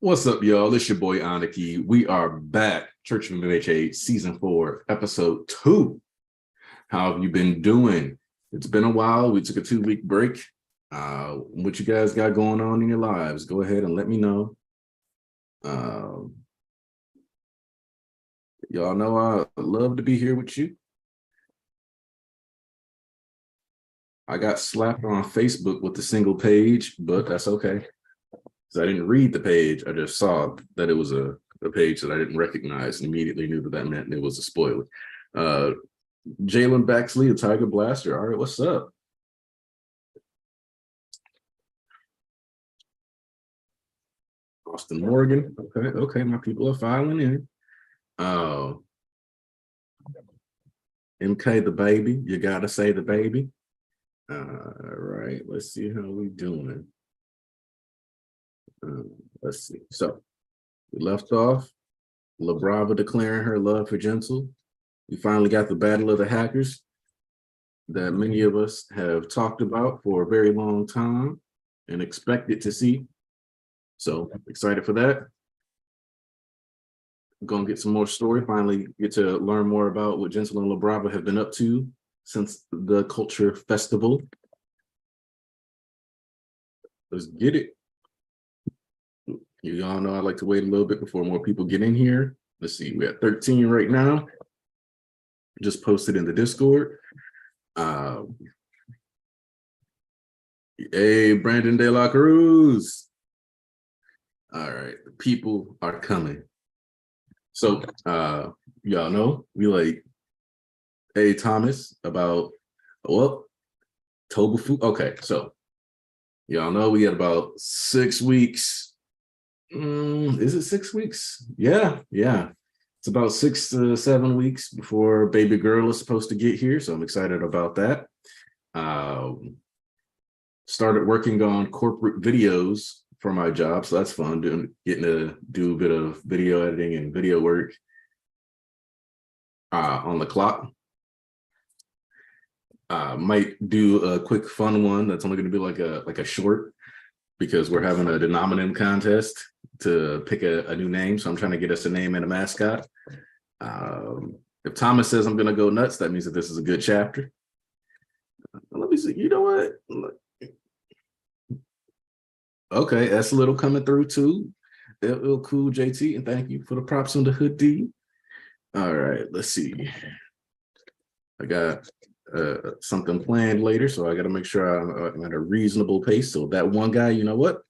What's up, y'all? It's your boy Aniki. We are back. Church of MHA Season 4, Episode 2. How have you been doing? It's been a while. We took a 2-week break. What you guys got going on in your lives? Go ahead and let me know. Y'all know I love to be here with you. I got slapped on Facebook with the single page, but that's okay. I didn't read the page. I just saw that it was a page that I didn't recognize and immediately knew that meant it was a spoiler. Jalen Baxley, the Tiger Blaster. All right, what's up? Austin Morgan. Okay, my people are filing in. MK the baby. You gotta say the baby. All right, let's see how we doing. Let's see. So we left off Brava declaring her love for Gentle. We finally got the battle of the hackers that many of us have talked about for a very long time and expected to see. So excited for that. I'm gonna get some more story, finally get to learn more about what Gentle and Brava have been up to since the Culture Festival. Let's get it. You all know I like to wait a little bit before more people get in here. Let's see, we're at 13 right now. Just posted in the Discord. Hey, Brandon De La Cruz. All right, the people are coming. So y'all know we like, hey Thomas, about Tobufu. Okay, so y'all know we had about 6 weeks. Is it 6 weeks? Yeah. It's about 6 to 7 weeks before baby girl is supposed to get here, so I'm excited about that. Started working on corporate videos for my job, so that's fun. Getting to do a bit of video editing and video work on the clock. Might do a quick fun one that's only going to be like a short, because we're having a denominator contest to pick a new name. So I'm trying to get us a name and a mascot. If Thomas says I'm going to go nuts, that means that this is a good chapter. Let me see. You know what? Okay, that's a little coming through too. It'll cool, JT, and thank you for the props on the hoodie. All right, let's see. I got something planned later, so I got to make sure I'm at a reasonable pace. So that one guy, you know what?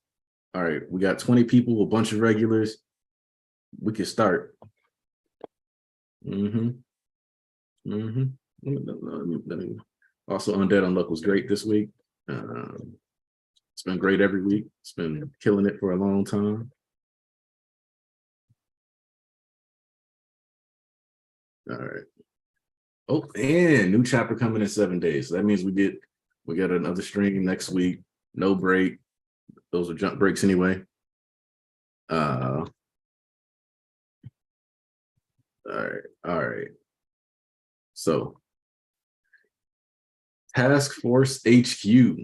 All right, we got 20 people, a bunch of regulars. We can start. Let me, also, Undead Unluck was great this week. It's been great every week. It's been killing it for a long time. All right. Oh, and new chapter coming in 7 days. So that means we got another stream next week. No break. Those are jump breaks anyway. All right. So, Task Force HQ. The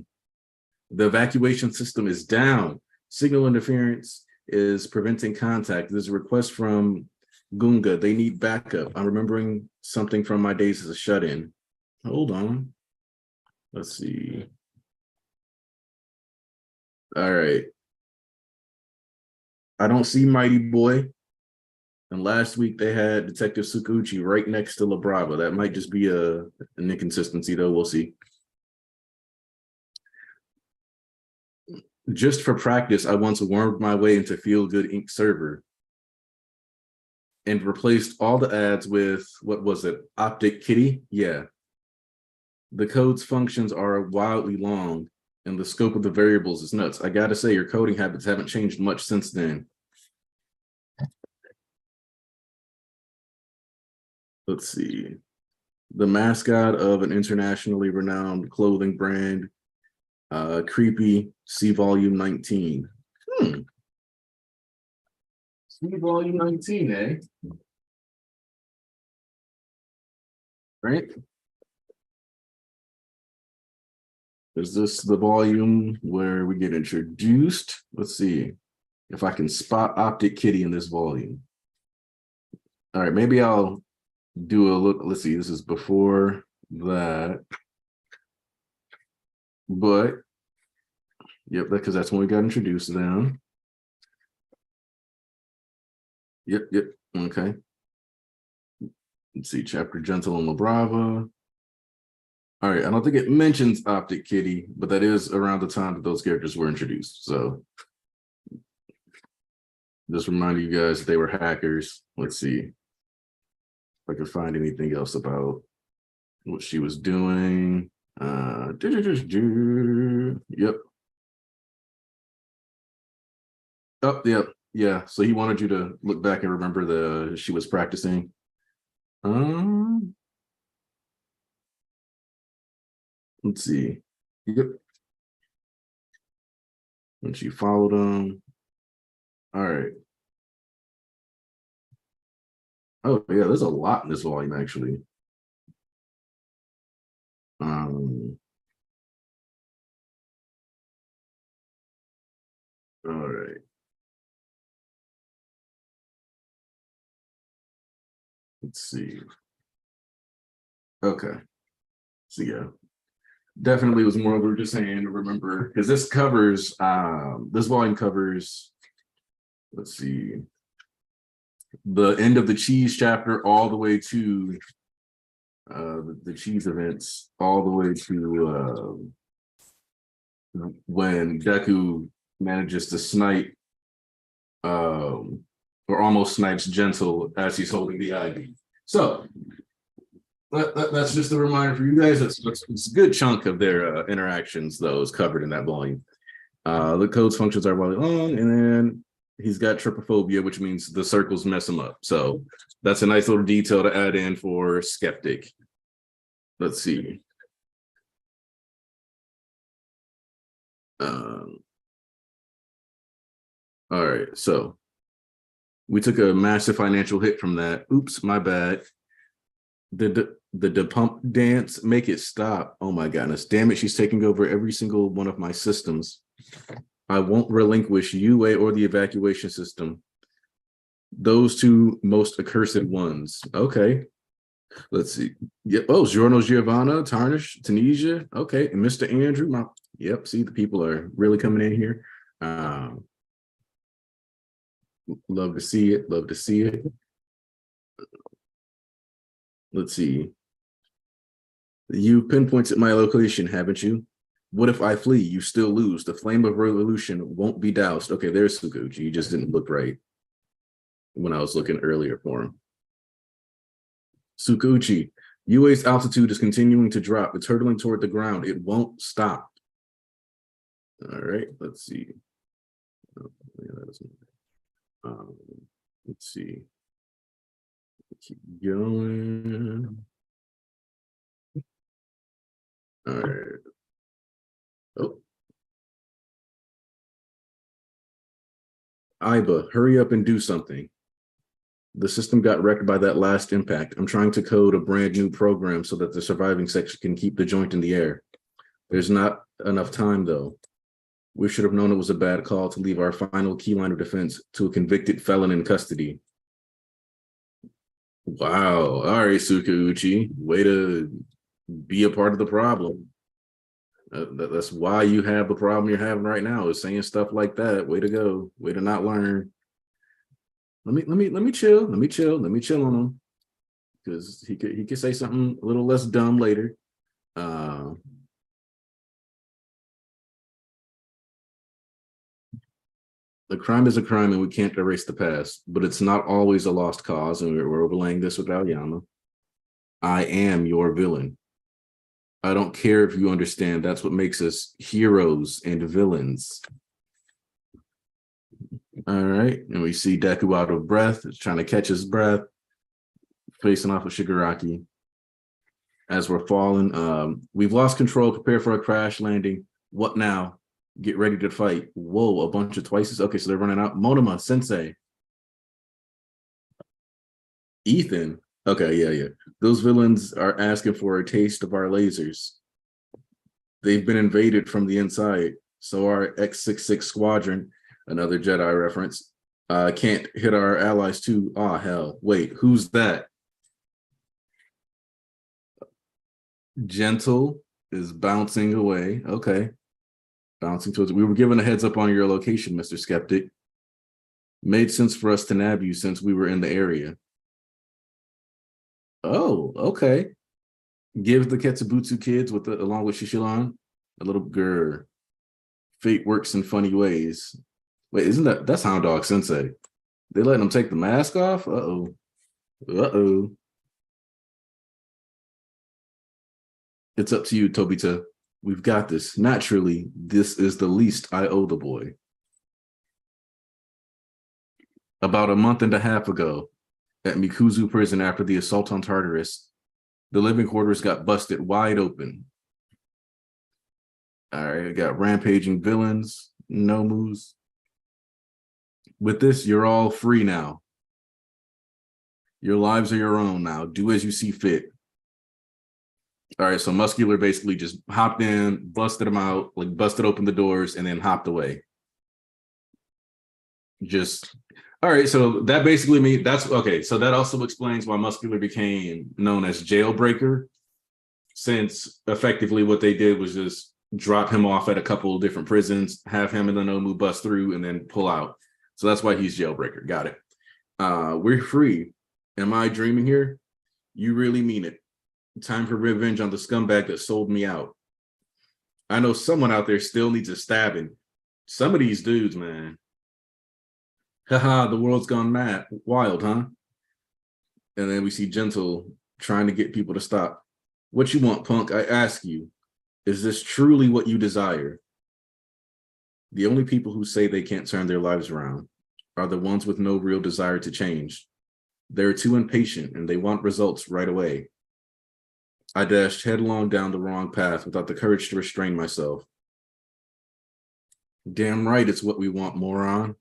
evacuation system is down. Signal interference is preventing contact. There's a request from Gunga. They need backup. I'm remembering something from my days as a shut-in. Hold on. Let's see. All right. I don't see Mighty Boy. And last week they had Detective Sukuchi right next to Brava. That might just be an inconsistency, though. We'll see. Just for practice, I once wormed my way into Feel Good Inc. server and replaced all the ads with, what was it, Optic Kitty? Yeah. The code's functions are wildly long, and the scope of the variables is nuts. I gotta say, your coding habits haven't changed much since then. Let's see. The mascot of an internationally renowned clothing brand, Creepy, see volume 19. See volume 19, eh? Right? Is this the volume where we get introduced? Let's see. if I can spot Optic Kitty in this volume. All right, maybe I'll do a look. Let's see, this is before that. But, yep, because that's when we got introduced to them. Yep, okay. Let's see, Chapter Gentle on the Brava. All right, I don't think it mentions Optic Kitty, but that is around the time that those characters were introduced. So just reminding you guys that they were hackers. Let's see if I can find anything else about what she was doing. Yep. Oh, yep. Yeah. So he wanted you to look back and remember she was practicing. Let's see. Yep. And she followed him. All right. Oh yeah, there's a lot in this volume actually. All right. Let's see. Okay. So yeah, definitely was more we were just saying to remember because this covers this volume covers, let's see, the end of the cheese chapter all the way to the cheese events, all the way to when Deku manages to snipe or almost snipes Gentle as he's holding the IV. So that's just a reminder for you guys. It's a good chunk of their interactions, though, is covered in that volume. The code's functions are really long, and then he's got trypophobia, which means the circles mess him up. So that's a nice little detail to add in for Skeptic. Let's see. All right, so we took a massive financial hit from that. Oops, my bad. The pump dance, make it stop. Oh my goodness, damn it, she's taking over every single one of my systems. I won't relinquish UA or the evacuation system. Those two most accursed ones. Okay, let's see. Yep. Oh, Giorno Giovanna, Tarnish, Tunisia. Okay, and Mr. Andrew. Yep. See, the people are really coming in here. Love to see it. Love to see it. Let's see. You pinpointed my location, haven't you? What if I flee? You still lose. The flame of revolution won't be doused. Okay, there's Suguchi. You just didn't look right when I was looking earlier for him. Suguchi, UA's altitude is continuing to drop. It's hurtling toward the ground. It won't stop. All right, let's see. Let's see. Keep going. All right. Oh. Iba, hurry up and do something. The system got wrecked by that last impact. I'm trying to code a brand new program so that the surviving section can keep the joint in the air. There's not enough time, though. We should have known it was a bad call to leave our final key line of defense to a convicted felon in custody. Wow. All right, Tsukauchi. Way to be a part of the problem. That's why you have the problem you're having right now, is saying stuff like that. Way to go. Way to not learn. Let me chill. Let me chill on him. Because he could say something a little less dumb later. The crime is a crime and we can't erase the past, but it's not always a lost cause, and we're overlaying this with Aoyama. I am your villain. I don't care if you understand. That's what makes us heroes and villains. All right, and we see Deku out of breath, trying to catch his breath, facing off with Shigaraki. As we're falling, we've lost control. Prepare for a crash landing. What now? Get ready to fight. Whoa, a bunch of twices. Okay, so they're running out. Monoma, Sensei. Ethan. Okay, yeah. Those villains are asking for a taste of our lasers. They've been invaded from the inside. So our X-66 squadron, Another Jedi reference. Can't hit our allies too. Oh, hell. Wait, who's that? Gentle is bouncing away. Okay. Bouncing towards. We were given a heads up on your location, Mr. Skeptic. Made sense for us to nab you since we were in the area. Oh, okay. Give the Ketsubutsu kids along with Shishilan a little grr. Fate works in funny ways. Wait, that's Hound Dog Sensei? They letting him take the mask off? Uh-oh. Uh-oh. It's up to you, Tobita. We've got this. Naturally, this is the least I owe the boy. About a month and a half ago, at Mikuzu prison after the assault on Tartarus, the living quarters got busted wide open. All right, I got rampaging villains, Nomus. With this, you're all free now. Your lives are your own now. Do as you see fit. All right, so Muscular basically just hopped in, busted them out, like busted open the doors, and then hopped away. All right, so that basically means that's okay. So that also explains why Muscular became known as Jailbreaker, since effectively what they did was just drop him off at a couple of different prisons, have him and the Nomu bust through, and then pull out. So that's why he's Jailbreaker. Got it. We're free. Am I dreaming here? You really mean it. Time for revenge on the scumbag that sold me out. I know someone out there still needs a stabbing. Some of these dudes, man. Haha, the world's gone mad. Wild, huh? And then we see Gentle trying to get people to stop. What you want, punk? I ask you, is this truly what you desire? The only people who say they can't turn their lives around are the ones with no real desire to change. They're too impatient and they want results right away. I dashed headlong down the wrong path without the courage to restrain myself. Damn right, it's what we want, moron.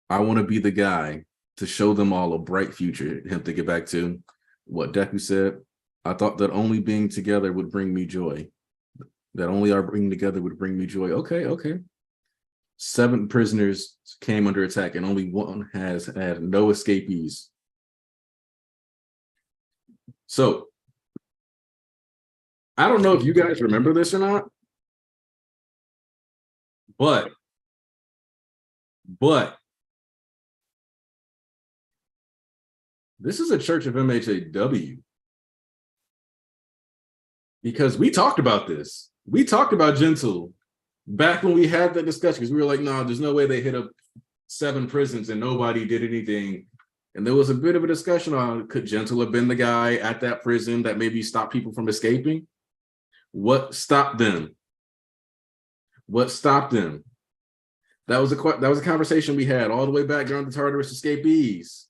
I want to be the guy to show them all a bright future. Him to get back to what Deku said. I thought that only being together would bring me joy. That only our being together would bring me joy. Okay. 7 prisoners came under attack and only one has had no escapees. So, I don't know if you guys remember this or not, but this is a Church of MHAW. Because we talked about this. We talked about Gentle back when we had that discussion, because we were like, no, there's no way they hit up 7 prisons and nobody did anything. And there was a bit of a discussion on, could Gentle have been the guy at that prison that maybe stopped people from escaping? What stopped them? What stopped them? That was a conversation we had all the way back during the Tartarus escapees.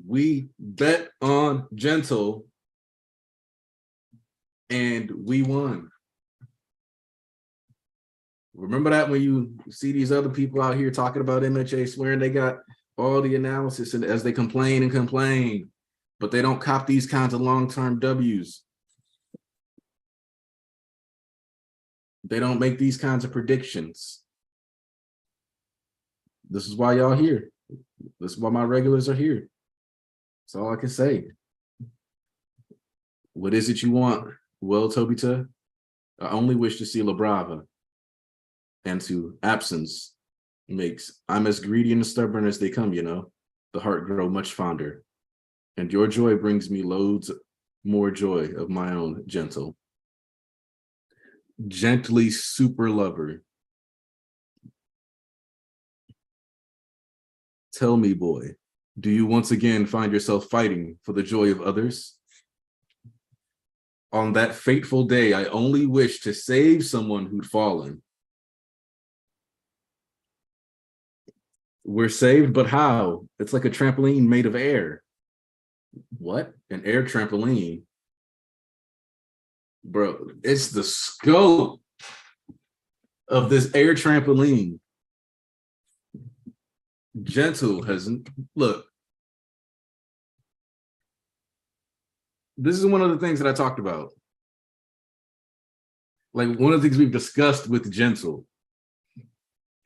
We bet on Gentle and we won. Remember that when you see these other people out here talking about MHA swearing they got all the analysis and as they complain, but they don't cop these kinds of long-term W's. They don't make these kinds of predictions. This is why y'all here. This is why my regulars are here. That's all I can say. What is it you want? Well, Tobita, I only wish to see La Brava. And to absence makes, I'm as greedy and stubborn as they come, you know. The heart grow much fonder. And your joy brings me loads more joy of my own, Gentle. Gently super lover. Tell me, boy, do you once again find yourself fighting for the joy of others? On that fateful day, I only wish to save someone who'd fallen. We're saved, but how? It's like a trampoline made of air. What? An air trampoline? Bro, it's the scope of this air trampoline. Gentle hasn't, look, this is one of the things that I talked about. like one of the things we've discussed with Gentle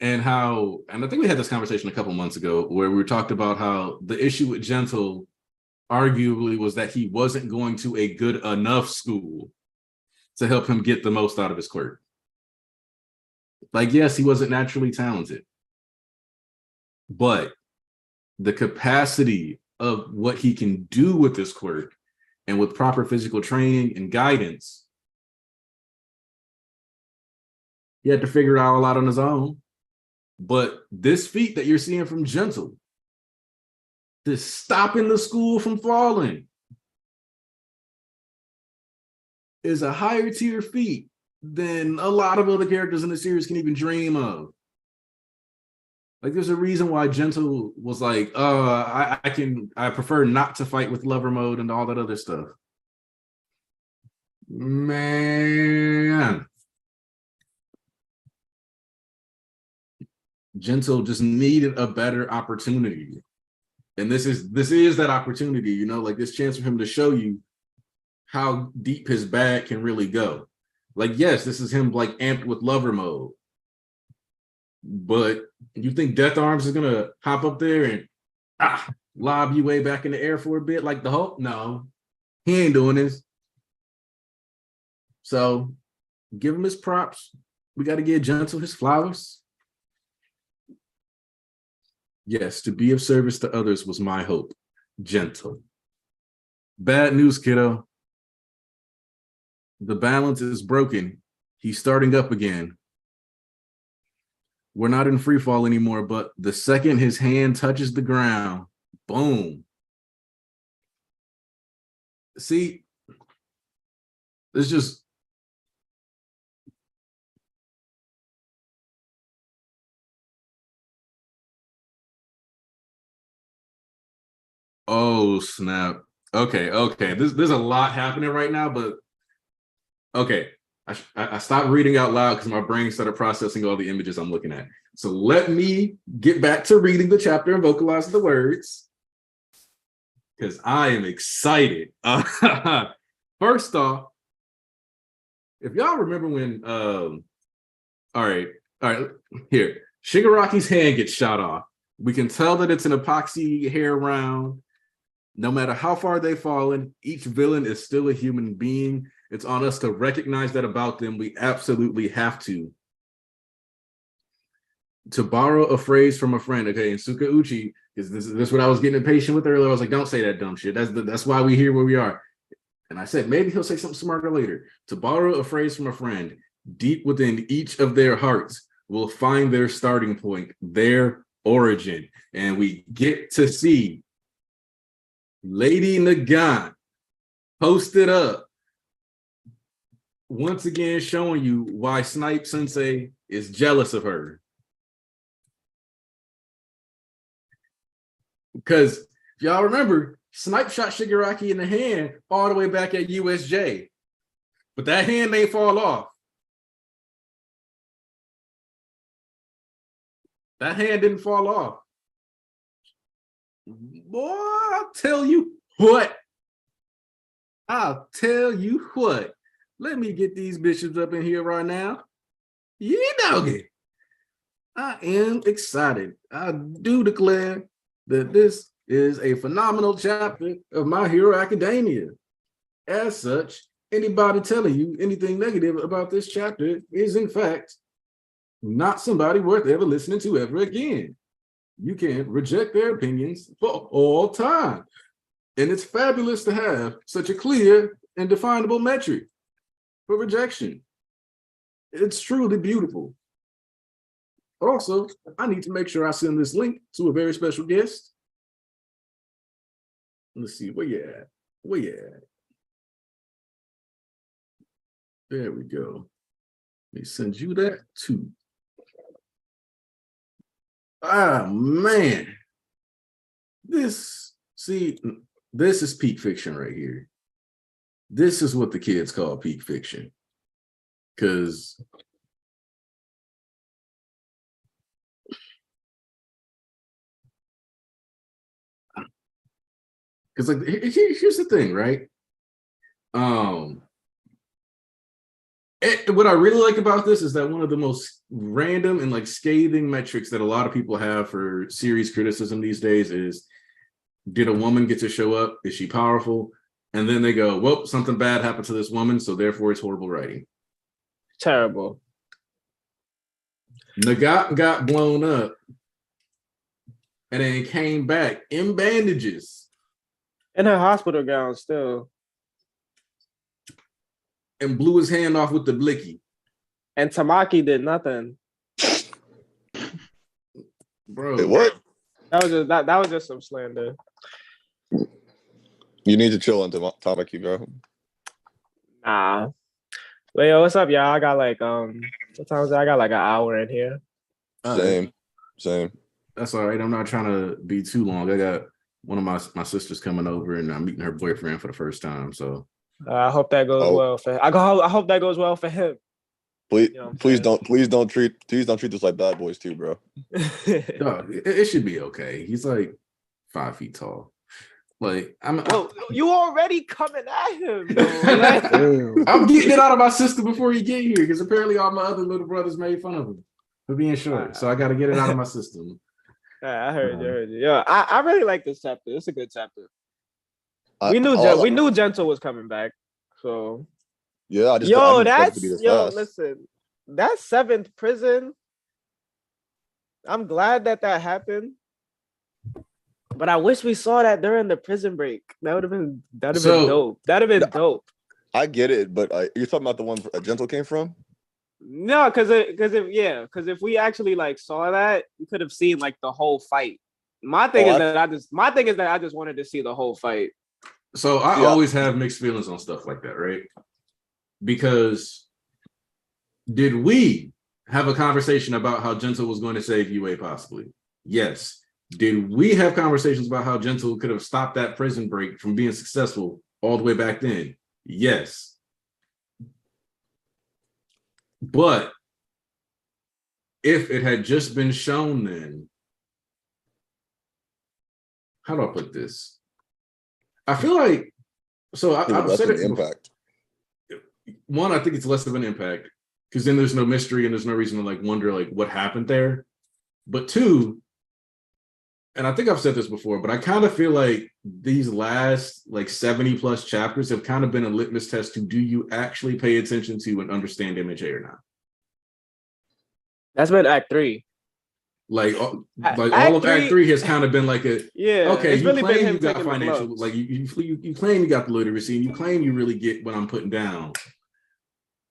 and how, and I think we had this conversation a couple months ago where we talked about how the issue with Gentle arguably was that he wasn't going to a good enough school to help him get the most out of his quirk. Like, yes, he wasn't naturally talented, but the capacity of what he can do with this quirk and with proper physical training and guidance, he had to figure it all out on his own. But this feat that you're seeing from Gentle, this stopping the school from falling, is a higher tier feat than a lot of other characters in the series can even dream of. Like, there's a reason why Gentle was like, I prefer not to fight with lover mode and all that other stuff. Man. Gentle just needed a better opportunity. And this is that opportunity, you know, like this chance for him to show you how deep his bag can really go. Like, yes, this is him like amped with lover mode. But you think Death Arms is gonna hop up there and lob you way back in the air for a bit like the Hulk? No, he ain't doing this. So give him his props. We got to give Gentle his flowers. Yes, to be of service to others was my hope. Gentle. Bad news, kiddo. The balance is broken. He's starting up again. We're not in free fall anymore, but the second his hand touches the ground, boom. See, it's just, oh snap. Okay. There's a lot happening right now, but okay. I stopped reading out loud because my brain started processing all the images I'm looking at. So let me get back to reading the chapter and vocalize the words because I am excited. First off, if y'all remember when, all right, here, Shigaraki's hand gets shot off. We can tell that it's an epoxy hair round. No matter how far they've fallen, each villain is still a human being. It's on us to recognize that about them. We absolutely have to. To borrow a phrase from a friend, okay, and Suka Uchi, is this what I was getting impatient with earlier? I was like, don't say that dumb shit. That's why we here where we are. And I said, maybe he'll say something smarter later. To borrow a phrase from a friend, deep within each of their hearts will find their starting point, their origin. And we get to see Lady Nagant posted up, once again showing you why Snipe Sensei is jealous of her. Because if y'all remember, Snipe shot Shigaraki in the hand all the way back at USJ. But that hand ain't fall off. That hand didn't fall off. Boy, I'll tell you what. Let me get these bishops up in here right now. Yeah, doggy. I am excited. I do declare that this is a phenomenal chapter of My Hero Academia. As such, anybody telling you anything negative about this chapter is, in fact, not somebody worth ever listening to ever again. You can reject their opinions for all time. And it's fabulous to have such a clear and definable metric for rejection. It's truly beautiful. Also, I need to make sure I send this link to a very special guest. Let's see, where you at? There we go. Let me send you that too. Ah, man. This is peak fiction right here. This is what the kids call peak fiction. Because like here's the thing, right? What I really like about this is that one of the most random and like scathing metrics that a lot of people have for series criticism these days is, did a woman get to show up? Is she powerful? And then they go, well, something bad happened to this woman, so therefore it's horrible writing. Terrible. Nagant got blown up and then came back in bandages. In her hospital gown still. And blew his hand off with the blicky. And Tamaki did nothing. Bro. Wait, what? That was just some slander. You need to chill on Tamaki, bro. Nah. But yo, what's up, y'all? I got like what time is it? I got like an hour in here. Same. That's all right. I'm not trying to be too long. I got one of my sisters coming over and I'm meeting her boyfriend for the first time. So I hope that goes well for him. I hope that goes well for him. Please, you know please don't treat us like bad boys too, bro. No, it should be okay. He's like 5 feet tall. Like well, you already coming at him. I'm getting it out of my system before you get here because apparently all my other little brothers made fun of him for being short. So I got to get it out of my system. I heard you. Yeah, I really like this chapter. It's a good chapter. We knew Gentle was coming back. So yeah, listen, that 7th prison. I'm glad that Uh, happened. But I wish we saw that during the prison break. That would have been dope. That'd have been dope. I get it, but you're talking about the one Gentle came from? No, because if we actually like saw that, we could have seen like the whole fight. My thing is that I just wanted to see the whole fight. So I always have mixed feelings on stuff like that, right? Because did we have a conversation about how Gentle was going to save UA possibly? Yes. Did we have conversations about how Gentle could have stopped that prison break from being successful all the way back then? Yes. But if it had just been shown then, how do I put this? I feel like, so I've said it impact. One, I think it's less of an impact because then there's no mystery and there's no reason to like wonder like what happened there. But two, and I think I've said this before, but I kind of feel like these last like 70 plus chapters have kind of been a litmus test to do you actually pay attention to and understand MHA or not? That's been Act 3. Like all of Act 3 has kind of been like a okay, you really claim you got financial, like you claim you got the literacy and you claim you really get what I'm putting down.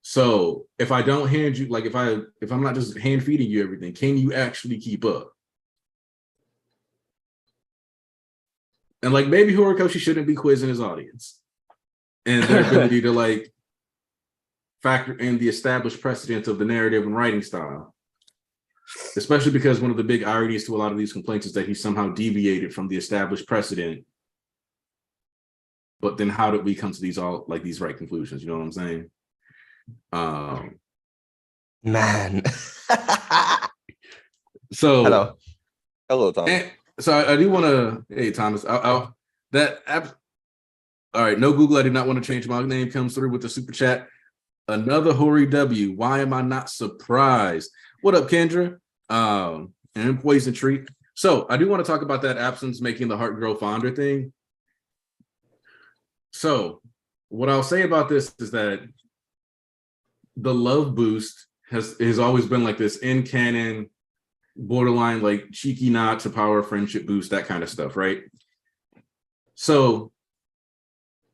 So if I don't hand you, like if I'm not just hand feeding you everything, can you actually keep up? And like maybe Horikoshi shouldn't be quizzing his audience and their ability to like factor in the established precedent of the narrative and writing style. Especially because one of the big ironies to a lot of these complaints is that he somehow deviated from the established precedent. But then how did we come to these right conclusions? You know what I'm saying? Man. So hello, Thomas. So I do want to, hey Thomas, all right, no Google, I did not want to change my name, comes through with the super chat. Another Hori W. Why am I not surprised? What up, Kendra? And Poison Treat. So I do want to talk about that absence making the heart grow fonder thing. So what I'll say about this is that the love boost has always been like this in canon, borderline like cheeky nod to power, friendship boost, that kind of stuff, right? So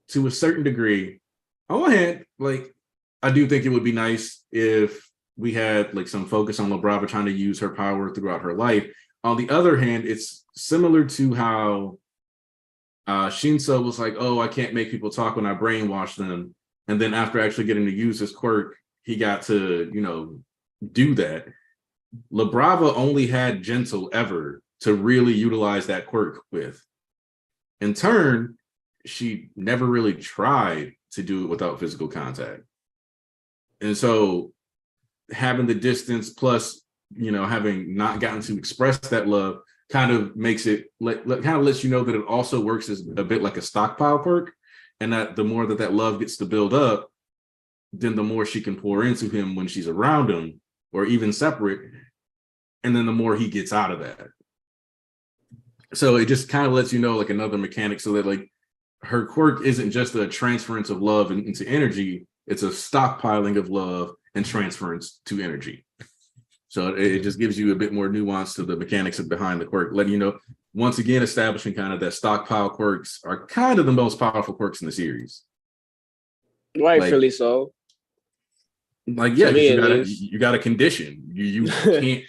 to a certain degree, on one hand, like I do think it would be nice if we had like some focus on Brava trying to use her power throughout her life. On the other hand, it's similar to how Shinso was like, oh, I can't make people talk when I brainwash them. And then after actually getting to use his quirk, he got to, do that. Brava only had Gentle ever to really utilize that quirk with. In turn, she never really tried to do it without physical contact. And so having the distance plus, having not gotten to express that love kind of makes it, kind of lets you know that it also works as a bit like a stockpile quirk. And that the more that love gets to build up, then the more she can pour into him when she's around him, or even separate, and then the more he gets out of that. So it just kind of lets you know like another mechanic, so that like her quirk isn't just a transference of love into energy, it's a stockpiling of love and transference to energy. So it just gives you a bit more nuance to the mechanics behind the quirk, letting you know, once again, establishing kind of that stockpile quirks are kind of the most powerful quirks in the series. Rightfully so. Like, yeah, you got a condition. You can't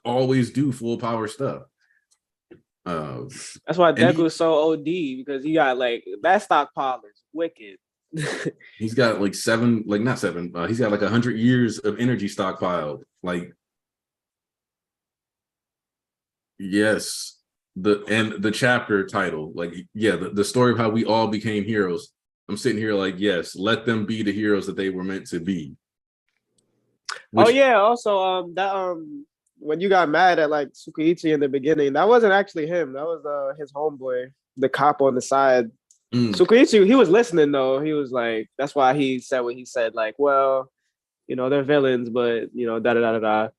always do full power stuff. That's why Deku is so OD, because he got like that stockpile is wicked. He's got like he's got like 100 years of energy stockpiled. Like, yes, the chapter title, like, yeah, the story of how we all became heroes. I'm sitting here like, yes, let them be the heroes that they were meant to be. Also when you got mad at like Tsukuichi in the beginning, that wasn't actually him. That was his homeboy, the cop on the side. Tsukuichi, he was listening though. He was like, that's why he said what he said, like, well, they're villains, but da.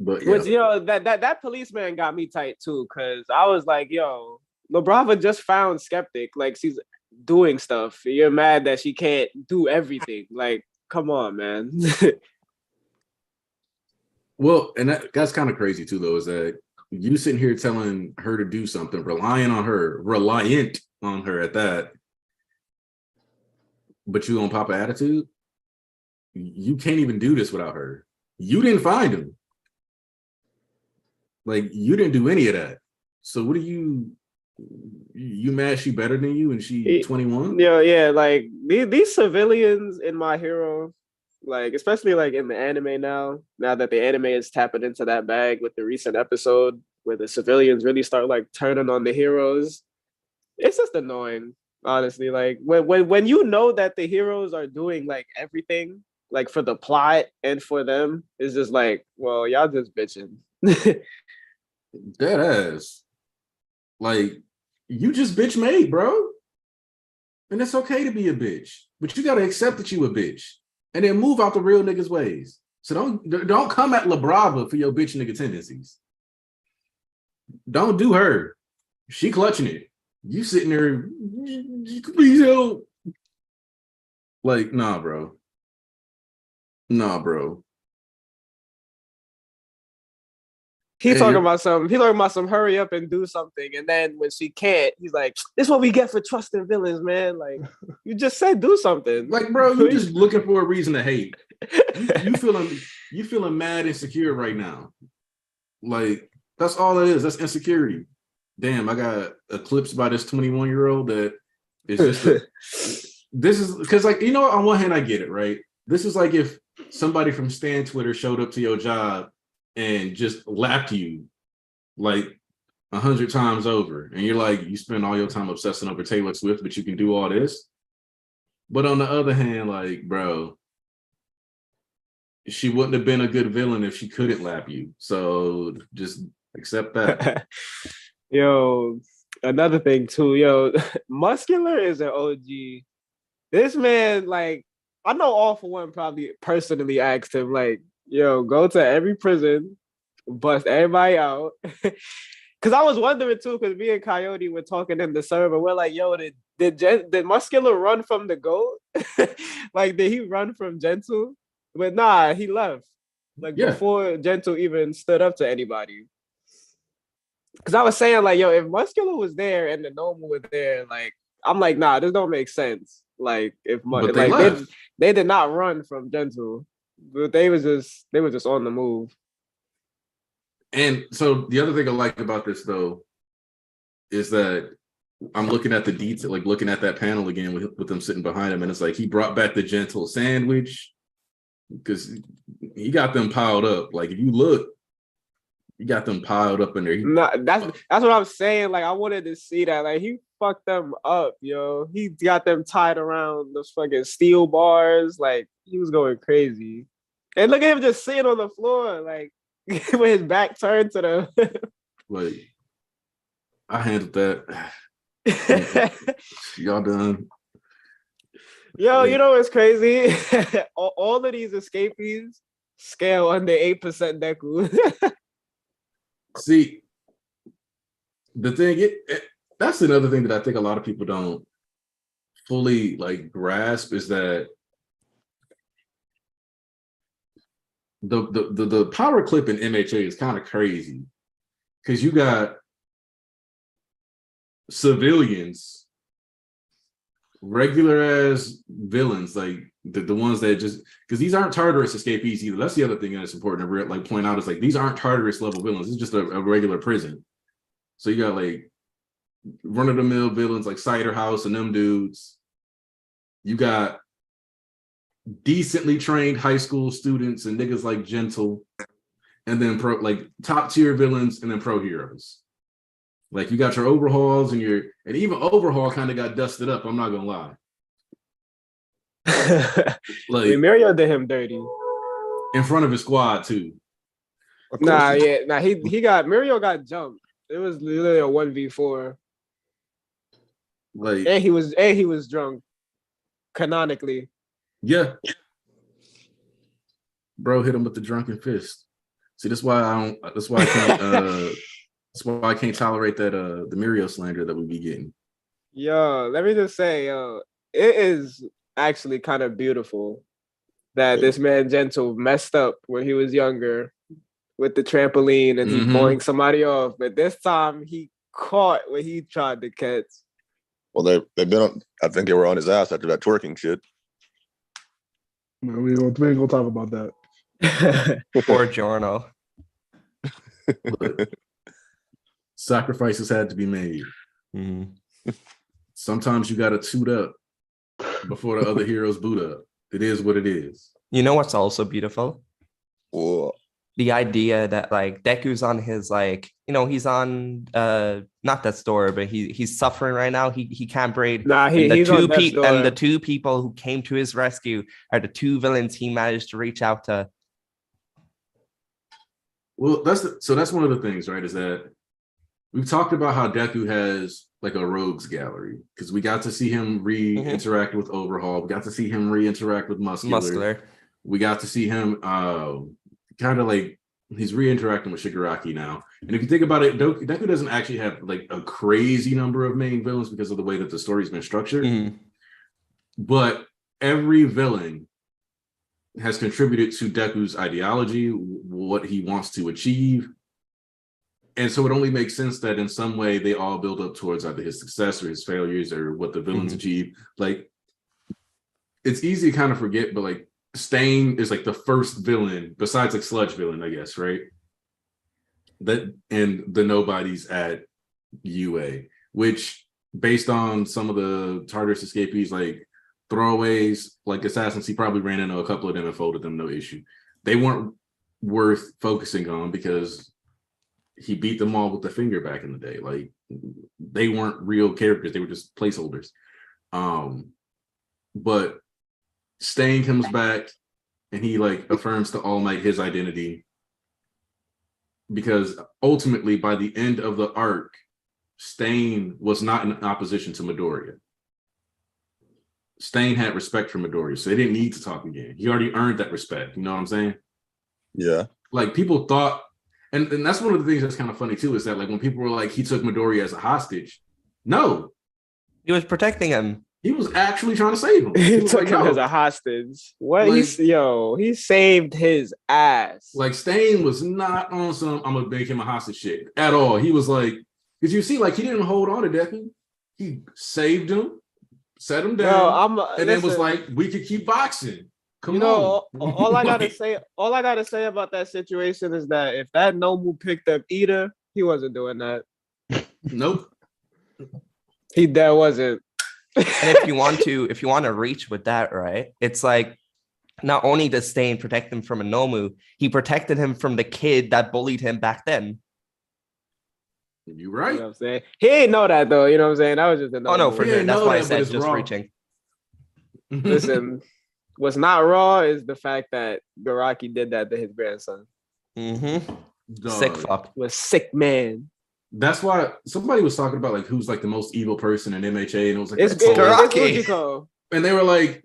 But yeah. Which that policeman got me tight too, because I was like, yo, Brava just found Skeptic, like she's doing stuff. You're mad that she can't do everything. Like, come on, man. Well, and that's kind of crazy too, though, is that you sitting here telling her to do something, reliant on her at that, but you gonna pop an attitude? You can't even do this without her. You didn't find him. Like, you didn't do any of that. So what are you mad she better than you and she 21? Yeah, like these civilians in My Hero, like especially like in the anime now that the anime is tapping into that bag with the recent episode where the civilians really start like turning on the heroes, it's just annoying, honestly. Like when you know that the heroes are doing like everything like for the plot and for them, it's just like, well, y'all just bitching. Dead ass. Like, you just bitch made, bro. And it's okay to be a bitch, but you gotta accept that you a bitch. And then move out the real niggas' ways. So don't come at La Brava for your bitch nigga tendencies. Don't do her. She clutching it. You sitting there, please help. Like, nah, bro. Nah, bro. He's talking about some hurry up and do something. And then when she can't, he's like, this is what we get for trusting villains, man. Like, you just said do something. Like, bro, you just looking for a reason to hate. You feeling mad, insecure right now. Like, that's all it is. That's insecurity. Damn, I got eclipsed by this 21-year-old that is just this is because, like, on one hand, I get it, right? This is like if somebody from Stan Twitter showed up to your job and just lapped you like 100 times over. And you're like, you spend all your time obsessing over Taylor Swift, but you can do all this. But on the other hand, like, bro, she wouldn't have been a good villain if she couldn't lap you. So just accept that. Yo, another thing too, Muscular is an OG. This man, like, I know All For One probably personally asked him, like, yo, go to every prison, bust everybody out. Because I was wondering too, because me and Coyote were talking in the server. We're like, yo, did Muscular run from the GOAT? Like, did he run from Gentle? But nah, he left. Like, before Gentle even stood up to anybody. Because I was saying, like, yo, if Muscular was there and the Normal was there, like, I'm like, nah, this don't make sense. Like, if they did not run from Gentle, but they was just on the move. And so the other thing I like about this though is that I'm looking at the detail, like looking at that panel again with them sitting behind him, and it's like he brought back the Gentle sandwich because he got them piled up. Like, if you look, you got them piled up in there. No, that's what I'm saying. Like, I wanted to see that. Like, he fucked them up, yo. He got them tied around those fucking steel bars. Like, he was going crazy. And look at him just sitting on the floor, like, with his back turned to them. Like, I handled that. Y'all done. Yo, Like, you know what's crazy? all of these escapees scale under 8% Deku. see, the thing that's another thing that I think a lot of people don't fully like grasp is that the power clip in MHA is kind of crazy because you got civilians, regular as villains, like the ones that just because these aren't Tartarus escapees either. That's the other thing that's important to like point out is like these aren't Tartarus level villains. It's just a regular prison. So you got like run of the mill villains like Cider House and them dudes. You got decently trained high school students and niggas like Gentle, and then pro like top tier villains and then pro heroes. Like you got your overhauls and even overhaul kind of got dusted up. I'm not gonna lie. Like Mario did him dirty in front of his squad too. He got Mario got jumped. It was literally a 1v4. Like and he was drunk canonically. Yeah. Bro hit him with the drunken fist. See, that's why I can't that's why I can't tolerate that the Mirio slander that we be getting. Yo, let me just say, it is actually kind of beautiful that this man Gentle messed up when he was younger with the trampoline and he boing somebody off, but this time he caught what he tried to catch. Well, they've been on, I think they were on his ass after that twerking shit. No, we ain't gonna talk about that. Poor Giorno. Sacrifices had to be made. Sometimes you gotta toot up before the other heroes boot up. It is what it is. You know what's also beautiful? Whoa. The idea that like Deku's on his like, he's on not death's door, but he's suffering right now. He can't breathe. He's on death's door. And the two people who came to his rescue are the two villains he managed to reach out to. Well, that's one of the things, right? Is that we've talked about how Deku has like a rogues gallery because we got to see him interact with Overhaul. We got to see him interact with Muscular. We got to see him kind of like he's re-interacting with Shigaraki now. And if you think about it, Deku doesn't actually have like a crazy number of main villains because of the way that the story's been structured. But every villain has contributed to Deku's ideology, what he wants to achieve. And so it only makes sense that in some way they all build up towards either his success or his failures or what the villains achieve. Like, it's easy to kind of forget, but like Stain is like the first villain, besides like Sludge villain, I guess, right? That and the nobodies at UA, which based on some of the Tartarus escapees, like throwaways, like assassins, he probably ran into a couple of them and folded them, no issue. They weren't worth focusing on because he beat them all with the finger back in the day. Like they weren't real characters, they were just placeholders. But Stain comes back and he like affirms to All Might his identity, because ultimately by the end of the arc, Stain was not in opposition to Midoriya. Stain had respect for Midoriya, so they didn't need to talk again. He already earned that respect. You know what I'm saying? Yeah. Like people thought, and that's one of the things that's kind of funny too, is that like when people were like, he took Midoriya as a hostage. No. He was protecting him. He was actually trying to save him. He took him as a hostage. What? Like, he saved his ass. Like Stain was not on some I'm gonna make him a hostage shit at all. He was like, because you see, like he didn't hold on to Deku. He saved him, set him down, then was like, we could keep boxing. Come on. All I gotta say about that situation is that if that Nomu picked up Ida, he wasn't doing that. Nope. That wasn't. And if you want to reach with that, right? It's like not only does Stain protect him from a Nomu, he protected him from the kid that bullied him back then. You right. You know what I'm saying? He ain't know that though. You know what I'm saying? That was just a no, for sure. That's why I said just raw. reaching. Listen, what's not raw is the fact that Garaki did that to his grandson. Sick fuck. Was sick man. That's why somebody was talking about like who's like the most evil person in MHA, and it was like it's Garaki. and they were like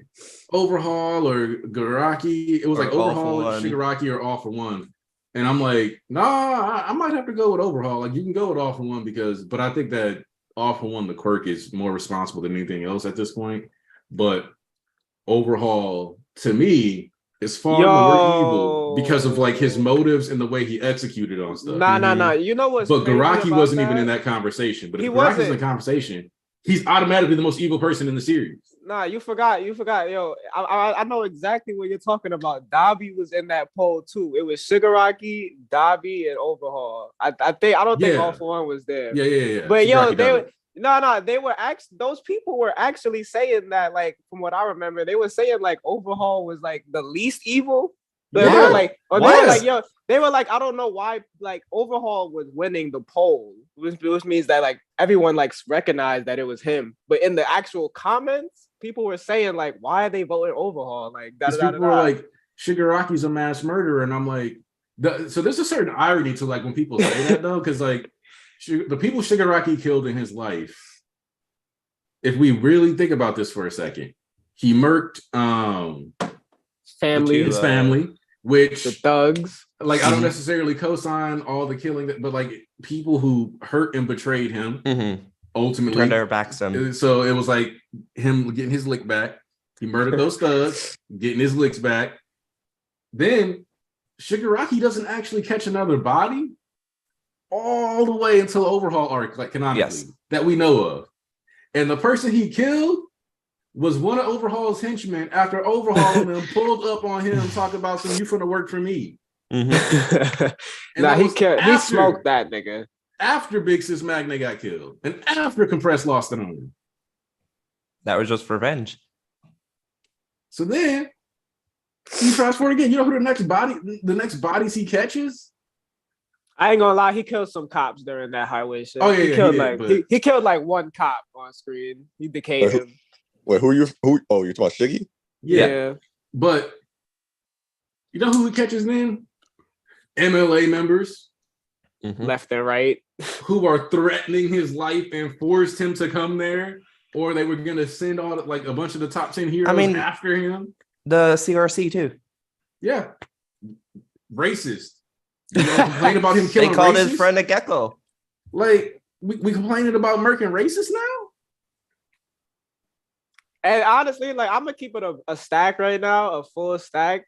Overhaul or Garaki. It was like Or All for Overhaul, One. Shigaraki, or All for One. And I'm like, nah, I might have to go with Overhaul. Like you can go with All for One but I think that All for One, the quirk is more responsible than anything else at this point. But Overhaul, to me, is far more evil because of like his motives and the way he executed on stuff. Nah. You know what's But crazy Garaki about wasn't that? even in that conversation. But He if Garaki's in wasn't. the conversation, he's automatically the most evil person in the series. Nah, you forgot. Yo, I know exactly what you're talking about. Dobby was in that poll too. It was Shigaraki, Dobby, and Overhaul. I don't think All for One was there. Yeah. But yo, Shigaraki they were those people were actually saying that, like, from what I remember, they were saying like Overhaul was like the least evil. They were like, they were like, I don't know why, like Overhaul was winning the poll, which means that like everyone like recognized that it was him. But in the actual comments, people were saying like, why are they voting Overhaul? Like, people were like, Shigaraki's a mass murderer, and I'm like, so there's a certain irony to like when people say that though, because like the people Shigaraki killed in his life, if we really think about this for a second, he murked his family, which the thugs. Like I don't necessarily co-sign all the killing, but like people who hurt and betrayed him ultimately turned their backs on him. So it was like him getting his lick back. He murdered those thugs, getting his licks back. Then Shigaraki doesn't actually catch another body all the way until Overhaul arc, like canonically, that we know of. And the person he killed was one of Overhaul's henchmen after Overhaul and them pulled up on him talking about some, you finna work for me. Nah, he smoked that nigga. After Big Sis Magna got killed and after Compressed lost it on him. That was just revenge. So then he tries for it again. You know who the next bodies he catches? I ain't gonna lie, he killed some cops during that highway shit. Oh yeah, he killed like one cop on screen. He decayed him. Wait, who? You're talking about Shiggy? Yeah. But you know who he catches then? MLA members. Left and right. Who are threatening his life and forced him to come there. Or they were gonna send a bunch of the top 10 heroes after him. The CRC too. Yeah. Racist. You know, complain about him killing They called racists? his friend a gecko. Like, we complaining about murking racists now? And honestly, like, I'm gonna keep it a stack right now, a full stack.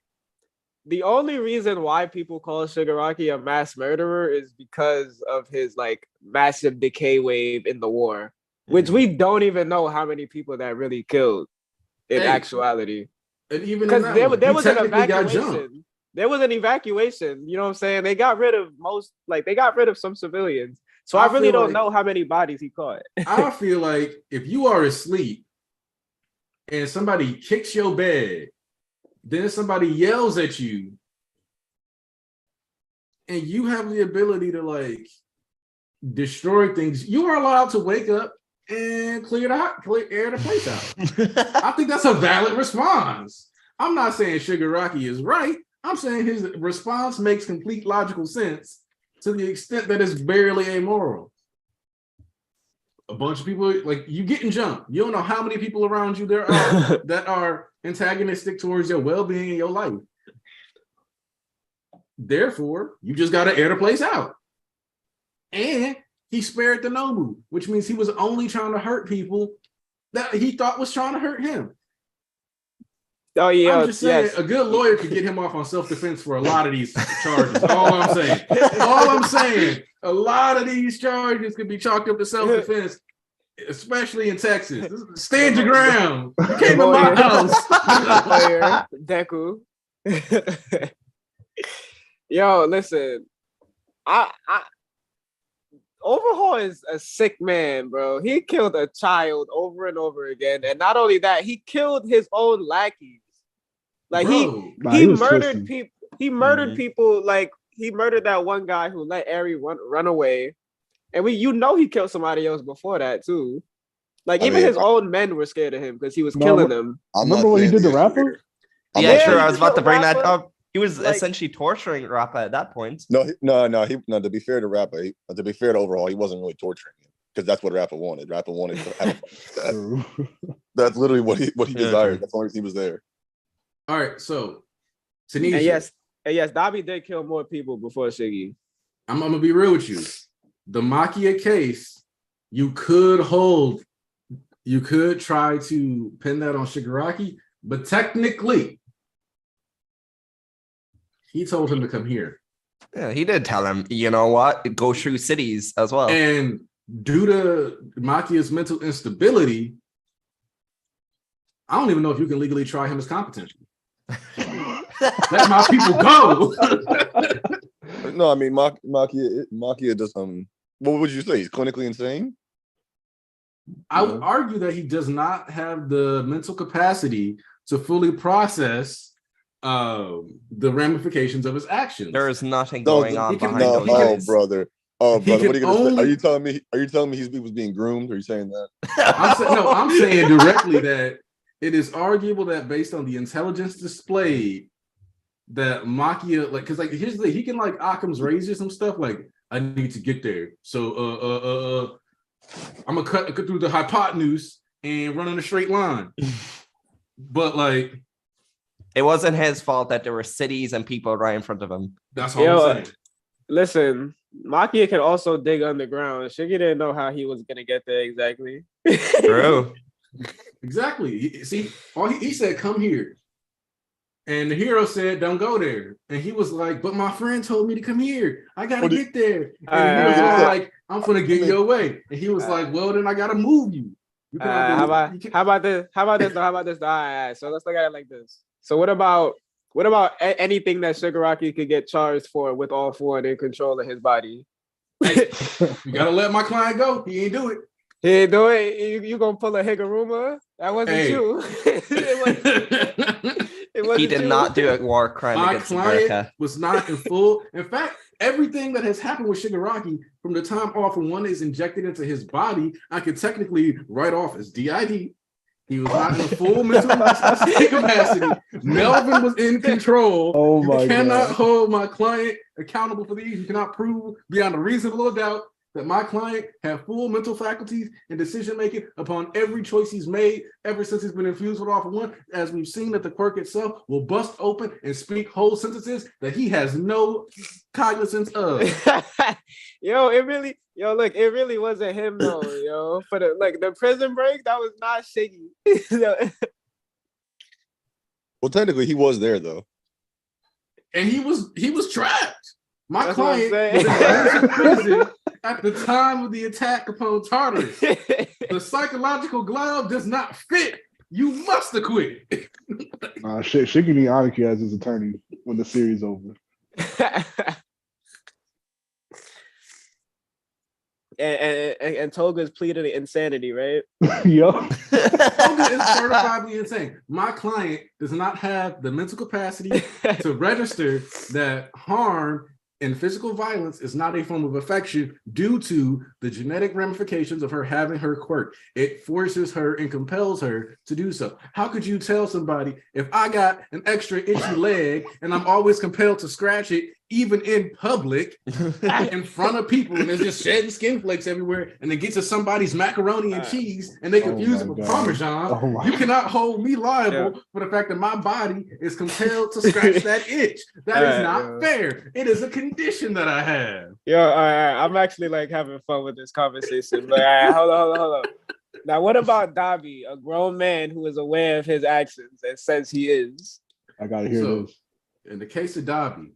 The only reason why people call Shigaraki a mass murderer is because of his like massive decay wave in the war, which we don't even know how many people that really killed in actuality. And even because there was an evacuation. There was an evacuation. You know what I'm saying? They got rid of some civilians. So I really don't know how many bodies he caught. I feel like if you are asleep and somebody kicks your bed, then somebody yells at you, and you have the ability to like destroy things, you are allowed to wake up and clear the place out. I think that's a valid response. I'm not saying Shigaraki is right. I'm saying his response makes complete logical sense to the extent that it's barely amoral. A bunch of people, like, you getting jumped. You don't know how many people around you there are that are antagonistic towards your well-being in your life. Therefore, you just got to air the place out. And he spared the Nomu, which means he was only trying to hurt people that he thought was trying to hurt him. Oh yeah, I'm just saying, a good lawyer could get him off on self-defense for a lot of these charges. All I'm saying, a lot of these charges could be chalked up to self-defense, especially in Texas. Stand your ground. You came in my house. Lawyer, Deku. Yo, listen, I Overhaul is a sick man, bro. He killed a child over and over again, and not only that, he killed his own lackeys. Like he murdered people. He murdered people. Like he murdered that one guy who let Eri run away, and he killed somebody else before that too. Like even his own men were scared of him because he was killing them. Remember when he did the rapper? Yeah, sure. I was about to bring that up. He was essentially torturing Rappa at that point. No. To be fair to Rappa, to be fair to Overhaul, he wasn't really torturing him. because that's what Rapper wanted. Rapper wanted to have that. True. That's literally what he desired. true. That's why he was there. All right, so Tanisha, And yes, Dobby did kill more people before Shiggy. I'm gonna be real with you. The Makia case, you could try to pin that on Shigaraki, but technically, he told him to come here. Yeah, he did tell him, you know what? Go through cities as well. And due to Makia's mental instability, I don't even know if you can legally try him as competent. Let my people go. No, I mean Makia does what would you say? He's clinically insane? I would argue that he does not have the mental capacity to fully process the ramifications of his actions. There is nothing going on behind no, those he can- eyes. brother. Oh, He brother, can what are you gonna say? only- Are you telling me he was being groomed? Are you saying that? I'm saying directly that it is arguable that based on the intelligence displayed, that Makia, like, because like here's the he can like Occam's razor some stuff. Like, I need to get there, so I'm gonna cut through the hypotenuse and run in a straight line. But like, It wasn't his fault that there were cities and people right in front of him. that's all I'm saying. Listen, Makia can also dig underground. Shiggy didn't know how he was gonna get there exactly. True. Exactly. See, he said, "Come here," and the hero said, "Don't go there." And he was like, "But my friend told me to come here. I gotta get there." And the hero was like, "I'm gonna get your way." And he was like, "Well, then I gotta move you." How about this? How about this? All right. So let's look at it like this. So what about anything that Shigaraki could get charged for with all four and in control of his body? Hey, you gotta let my client go. He ain't do it. He ain't do it. You gonna pull a Higuruma? That wasn't you. It wasn't He did you. not do a war crime My against client America. was not in full. In fact, everything that has happened with Shigaraki from the time All for One is injected into his body, I could technically write off as DID. He was not in full mental capacity. Melvin was in control. Oh my You cannot God. hold my client accountable for these. You cannot prove beyond a reasonable doubt that my client had full mental faculties and decision making upon every choice he's made ever since he's been infused with All for One. As we've seen that the quirk itself will bust open and speak whole sentences that he has no cognizance of. It really wasn't him though, yo. For the prison break, that was not Shiggy. Well, technically, he was there though. And he was trapped. My That's what I'm client was saying. in prison at the time of the attack upon Tartarus. The psychological glove does not fit. You must acquit. Shiggy need Aniki as his attorney when the series over. and Toga's pleaded insanity, right? Yo. Toga is certifiably insane. My client does not have the mental capacity to register that harm and physical violence is not a form of affection due to the genetic ramifications of her having her quirk. It forces her and compels her to do so. How could you tell somebody if I got an extra itchy leg and I'm always compelled to scratch it, even in public, in front of people, and there's just shedding skin flakes everywhere, and it gets to somebody's macaroni and cheese, and they confuse it with Parmesan? You cannot hold me liable for the fact that my body is compelled to scratch that itch. That is not fair. It is a condition that I have. All right. I'm actually having fun with this conversation. But all right, hold on. Now, what about Dobby, a grown man who is aware of his actions and says he is? I gotta hear this. In the case of Dobby,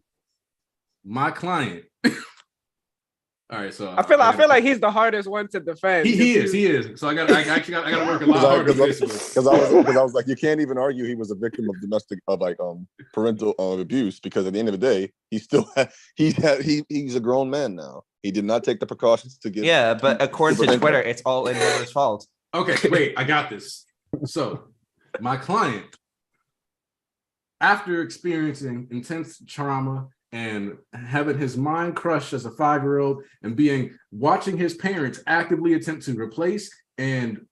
my client. All right, so I feel like he's the hardest one to defend. He is. So I gotta work a lot harder for this one. Because I was like, you can't even argue he was a victim of parental abuse, because at the end of the day, he's a grown man now. He did not take the precautions to get. Yeah, but according to Twitter, it's all in his fault. Okay, wait, I got this. So my client, after experiencing intense trauma and having his mind crushed as a 5-year-old and watching his parents actively attempt to replace and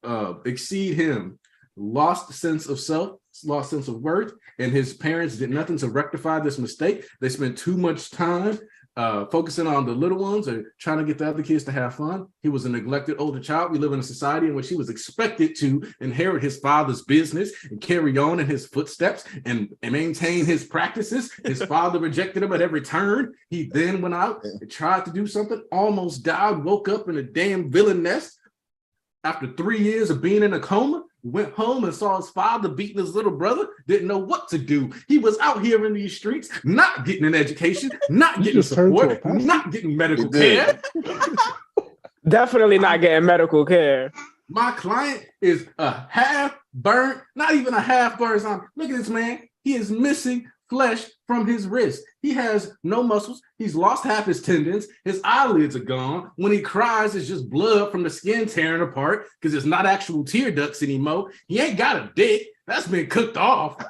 exceed him, lost sense of self, lost sense of worth, and his parents did nothing to rectify this mistake. They spent too much time focusing on the little ones or trying to get the other kids to have fun. He was a neglected older child. We live in a society in which he was expected to inherit his father's business and carry on in his footsteps and maintain his practices. His father rejected him at every turn. He then went out and tried to do something, almost died, woke up in a damn villain nest after 3 years of being in a coma. Went home and saw his father beating his little brother, didn't know what to do. He was out here in these streets, not getting an education, not getting support, not getting medical care. Definitely not getting medical care. My client is a half burnt, not even a half burnt on. Look at this man. He is missing flesh from his wrist. He has no muscles. He's lost half his tendons. His eyelids are gone. When he cries, it's just blood from the skin tearing apart because it's not actual tear ducts anymore. He ain't got a dick. That's been cooked off.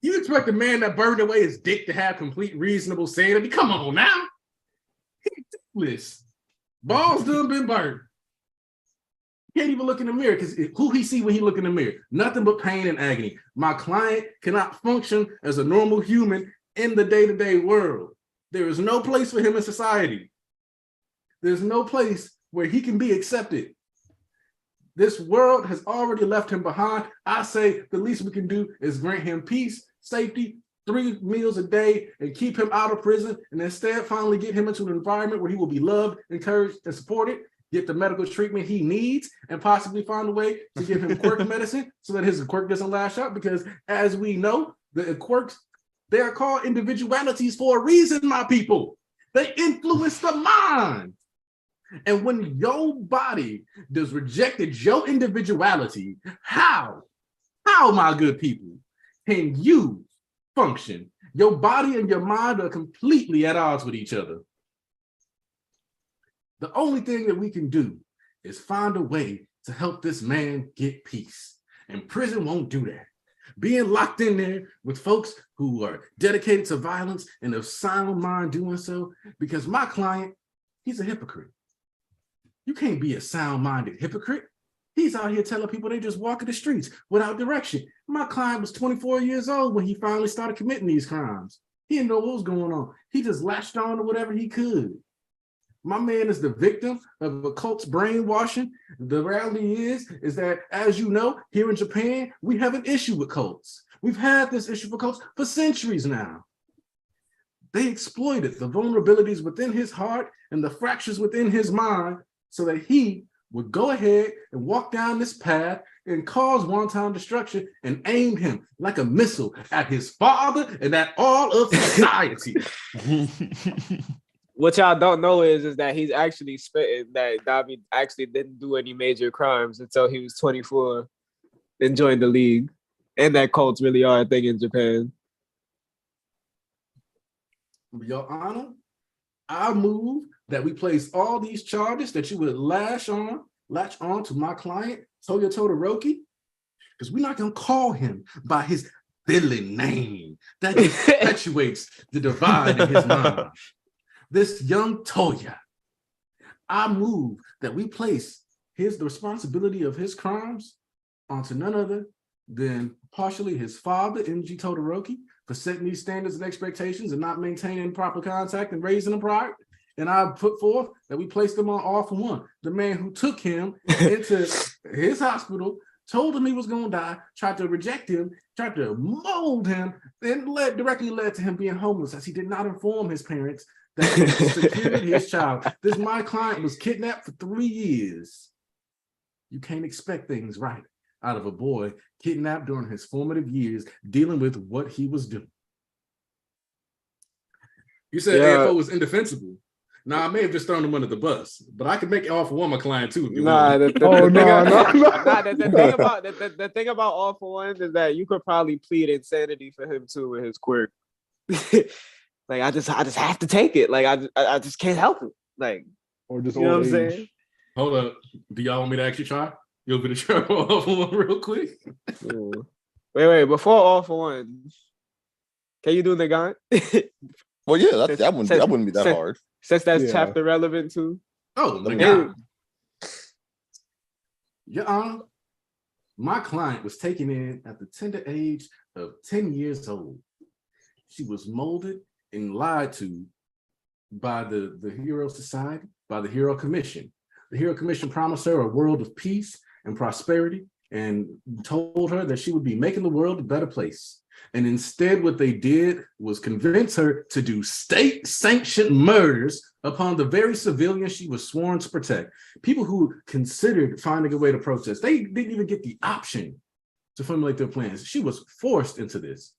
You expect a man that burned away his dick to have complete reasonable sanity? Come on now. He's dickless. Balls done been burned. Can't even look in the mirror because who he see when he look in the mirror? Nothing but pain and agony. My client cannot function as a normal human in the day-to-day world. There is no place for him in society. There's no place where he can be accepted. This world has already left him behind. I say the least we can do is grant him peace, safety, 3 meals a day, and keep him out of prison, and instead finally get him into an environment where he will be loved, encouraged, and supported, get the medical treatment he needs, and possibly find a way to give him quirk medicine so that his quirk doesn't lash out. Because as we know, the quirks, they are called individualities for a reason, my people. They influence the mind. And when your body does rejected your individuality, how, my good people, can you function? Your body and your mind are completely at odds with each other. The only thing that we can do is find a way to help this man get peace. And prison won't do that. Being locked in there with folks who are dedicated to violence and of sound mind doing so, because my client, he's a hypocrite. You can't be a sound-minded hypocrite. He's out here telling people they just walk in the streets without direction. My client was 24 years old when he finally started committing these crimes. He didn't know what was going on. He just latched on to whatever he could. My man is the victim of a cult's brainwashing. The reality is that, as you know, here in Japan, we have an issue with cults. We've had this issue with cults for centuries now. They exploited the vulnerabilities within his heart and the fractures within his mind so that he would go ahead and walk down this path and cause wanton destruction and aimed him like a missile at his father and at all of society. What y'all don't know is that he's actually spitting that Davi actually didn't do any major crimes until he was 24 and joined the league. And that cults really are a thing in Japan. Your Honor, I move that we place all these charges that you would latch on to my client, Toyo Todoroki, because we're not going to call him by his villain name. That perpetuates the divide in his mind. This young Toya, I move that we place the responsibility of his crimes onto none other than partially his father, MG Todoroki, for setting these standards and expectations and not maintaining proper contact and raising them prior. And I put forth that we placed them on all for one. The man who took him into his hospital, told him he was going to die, tried to reject him, tried to mold him, then directly led to him being homeless, as he did not inform his parents that he secured his child. My client was kidnapped for 3 years. You can't expect things right out of a boy kidnapped during his formative years, dealing with what he was doing. You said AFO was indefensible. Now, I may have just thrown him under the bus, but I could make it all for one my client too. The thing about all for one is that you could probably plead insanity for him too with his quirk. Like I just have to take it. Like I just can't help it. Like, or just, you know what I'm saying? Hold up. Do y'all want me to actually try? You want me to try all for one real quick? Wait. Before all for one, can you do Nagant? Well, yeah, that wouldn't be that hard. Since that's chapter relevant too. Oh, Nagant. Your Honor, my client was taken in at the tender age of 10 years old. She was molded and lied to by the Hero Society, by the Hero Commission. The Hero Commission promised her a world of peace and prosperity and told her that she would be making the world a better place. And instead, what they did was convince her to do state-sanctioned murders upon the very civilians she was sworn to protect. People who considered finding a way to protest. They didn't even get the option to formulate their plans. She was forced into this.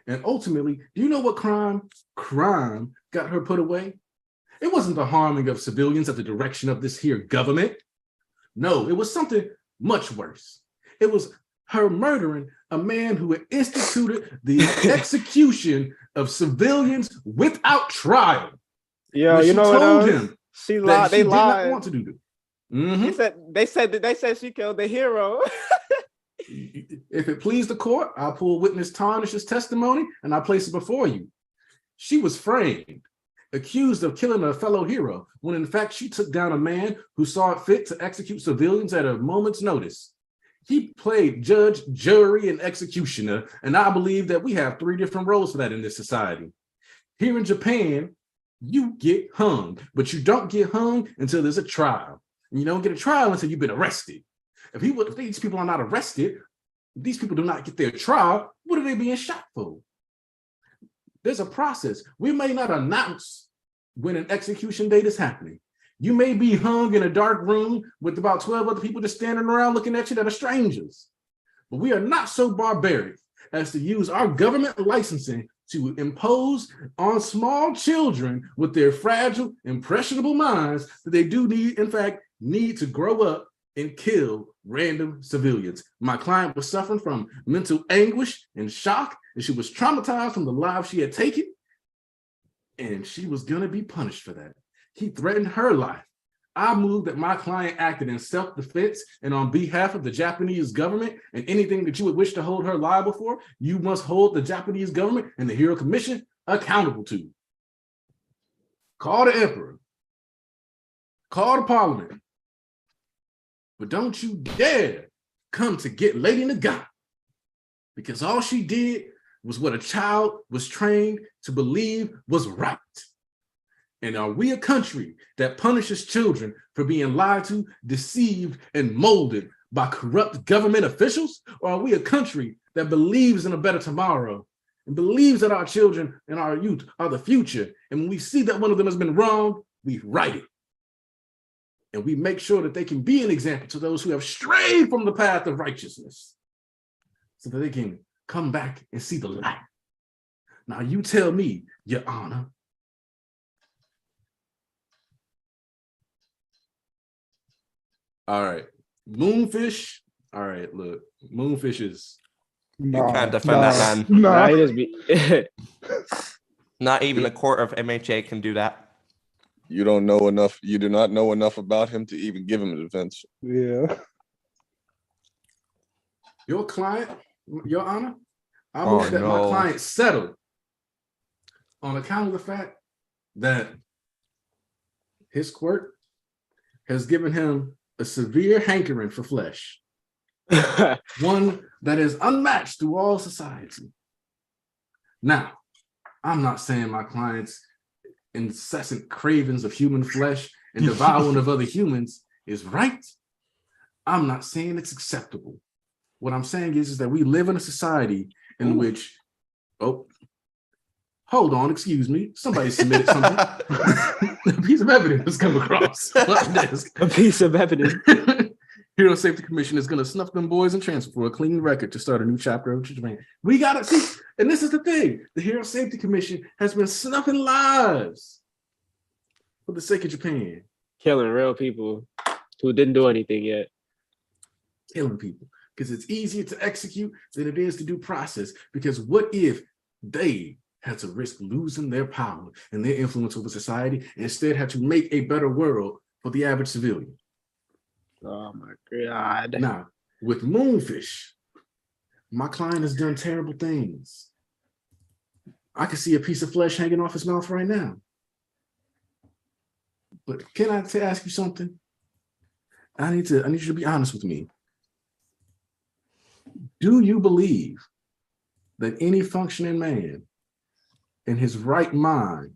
And ultimately, do you know what crime got her put away? It wasn't the harming of civilians at the direction of this here government. No, it was something much worse. It was her murdering a man who had instituted the execution of civilians without trial. Yeah, you know what told else? him She that lied. she They did lied. not want to do this. Mhm. They said she killed the hero. If it please the court, I'll pull witness Tarnish's testimony and I'll place it before you. She was framed, accused of killing a fellow hero, when in fact she took down a man who saw it fit to execute civilians at a moment's notice. He played judge, jury, and executioner, and I believe that we have 3 different roles for that in this society. Here in Japan, you get hung, but you don't get hung until there's a trial. And you don't get a trial until you've been arrested. If these people are not arrested, these people do not get their trial, what are they being shot for? There's a process. We may not announce when an execution date is happening. You may be hung in a dark room with about 12 other people just standing around looking at you that are strangers. But we are not so barbaric as to use our government licensing to impose on small children with their fragile, impressionable minds that they do need to grow up and kill random civilians. My client was suffering from mental anguish and shock, and she was traumatized from the lives she had taken, and she was going to be punished for that. He threatened her life. I moved that my client acted in self-defense and on behalf of the Japanese government, and anything that you would wish to hold her liable for, you must hold the Japanese government and the Hero Commission accountable to. Call the emperor. Call the parliament. But don't you dare come to get Lady Nagant, because all she did was what a child was trained to believe was right. And are we a country that punishes children for being lied to, deceived, and molded by corrupt government officials? Or are we a country that believes in a better tomorrow and believes that our children and our youth are the future? And when we see that one of them has been wronged, we right it. And we make sure that they can be an example to those who have strayed from the path of righteousness so that they can come back and see the light. Now you tell me, Your Honor. All right, Moonfish. All right, look, Moonfish is. You can't defend that man. No. Nah, he just be. Not even a court of MHA can do that. You don't know enough. You do not know enough about him to even give him a defense. Yeah. Your client, Your Honor, I believe that my client settled on account of the fact that his quirk has given him a severe hankering for flesh, one that is unmatched through all society. Now, I'm not saying my client's incessant cravings of human flesh and devouring of other humans is right. I'm not saying it's acceptable. What I'm saying is that we live in a society in which, hold on, excuse me, somebody submitted something. A piece of evidence has come across my desk. A piece of evidence. Hero Safety Commission is going to snuff them boys and transfer for a clean record to start a new chapter of Japan. We got to see, and this is the thing, the Hero Safety Commission has been snuffing lives for the sake of Japan. Killing real people who didn't do anything yet. Killing people, because it's easier to execute than it is to do process. Because what if they had to risk losing their power and their influence over society and instead had to make a better world for the average civilian? Oh my God. Now, with Moonfish, my client has done terrible things. I can see a piece of flesh hanging off his mouth right now. But can I ask you something? I need you to be honest with me. Do you believe that any functioning man in his right mind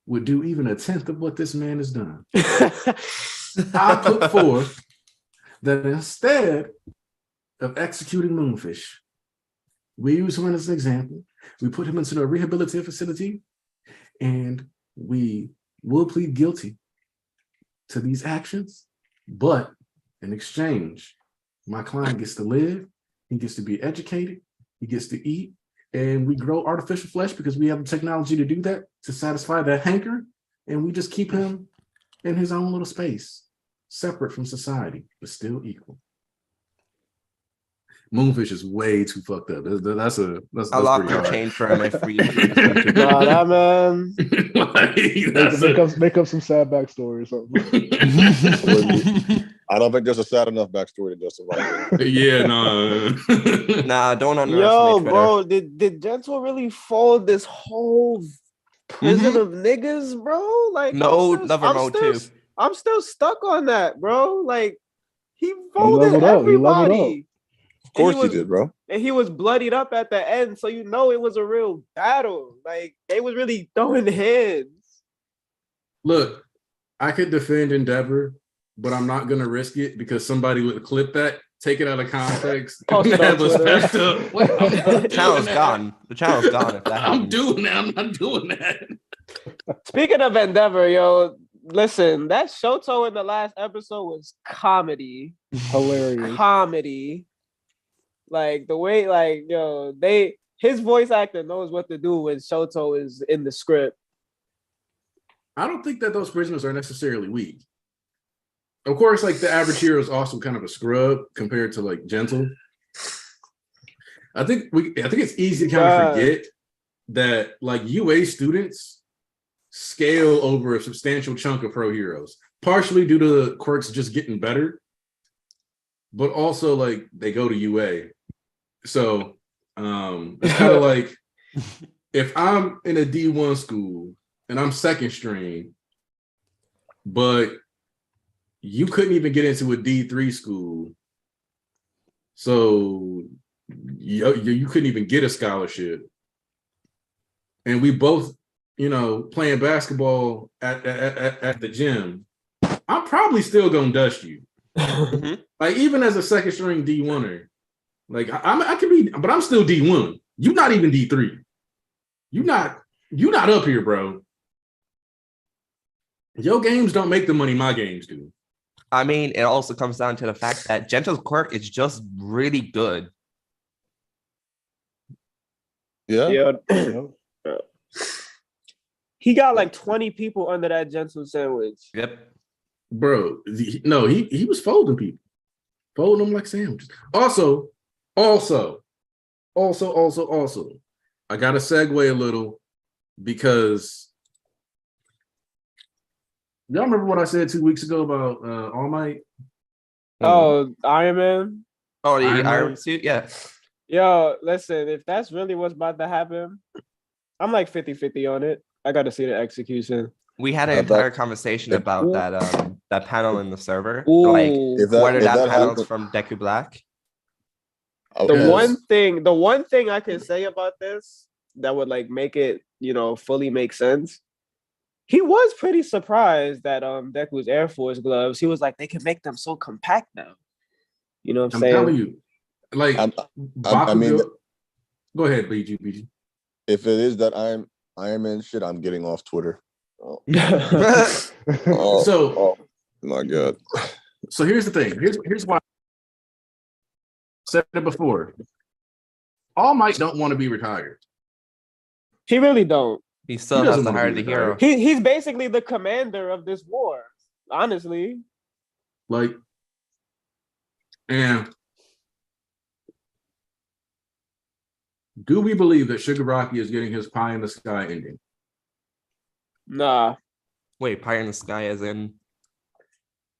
would do even a tenth of what this man has done, I put forth that instead of executing Moonfish, we use him as an example. We put him into a rehabilitative facility, and we will plead guilty to these actions. But in exchange, my client gets to live, he gets to be educated, he gets to eat, and we grow artificial flesh because we have the technology to do that, to satisfy that hanker, and we just keep him in his own little space, separate from society, but still equal. Moonfish is way too fucked up. That's A lot pretty could hard. change for him if we. Nah, that man. Make up some sad backstory or something. I don't think there's a sad enough backstory to justify it. Yeah, no. Nah, don't underestimate Yo, Twitter. bro, did Gentle really fold this whole prison of niggas, bro? Like, No, Lover Mode too. I'm still stuck on that, bro. Like, he folded leveled up. He leveled everybody. Of course he did, bro. And he was bloodied up at the end, so you know it was a real battle. Like, they was really throwing hands. Look, I could defend Endeavor, but I'm not gonna risk it because somebody would clip that, take it out of context, Post it on have us Twitter. backed up. Wait, I'm not The doing channel's that. gone. The channel's gone if that I'm happens. doing that. I'm not doing that. Speaking of Endeavor, yo, listen, that Shoto in the last episode was comedy. Hilarious. Comedy. Like the way, like, yo, his voice actor knows what to do when Shoto is in the script. I don't think that those prisoners are necessarily weak. Of course, like the average hero is also kind of a scrub compared to like Gentle. I think it's easy to kind of forget that like UA students scale over a substantial chunk of pro heroes, partially due to the quirks just getting better, but also like they go to UA. So it's kind of like if I'm in a D1 school and I'm second string, but you couldn't even get into a D3 school, so you couldn't even get a scholarship, and we both, playing basketball at the gym, I'm probably still gonna dust you. Like even as a second string D1er, like I can be, but I'm still D1. You're not even D3. You're not up here, bro. Your games don't make the money my games do. I mean, it also comes down to the fact that Gentle's quirk is just really good. Yeah. He got like 20 people under that Gentle sandwich. Yep. Bro, he was folding people. Folding them like sandwiches. Also, I gotta segue a little because y'all remember what I said 2 weeks ago about All Might? Oh, Iron Man? Oh, the Iron Iron Man? suit? Yeah. Yo, listen, if that's really what's about to happen, I'm like 50-50 on it. I got to see the execution. We had an entire conversation about that panel in the server. Ooh. Like If whether that that panel's happens- from Deku Black. The one thing I can say about this that would like make it, fully make sense. He was pretty surprised that Deku's Air Force gloves. He was like, they can make them so compact now. You know what I'm I'm saying? telling you, like I mean, go ahead, BG. if it is that Iron Man shit, I'm getting off Twitter. Oh, So oh my god. So here's the thing. Here's why I said it before. All Might don't want to be retired. He really don't. He still He has doesn't to wanna hire be the retired. hero. He's basically the commander of this war, honestly. Like, and do we believe that Shigaraki is getting his pie in the sky ending? Nah, Wait, Pie in the Sky as in.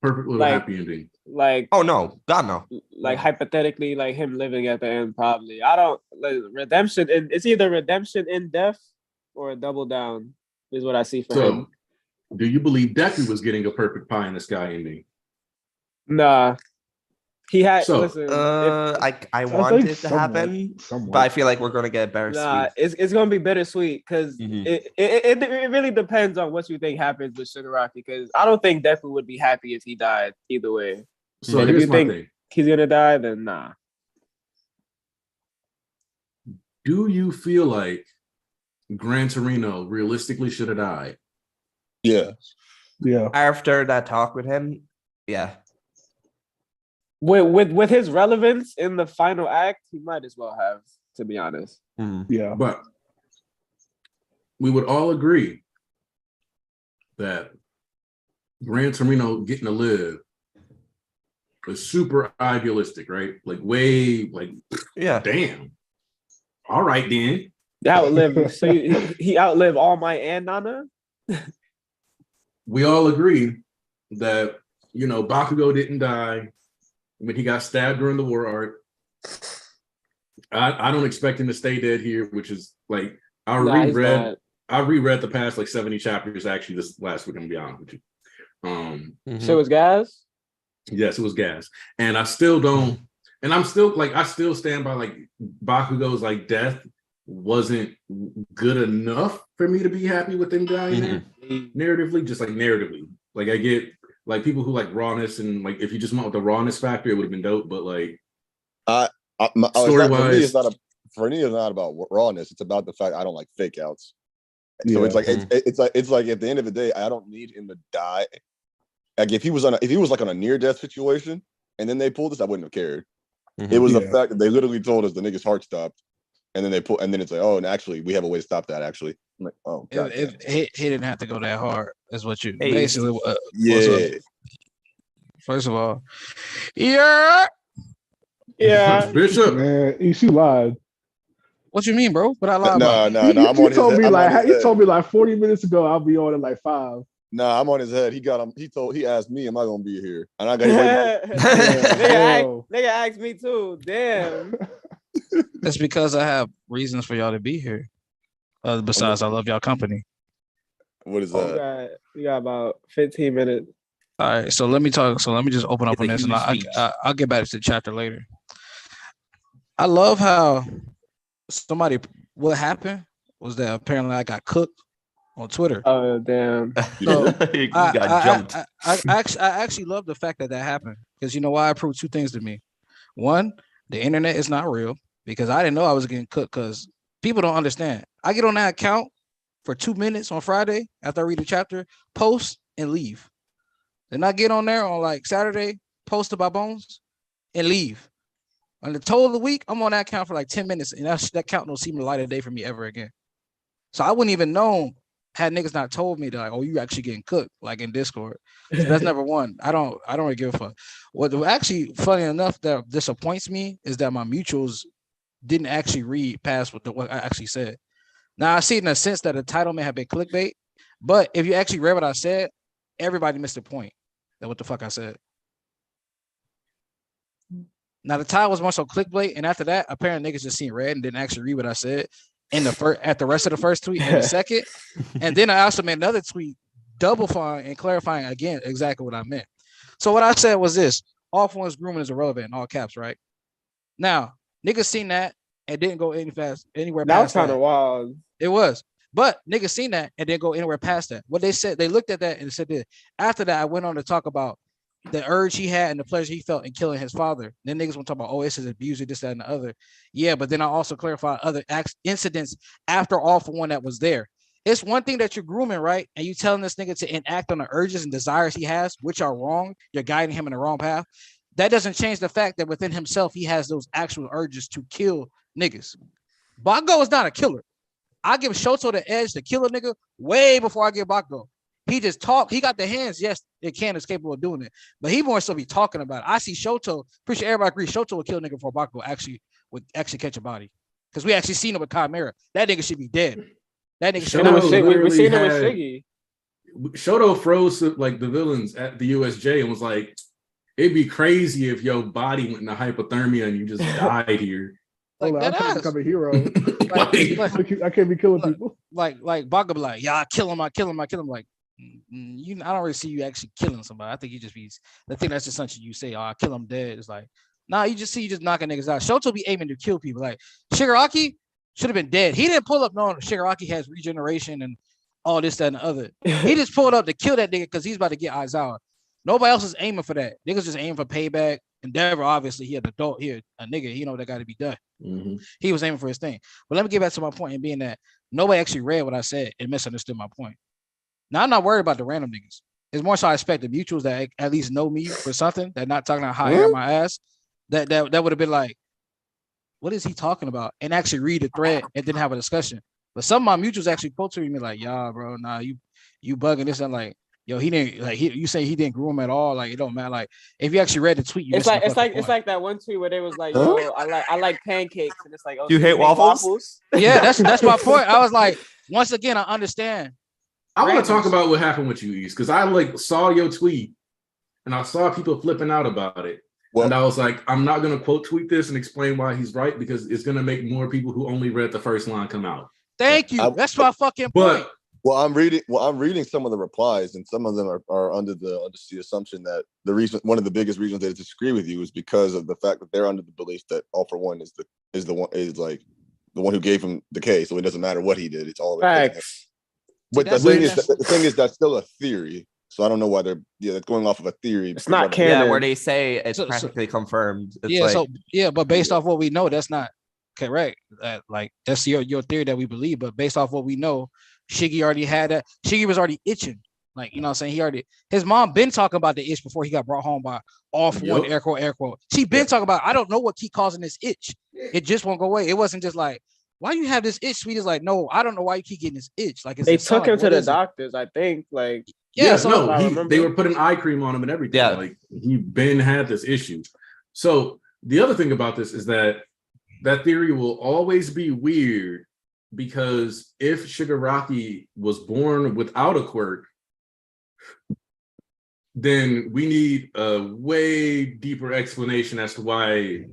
Perfect little Like- happy ending. like Oh no, God no. like hypothetically, like him living at the end, probably. I don't like redemption. It's either redemption in death or a double down is what I see for him. So, do you believe Deku was getting a perfect pie in the sky ending? Nah, He had So, listen. I want think it to happen, somewhat. but I feel like we're gonna get Bittersweet. Nah, it's gonna be bittersweet because Mhm. it really depends on what you think happens with Shigaraki. Because I don't think Deku would be happy if he died either way. so And if here's you my think thing. he's gonna die, then nah. Do you feel like Gran Torino realistically should have died? Yeah. Yeah. After that talk with him, yeah. With his relevance in the final act, he might as well have, to be honest. Yeah. But we would all agree that Gran Torino getting to live is super idealistic, right? Like way, like Yeah. damn. All right then. Outlived, so he outlived All Might and Nana. We all agree that Bakugo didn't die when he got stabbed during the war arc. I don't expect him to stay dead here, which is like I reread the past like 70 chapters actually this last week. I'm gonna be honest with you. So was gas. Yes, it was gas, and I still don't. And I'm still like I still stand by like Bakugo's like death wasn't good enough for me to be happy with him dying there. Narratively, just like narratively, like I get like people who like rawness and like if you just went with the rawness factor, it would have been dope. But like, story wise, for me, it's not about rawness. It's about the fact I don't like fake outs. So Yeah. it's like it's like at the end of the day, I don't need him to die. Like if he was like on a near death situation and then they pulled this, I wouldn't have cared. It was the fact that they literally told us the nigga's heart stopped, and then and then it's like, oh, and actually we have a way to stop that. Actually, I'm like, oh, God he didn't have to go that hard. Is what you Hey. basically. yeah. First of all, yeah. Bishop. Man, you lied. What you mean, bro? What I lied No, about? no, no. I'm on his head. He told me like 40 minutes ago I'll be on at like 5. Nah, I'm on his head. He asked me, am I gonna be here? And I got him Nigga asked me too. Damn. That's because I have reasons for y'all to be here. Besides, I love y'all company. What is that? We got about 15 minutes. All right, so let me talk. So let me just open up It's on a this, and huge speech. I'll get back to the chapter later. I love how what happened was that apparently I got cooked on Twitter. Oh damn! So You got jumped. I actually love the fact that happened because you know why? It proved two things to me. One, the internet is not real because I didn't know I was getting cooked because people don't understand. I get on that account for 2 minutes on Friday after I read the chapter, post and leave. Then I get on there on like Saturday, post about Bones and leave. On the total of the week, I'm on that account for like 10 minutes, and that account don't seem the light of day for me ever again. So I wouldn't even know had niggas not told me that, like, oh, you actually getting cooked, like in Discord. So that's number one. I don't really give a fuck. What actually, funny enough, that disappoints me is that my mutuals didn't actually read past what I actually said. Now I see in a sense that the title may have been clickbait, but if you actually read what I said, everybody missed the point that what the fuck I said. Now the title was more so clickbait, and after that, apparently niggas just seen red and didn't actually read what I said in the at the rest of the first tweet and the second, and then I also made another tweet double-fying and clarifying again exactly what I meant. So what I said was this: all for one's grooming is irrelevant in all caps, right? Now niggas seen that and didn't go anywhere. That was kind of wild. It was, but niggas seen that and didn't go anywhere past that. What they said, they looked at that and said that. After that, I went on to talk about the urge he had and the pleasure he felt in killing his father. Then niggas want to talk about, oh, it's his abuser, this, that, and the other. Yeah, but then I also clarified other incidents after all for one that was there. It's one thing that you're grooming, right? And you telling this nigga to enact on the urges and desires he has, which are wrong. You're guiding him in the wrong path. That doesn't change the fact that within himself, he has those actual urges to kill niggas. Bakugo is not a killer. I give Shoto the edge to kill a nigga way before I give Bakugo. He just talk. He got the hands. Yes, it can is capable of doing it, but he more so be talking about it. I see Shoto. Pretty sure everybody agrees Shoto would kill a nigga before Bakugo would actually catch a body because we actually seen him with Chimera. That nigga should be dead. That nigga should. We seen him with Shiggy. Shoto froze like the villains at the USJ and was like, "It'd be crazy if your body went into hypothermia and you just died here." Like I'm trying to become a hero. I can't be killing people. Like Bakugo be like, yeah, I kill him. Like I don't really see you actually killing somebody. I think you just be. I think that's just something you say. Oh, I kill him dead. It's like, nah, you just see you just knocking niggas out. Shoto be aiming to kill people. Like Shigaraki should have been dead. He didn't pull up knowing Shigaraki has regeneration and all this, that, and the other. He just pulled up to kill that nigga because he's about to get Aizawa. Nobody else is aiming for that. Niggas just aiming for payback. Endeavor, obviously, he an adult here, a nigga. He know that got to be done. Mm-hmm. He was aiming for his thing. But let me get back to my point in being that nobody actually read what I said and misunderstood my point. Now, I'm not worried about the random niggas. It's more so I expect the mutuals that at least know me for something, that not talking about hot air my ass, that would have been like, what is he talking about? And actually read the thread and then have a discussion. But some of my mutuals actually quote to me like, "Yeah, bro, nah, you bugging this." And like, yo, he didn't like you say he didn't groom at all. Like, it don't matter. Like, if you actually read the tweet, it's like that one tweet where they was like, "Yo, I like pancakes," and it's like, "Oh, Do you hate waffles?" Yeah, that's my point. I was like, once again, I understand. I want to talk about what happened with you, East, because I like saw your tweet and I saw people flipping out about it. Well, and I was like, I'm not going to quote tweet this and explain why he's right because it's going to make more people who only read the first line come out. Thank you. That's my fucking point. Well, I'm reading some of the replies, and some of them are under the assumption that one of the biggest reasons they disagree with you is because of the fact that they're under the belief that All For One is the one who gave him the K, so it doesn't matter what he did. It's all facts. But the thing is that's still a theory. So I don't know why they're going off of a theory. It's not canon. Yeah, where they say it's practically confirmed. It's but based off what we know, that's not correct. Like that's your theory that we believe, but based off what we know, Shiggy already had that. Shiggy was already itching. Like, you know what I'm saying? His mom been talking about the itch before he got brought home by All For One, air quote. She been talking about, I don't know what keep causing this itch. It just won't go away. It wasn't just like, why you have this itch, sweet? Is like, no, I don't know why you keep getting this itch. Like, they took him to the doctors, I think. Like, they were putting eye cream on him and everything. Yeah, like he been had this issue. So the other thing about this is that theory will always be weird because if Shigaraki was born without a quirk, then we need a way deeper explanation as to why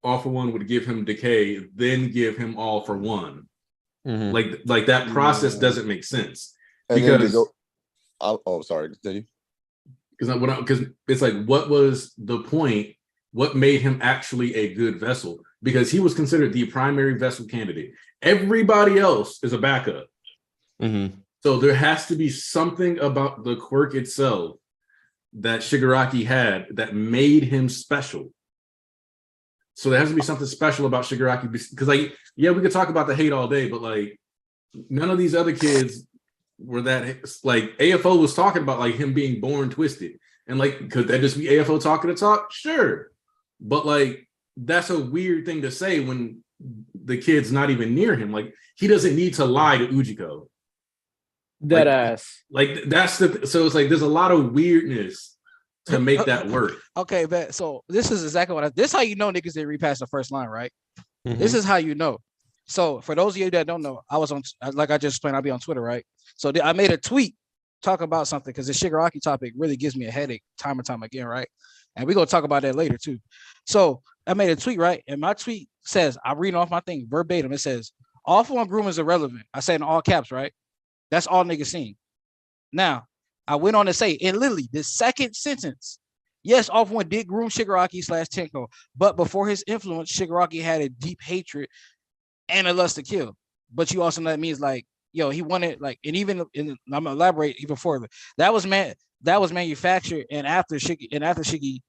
All For One would give him decay, then give him All For One. Mm-hmm. Like that process doesn't make sense. And because sorry, did you? Because it's like, what was the point? What made him actually a good vessel? Because he was considered the primary vessel candidate. Everybody else is a backup. Mm-hmm. So there has to be something about the quirk itself that Shigaraki had that made him special. So there has to be something special about Shigaraki because, like, yeah, we could talk about the hate all day, but like, none of these other kids were that. Like, AFO was talking about like him being born twisted, and like, could that just be AFO talking to talk? Sure, but like, that's a weird thing to say when the kid's not even near him. Like, he doesn't need to lie to Ujiko. Dead ass. Like that's so it's like there's a lot of weirdness to make that work. Okay, but so this is exactly this is how you know niggas didn't read past the first line, right? Mm-hmm. This is how you know. So for those of you that don't know, I was on, like I just explained, I'll be on Twitter, right? So I made a tweet talking about something because the Shigaraki topic really gives me a headache time and time again, right? And we're gonna talk about that later too. So I made a tweet, right? And my tweet says, I'm reading off my thing verbatim. It says, All For One groom is irrelevant. I said in all caps, right? That's all niggas seen. Now, I went on to say, in literally the second sentence, yes, All For One did groom Shigaraki / Tenko, but before his influence, Shigaraki had a deep hatred and a lust to kill. But you also know that means like, yo, he wanted like, and even I'm gonna elaborate even further. That was manufactured, and after Shiggy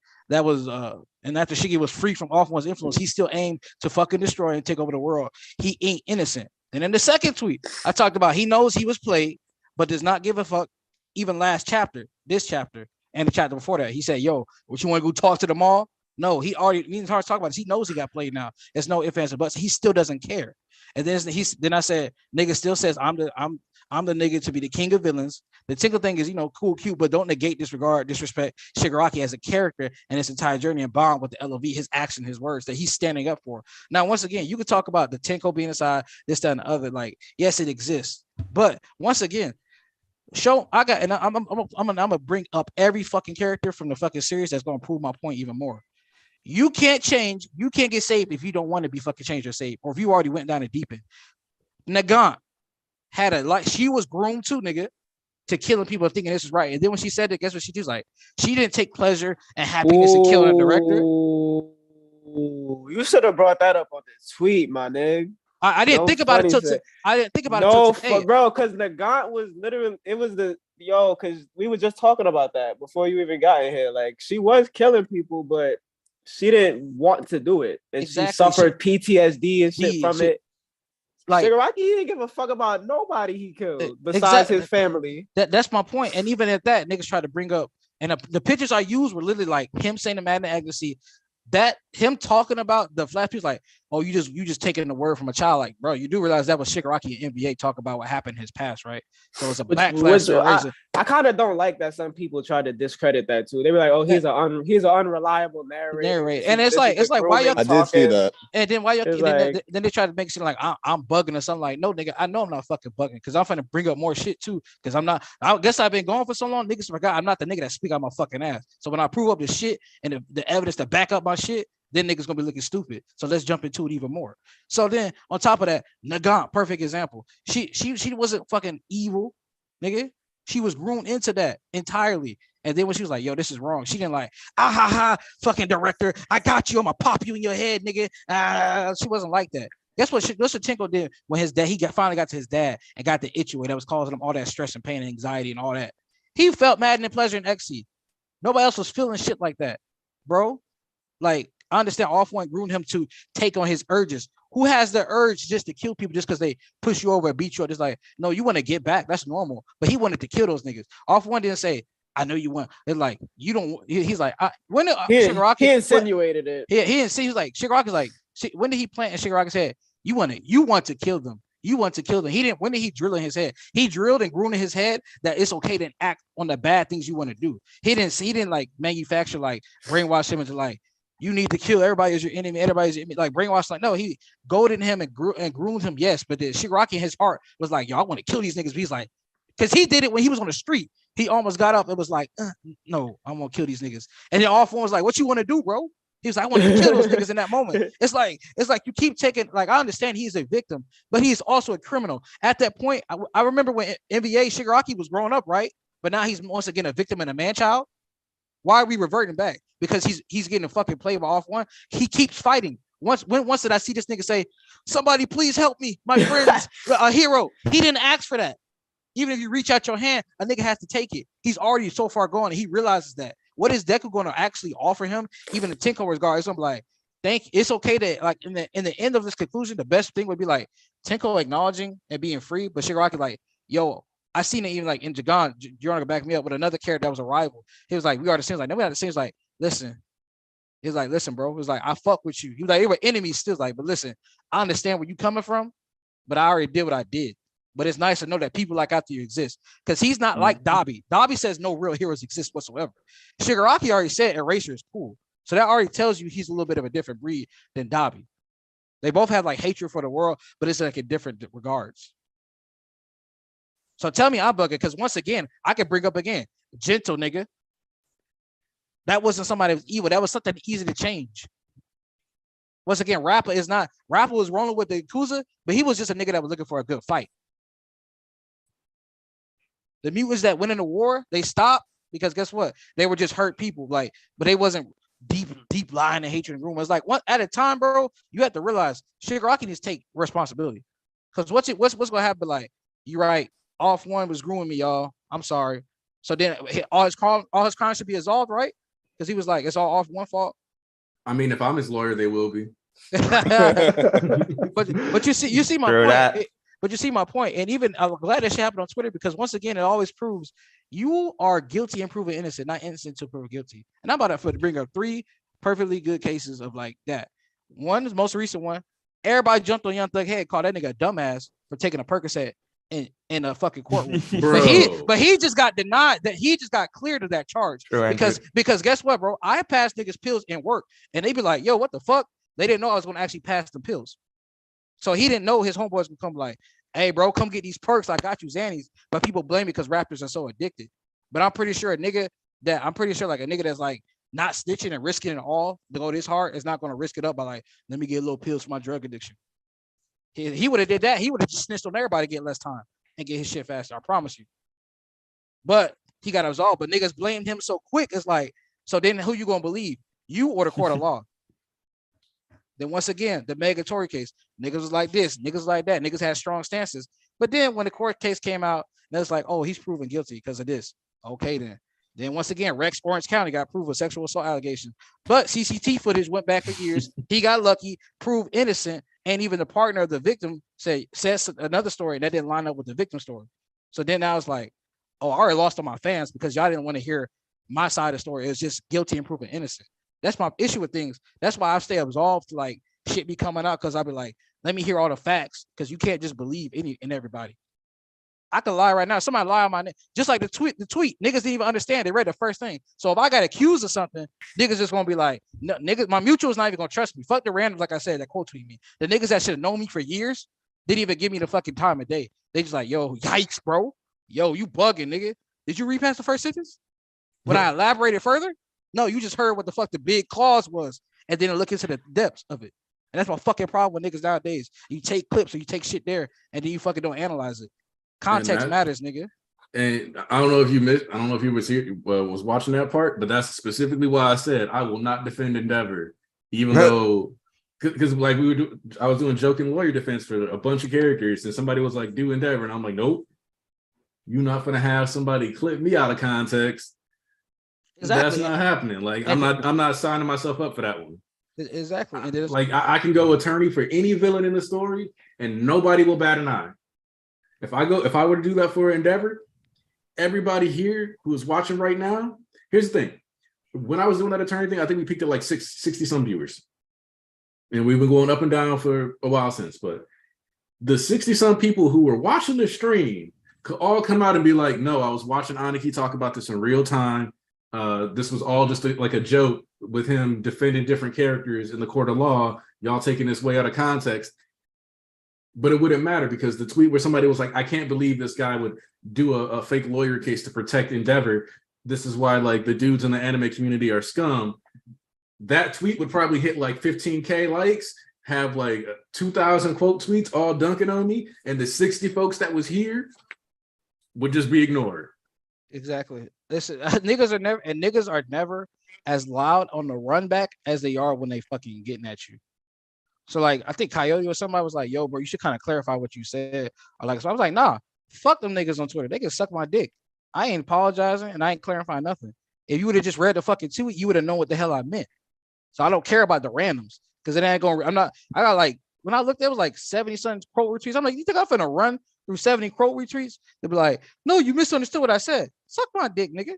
was free from All For One's influence, he still aimed to fucking destroy and take over the world. He ain't innocent. And in the second tweet, I talked about he knows he was played, but does not give a fuck. Even last chapter, this chapter, and the chapter before that, he said, "Yo, what you want to go talk to them all?" No, he already. Me and Hart talk about this. He knows he got played now. There's no ifs, ands, or buts. He still doesn't care. And then I said, "Nigga still says I'm the nigga to be the king of villains." The Tinkle thing is, cool, cute, but don't negate, disregard, disrespect Shigaraki as a character and his entire journey and bond with the LOV, his action, his words that he's standing up for. Now, once again, you could talk about the Tinkle being aside, this, that, and the other. Like, yes, it exists, but once again, I'm gonna bring up every fucking character from the fucking series that's gonna prove my point even more. You can't change, you can't get saved if you don't want to be fucking changed or saved, or if you already went down a deep end. Nagant had she was groomed too, nigga, to killing people and thinking this is right. And then when she said that, guess what she was like? She didn't take pleasure and happiness in killing a director. Ooh, you should have brought that up on the tweet, my nigga. I didn't think about it till I didn't think about it till today. Bro, because Nagant was literally because we were just talking about that before you even got in here. Like, she was killing people, but she didn't want to do it, and she suffered PTSD and shit from it. Like, Shigaraki didn't give a fuck about nobody he killed besides his family. That's my point. And even at that, niggas tried to bring up, and the pictures I used were literally like him saying to Madden Agassi, that him talking about the flash piece, like, oh, you just taking the word from a child, like, bro, you do realize that was Shigaraki and NBA talk about what happened in his past, right? So it's a backlash. I kind of don't like that some people try to discredit that too. They were like, oh, he's an unreliable narrator. And it's like why y'all I did see that. And then why y'all then they try to make it seem like I'm bugging or something. Like, no, nigga, I know I'm not fucking bugging, because I'm finna bring up more shit too. Because I guess I've been gone for so long, niggas forgot I'm not the nigga that speak out my fucking ass. So when I prove up the shit and the evidence to back up my shit, then niggas gonna be looking stupid. So let's jump into it even more. So then on top of that, Nagant, perfect example. She wasn't fucking evil, nigga. She was groomed into that entirely. And then when she was like, yo, this is wrong, she didn't like, fucking director, I got you, I'm gonna pop you in your head, nigga. She wasn't like that. Guess what Tinko did when his dad, finally got to his dad and got the Ichue that was causing him all that stress and pain and anxiety and all that. He felt madness and pleasure in XC. Nobody else was feeling shit like that, bro. Like, I understand Off One groomed him to take on his urges. Who has the urge just to kill people just because they push you over and beat you up? Just like, no, you want to get back. That's normal. But he wanted to kill those niggas. Off One didn't say, I know you want. It's like, you don't. He's like, he insinuated it. He didn't see. He was like, Shigaraki's like, when did he plant in Shigaraki's head? You want to kill them. You want to kill them. He didn't. When did he drill in his head? He drilled and groomed in his head that it's okay to act on the bad things you want to do. He didn't like manufacture, like, brainwash him into like, you need to kill everybody as your enemy. Everybody's like brainwashed. Like, no, he goaded him and groomed him. Yes, but the Shigaraki in his heart was like, yo, I want to kill these niggas. But he's like, because he did it when he was on the street. He almost got up and was like, no, I'm gonna kill these niggas. And then Off One was like, what you want to do, bro? He was like, I want to kill those niggas in that moment. It's like you keep taking, like, I understand he's a victim, but he's also a criminal. At that point, I remember when NBA Shigaraki was growing up, right? But now he's once again a victim and a man-child. Why are we reverting back? Because he's getting a fucking play by Off One. He keeps fighting. Once did I see this nigga say, somebody please help me, my friend's a hero? He didn't ask for that. Even if you reach out your hand, a nigga has to take it. He's already so far gone, and he realizes that. What is Deku going to actually offer him? Even the Tinko regard, it's gonna be like, it's okay to, like, in the end of this conclusion, the best thing would be like Tinko acknowledging and being free, but Shigaraki like, yo, I seen it even like in Jagan, you're gonna back me up with another character that was a rival. He was like, we are the same. Like, nobody had the same. Like, listen. He's like, listen, bro. He was like, I fuck with you. He was like, they were enemies still. Like, but listen, I understand where you coming from, but I already did what I did. But it's nice to know that people like after you exist, because he's not like Dabi. Dabi says no real heroes exist whatsoever. Shigaraki already said Eraser is cool, so that already tells you he's a little bit of a different breed than Dabi. They both have like hatred for the world, but it's like in different regards. So tell me I'm bugging, because once again, I can bring up again, gentle nigga. That wasn't somebody that was evil. That was something easy to change. Once again, Rappa was rolling with the Yakuza, but he was just a nigga that was looking for a good fight. The mutants that went into war, they stopped because guess what? They were just hurt people, like, but they wasn't deep lying and hatred and rumors. Like, one at a time, bro, you have to realize Shigaraki needs to take responsibility. Because what's gonna happen? Like, you're right. Off One was grooming me, y'all. I'm sorry. So then all his crimes should be absolved, right? Because he was like, it's all Off One fault. I mean, if I'm his lawyer, they will be. but you see my point. But you see my point. And even I'm glad that shit happened on Twitter, because once again, it always proves you are guilty and proven innocent, not innocent to prove guilty. And I'm about to bring up 3 perfectly good cases of like that. One is the most recent one. Everybody jumped on Young Thug head, called that nigga a dumbass for taking a Percocet in a fucking courtroom. but he just got denied that. He just got cleared of that charge. Because guess what, bro? I passed niggas pills in work, and they be like, yo, what the fuck? They didn't know I was going to actually pass the pills. So he didn't know his homeboys would come like, hey, bro, come get these perks. I got you Xannies. But people blame me because rappers are so addicted. But I'm pretty sure like a nigga that's like not snitching and risking it all to go this hard is not going to risk it up by like, let me get a little pills for my drug addiction. He would have did that. He would have just snitched on everybody to get less time and get his shit faster. I promise you. but he got absolved. But niggas blamed him so quick. It's like, so then who you gonna believe? You or the court of law? Then once again, the Megatory case, niggas was like this, niggas like that, niggas had strong stances. But then when the court case came out, and it's like, oh, he's proven guilty because of this. Okay, then. Then once again, Rex Orange County got proved of sexual assault allegations. But CCT footage went back for years. He got lucky, proved innocent, and even the partner of the victim says another story that didn't line up with the victim story. So then I was like, oh, I already lost all my fans because y'all didn't want to hear my side of the story. It was just guilty and proven innocent. That's my issue with things. That's why I stay absolved. Like shit be coming out because I'll be like, let me hear all the facts because you can't just believe any and everybody. I could lie right now. Somebody lie on my name. Just like the tweet. Niggas didn't even understand. They read the first thing. So if I got accused of something, niggas just gonna be like, no, niggas, my mutual's not even gonna trust me. Fuck the randoms, like I said, that quote tweet me. The niggas that should have known me for years didn't even give me the fucking time of day. They just like, yo, yikes, bro. Yo, you bugging, nigga. Did you read past the first sentence? When I elaborated further? No, you just heard what the fuck the big clause was and then look into the depths of it. And that's my fucking problem with niggas nowadays. You take clips or you take shit there and then you fucking don't analyze it. Context matters, nigga. And I don't know if you missed. I don't know if you was watching that part, but that's specifically why I said I will not defend Endeavor, even though because like I was doing joking lawyer defense for a bunch of characters, and somebody was like, "Do Endeavor," and I'm like, "Nope, you're not gonna have somebody clip me out of context." Exactly. That's not happening. Like I'm not signing myself up for that one. Exactly. And like I can go attorney for any villain in the story, and nobody will bat an eye. If I were to do that for Endeavor, everybody here who is watching right now, here's the thing. When I was doing that attorney thing, I think we peaked at like 60 some viewers. And we've been going up and down for a while since, but the 60 some people who were watching the stream could all come out and be like, no, I was watching Aniki talk about this in real time. This was all just like a joke with him defending different characters in the court of law. Y'all taking this way out of context. But it wouldn't matter because the tweet where somebody was like, I can't believe this guy would do a fake lawyer case to protect Endeavor. This is why like the dudes in the anime community are scum. That tweet would probably hit like 15K likes, have like 2,000 quote tweets all dunking on me. And the 60 folks that was here would just be ignored. Exactly. Listen, niggas are never as loud on the run back as they are when they fucking getting at you. So like I think Coyote or somebody was like, yo, bro, you should kind of clarify what you said. Or like, so I was like, nah, fuck them niggas on Twitter. They can suck my dick. I ain't apologizing and I ain't clarifying nothing. If you would have just read the fucking tweet, you would have known what the hell I meant. So I don't care about the randoms because it ain't going. I got like when I looked, there was like 70 something quote retweets. I'm like, you think I'm finna run through 70 quote retweets? They'll be like, no, you misunderstood what I said. Suck my dick, nigga.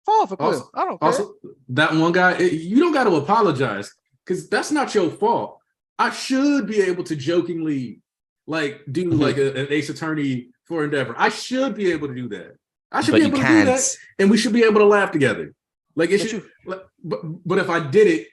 Fall off a cliff. I don't care. Also, that one guy, you don't got to apologize because that's not your fault. I should be able to jokingly like do like an Ace Attorney for Endeavor. I should be able to do that. I should be able to do that, and we should be able to laugh together. Like it should. But if I did it,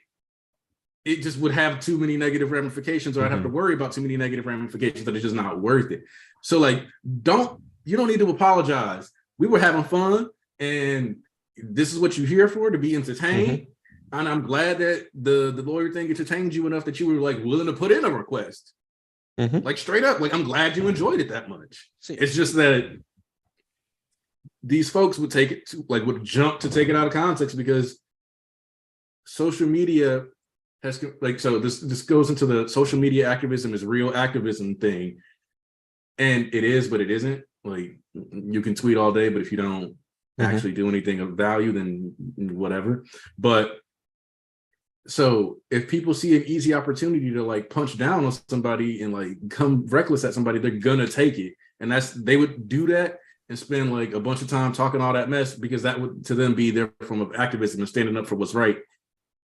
it just would have too many negative ramifications, or I'd have to worry about too many negative ramifications that it's just not worth it. So like, you don't need to apologize. We were having fun, and this is what you're here for, to be entertained. And I'm glad that the lawyer thing entertained you enough that you were like willing to put in a request. Like straight up, like I'm glad you enjoyed it that much. It's just that these folks would take it to would jump to take it out of context because social media has like, so this goes into the social media activism is real activism thing. And it is, but it isn't. Like you can tweet all day, but if you don't actually do anything of value, then whatever. But so if people see an easy opportunity to like punch down on somebody and like come reckless at somebody, they're gonna take it. And they would do that and spend like a bunch of time talking all that mess because that would to them be their form of activism and standing up for what's right.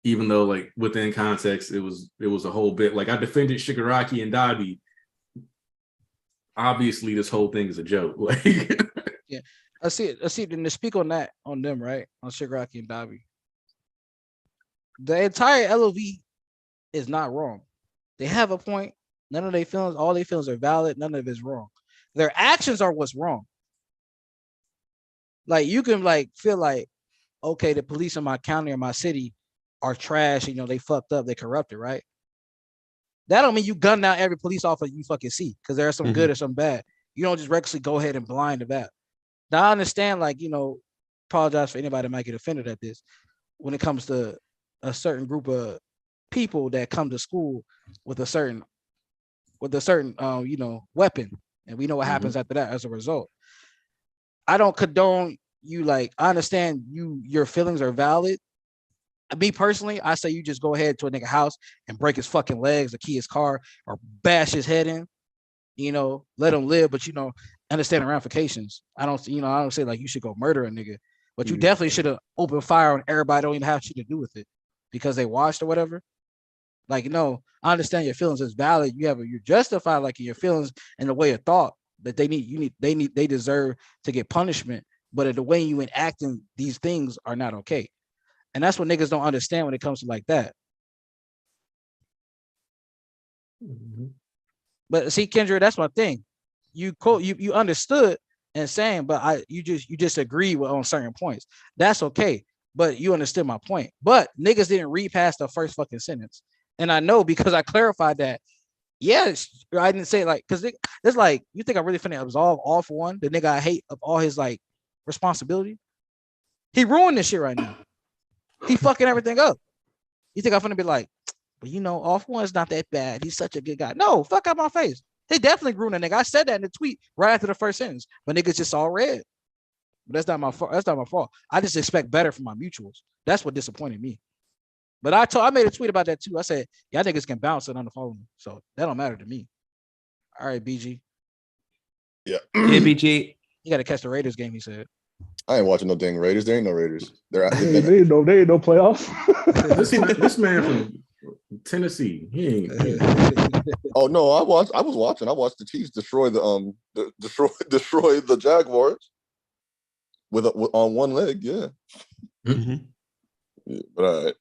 Even though like within context, it was a whole bit. Like I defended Shigaraki and Dabi. Obviously, this whole thing is a joke. Like yeah. I see it. Then to speak on that, on them, right? On Shigaraki and Dabi. The entire LOV is not wrong. They have a point. None of their feelings, all their feelings are valid. None of it is wrong. Their actions are what's wrong. Like you can like feel like, okay, the police in my county or my city are trash. You know, they fucked up. They corrupted, right? That don't mean you gun down every police officer you fucking see because there are some good or some bad. You don't just recklessly go ahead and blind to that. Now I understand, like, apologize for anybody that might get offended at this. When it comes to a certain group of people that come to school with a certain weapon, and we know what happens after that as a result. I don't condone you. Like, I understand your feelings are valid. Me personally, I say you just go ahead to a nigga house and break his fucking legs or key his car or bash his head in, let him live, but understand the ramifications. I don't say like you should go murder a nigga, but you definitely should have opened fire on everybody that don't even have shit to do with it because they watched or whatever. Like, I understand your feelings is valid. You're justified, like, in your feelings and the way of thought that they deserve to get punishment, but the way you enacting these things are not okay. And that's what niggas don't understand when it comes to like that. But see, Kendra, that's my thing. You understood and saying, but you just agree with on certain points. That's okay. But you understood my point. But niggas didn't read past the first fucking sentence. And I know because I clarified that. Yes, I didn't say like, because it's like, you think I'm really finna absolve all for one, the nigga I hate of all his like responsibility? He ruined this shit right now. He fucking everything up. You think I'm finna be like, but all for one is not that bad. He's such a good guy. No, fuck out my face. He definitely ruined a nigga. I said that in the tweet right after the first sentence, but niggas just all red. But that's not my fault. That's not my fault. I just expect better from my mutuals. That's what disappointed me. But I made a tweet about that too. I said, y'all niggas can bounce it on the phone. So that don't matter to me. All right, BG. Yeah. Yeah, BG. You got to catch the Raiders game, he said. I ain't watching no dang Raiders. There ain't no Raiders. They're out. They ain't no playoffs. this man from Tennessee. He ain't. Oh no, I was watching. I watched the Chiefs destroy destroy the Jaguars on one leg. Yeah. Mm-hmm. Yeah, but all right.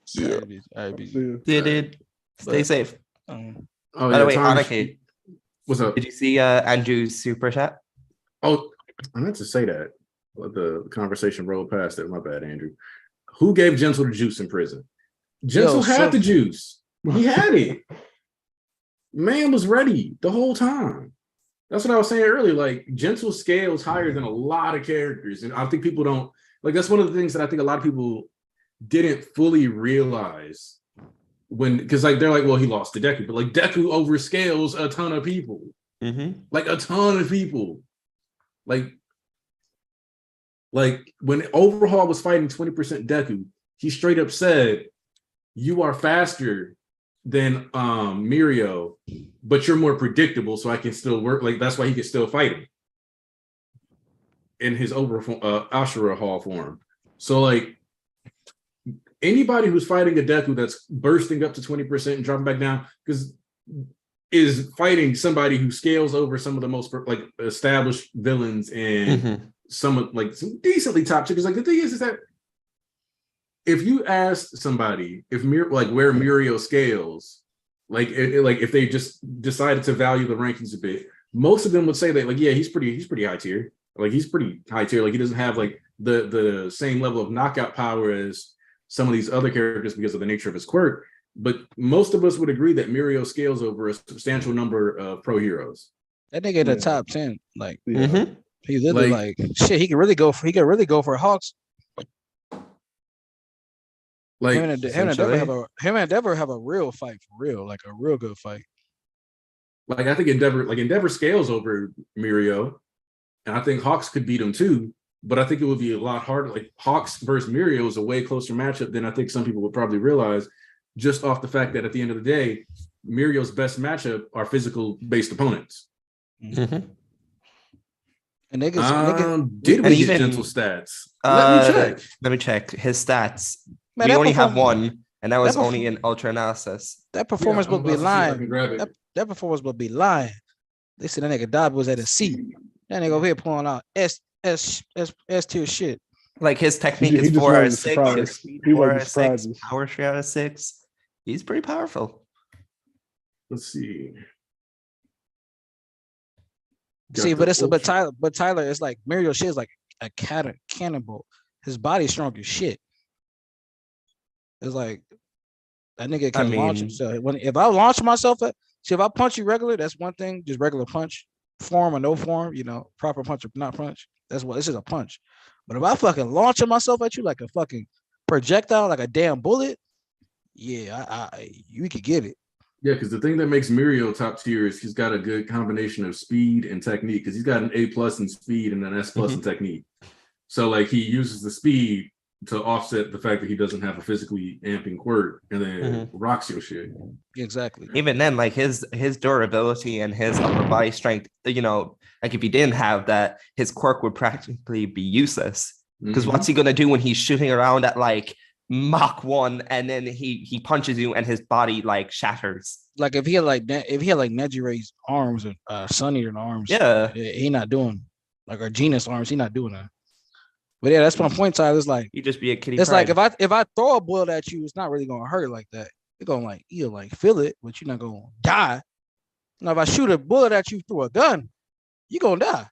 See ya. All right, BG. Did stay safe. Oh, By the way, Anarchy, what's up? did you see Andrew's super chat? Oh, I meant to say that. But the conversation rolled past it. My bad, Andrew. Who gave Gentle the juice in prison? Gentle had the juice. He had it. Man was ready the whole time. That's what I was saying earlier. Like, Gentle scales higher than a lot of characters. And I think people don't, like, that's one of the things that I think a lot of people didn't fully realize because like they're like, well, he lost to Deku, but like Deku overscales a ton of people. Like a ton of people. Like when Overhaul was fighting 20% Deku, he straight up said, you are faster than Mirio, but you're more predictable, so I can still work. Like, that's why he could still fight him in his Ashura Hall form. So like anybody who's fighting a Deku that's bursting up to 20% and dropping back down is fighting somebody who scales over some of the most like established villains and some decently top chickens. Like, the thing is that if you ask somebody where Mirio scales, like if they just decided to value the rankings a bit, most of them would say that like, yeah, he's pretty high tier. Like, he's pretty high tier. Like, he doesn't have like the same level of knockout power as some of these other characters because of the nature of his quirk. But most of us would agree that Mirio scales over a substantial number of pro heroes. That nigga in the top 10. Like, he literally like shit. He could really go for Hawks. Like, him and Endeavor have a real fight for real, like a real good fight. Like, I think Endeavor scales over Mirio, and I think Hawks could beat him too. But I think it would be a lot harder. Like, Hawks versus Mirio is a way closer matchup than I think some people would probably realize, just off the fact that at the end of the day, Mirio's best matchup are physical-based opponents. And niggas did we get Gentle stats? Let me check his stats. Man, we only have one, and that was only in Ultra Analysis. That performance would be lying. That performance would be lying. They said that nigga Dobby was at a C. That nigga over here pulling out S tier shit. Like, his technique is 4 out of 6. His speed 4 out of 6. Power 3 out of 6. He's pretty powerful. Let's see. But Tyler is like Mirio shit is like a cannibal. His body's strong as shit. It's like that nigga can launch himself. If I launch myself, if I punch you regular, that's one thing, just regular punch, form or no form, proper punch or not punch. That's what this is a punch. But if I fucking launching myself at you like a fucking projectile, like a damn bullet, yeah, you could get it. Yeah, because the thing that makes Mirio top tier is he's got a good combination of speed and technique. Because he's got an A+ in speed and an S+ in technique. So like he uses the speed to offset the fact that he doesn't have a physically amping quirk, and then rocks your shit. Exactly. Even then, like his durability and his upper body strength, like if he didn't have that, his quirk would practically be useless. Because what's he gonna do when he's shooting around at like Mach 1 and then he punches you and his body like shatters? Like if he had like Nejire's arms and Sun Eater arms, he not doing like or Genus arms, he not doing that. But yeah, that's my point, Tyler. It's like you just be a kitty. It's pride. like if I throw a bullet at you, it's not really gonna hurt like that. You're gonna like you'll like feel it, but you're not gonna die. Now if I shoot a bullet at you through a gun, you're gonna die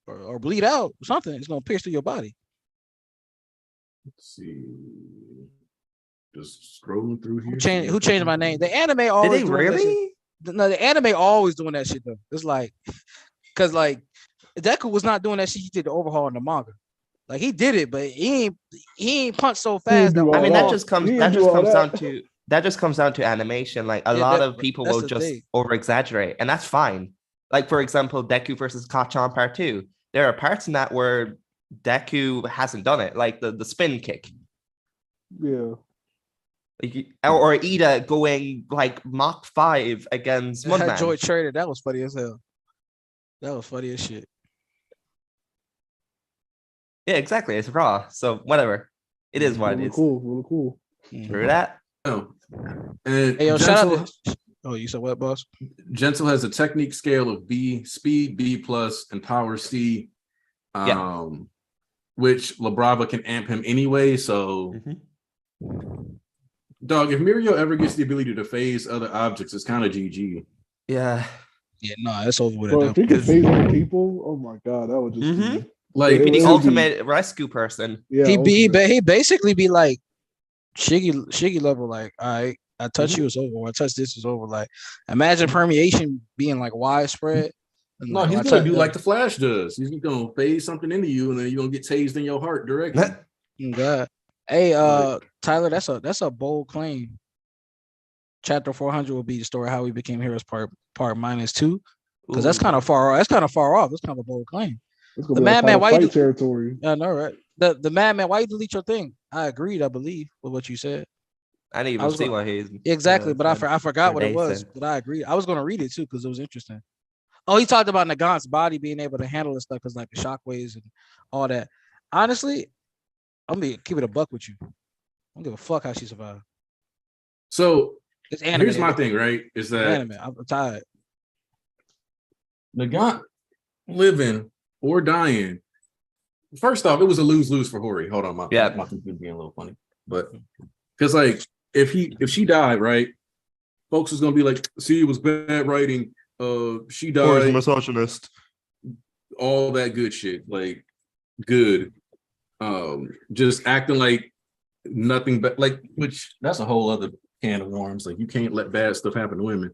or bleed out or something. It's gonna pierce through your body. Let's see. Just scrolling through here. Who changed my name? The anime always did they really? No, the anime always doing that shit though. It's like because like Deku was not doing that shit. He did the overhaul in the manga. Like he did it, but he ain't punched so fast. I mean, that just comes down to animation. Like a lot of people will just over exaggerate, and that's fine. Like for example, Deku versus Kachan Part 2. There are parts in that where Deku hasn't done it, like the spin kick. Yeah. Or Ida going like Mach 5 against Mudman. Joy Trader, that was funny as hell. That was funny as shit. Yeah, exactly. It's raw. So whatever. It is what it is. Really cool. Remember that? Oh. And hey, yo, Gentle, shout out to, you said what, boss? Gentle has a technique scale of B, speed B+, and power C. Which La Brava can amp him anyway. So dog, if Mirio ever gets the ability to phase other objects, it's kind of GG. Yeah. Yeah, no, it's over with. Bro, if he could phase other people, oh my god, that would just be like the ultimate rescue person. Yeah, he basically be like Shiggy level. Like, all right, I touch you, it's over. Or I touch this, is over. Like, imagine permeation being like widespread. No, like, he's gonna do like the Flash does. He's gonna phase something into you, and then you're gonna get tased in your heart directly. God. Hey, Tyler, that's a bold claim. Chapter 400 will be the story how we became heroes part -2, because that's kind of far. That's kind of far off. That's kind of a bold claim. The Madman, why you territory? I know, right? The Madman, why you delete your thing? I agreed, I believe, with what you said. I didn't even see what he's exactly, but I forgot what it was. But I agree. I was going to read it too because it was interesting. Oh, he talked about Nagant's body being able to handle this stuff because like the shockwaves and all that. Honestly, I'm gonna keep it a buck with you. I don't give a fuck how she survived. So it's anime. Here's my thing, right? Is that anime? I'm tired. Nagant living or dying. First off, it was a lose-lose for Hori. Hold on, my computer being a little funny, but because like if she died, right, folks was gonna be like, see, it was bad writing. She died. Hori's a misogynist. All that good shit, like good. Just acting like nothing but like, which that's a whole other can of worms. Like you can't let bad stuff happen to women.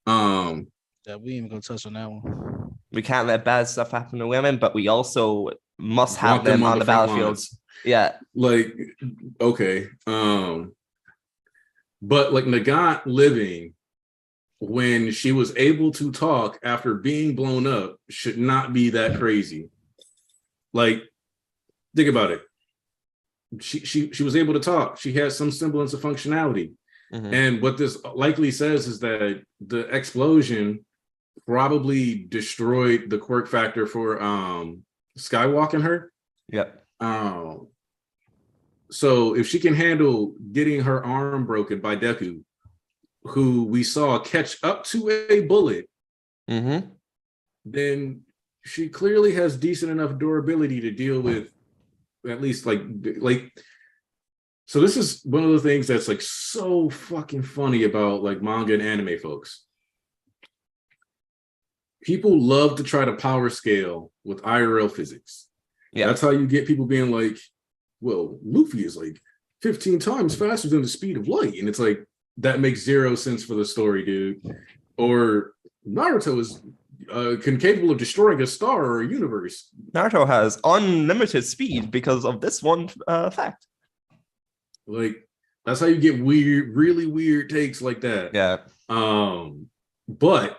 Yeah, we ain't even gonna touch on that one. We can't let bad stuff happen to women, but we also must have them on the battlefields. Yeah. Like, okay. But like Nagant living when she was able to talk after being blown up should not be that crazy. Like, think about it. She was able to talk. She had some semblance of functionality. And what this likely says is that the explosion probably destroyed the quirk factor for skywalking her. Yep. So if she can handle getting her arm broken by Deku, who we saw catch up to a bullet, then she clearly has decent enough durability to deal with at least like so this is one of the things that's like so fucking funny about like manga and anime folks. People love to try to power scale with IRL physics. Yeah, that's how you get people being like, well, Luffy is like 15 times faster than the speed of light. And it's like, that makes zero sense for the story, dude. Or Naruto is capable of destroying a star or a universe. Naruto has unlimited speed because of this one fact. Like, that's how you get weird, really weird takes like that. Yeah. But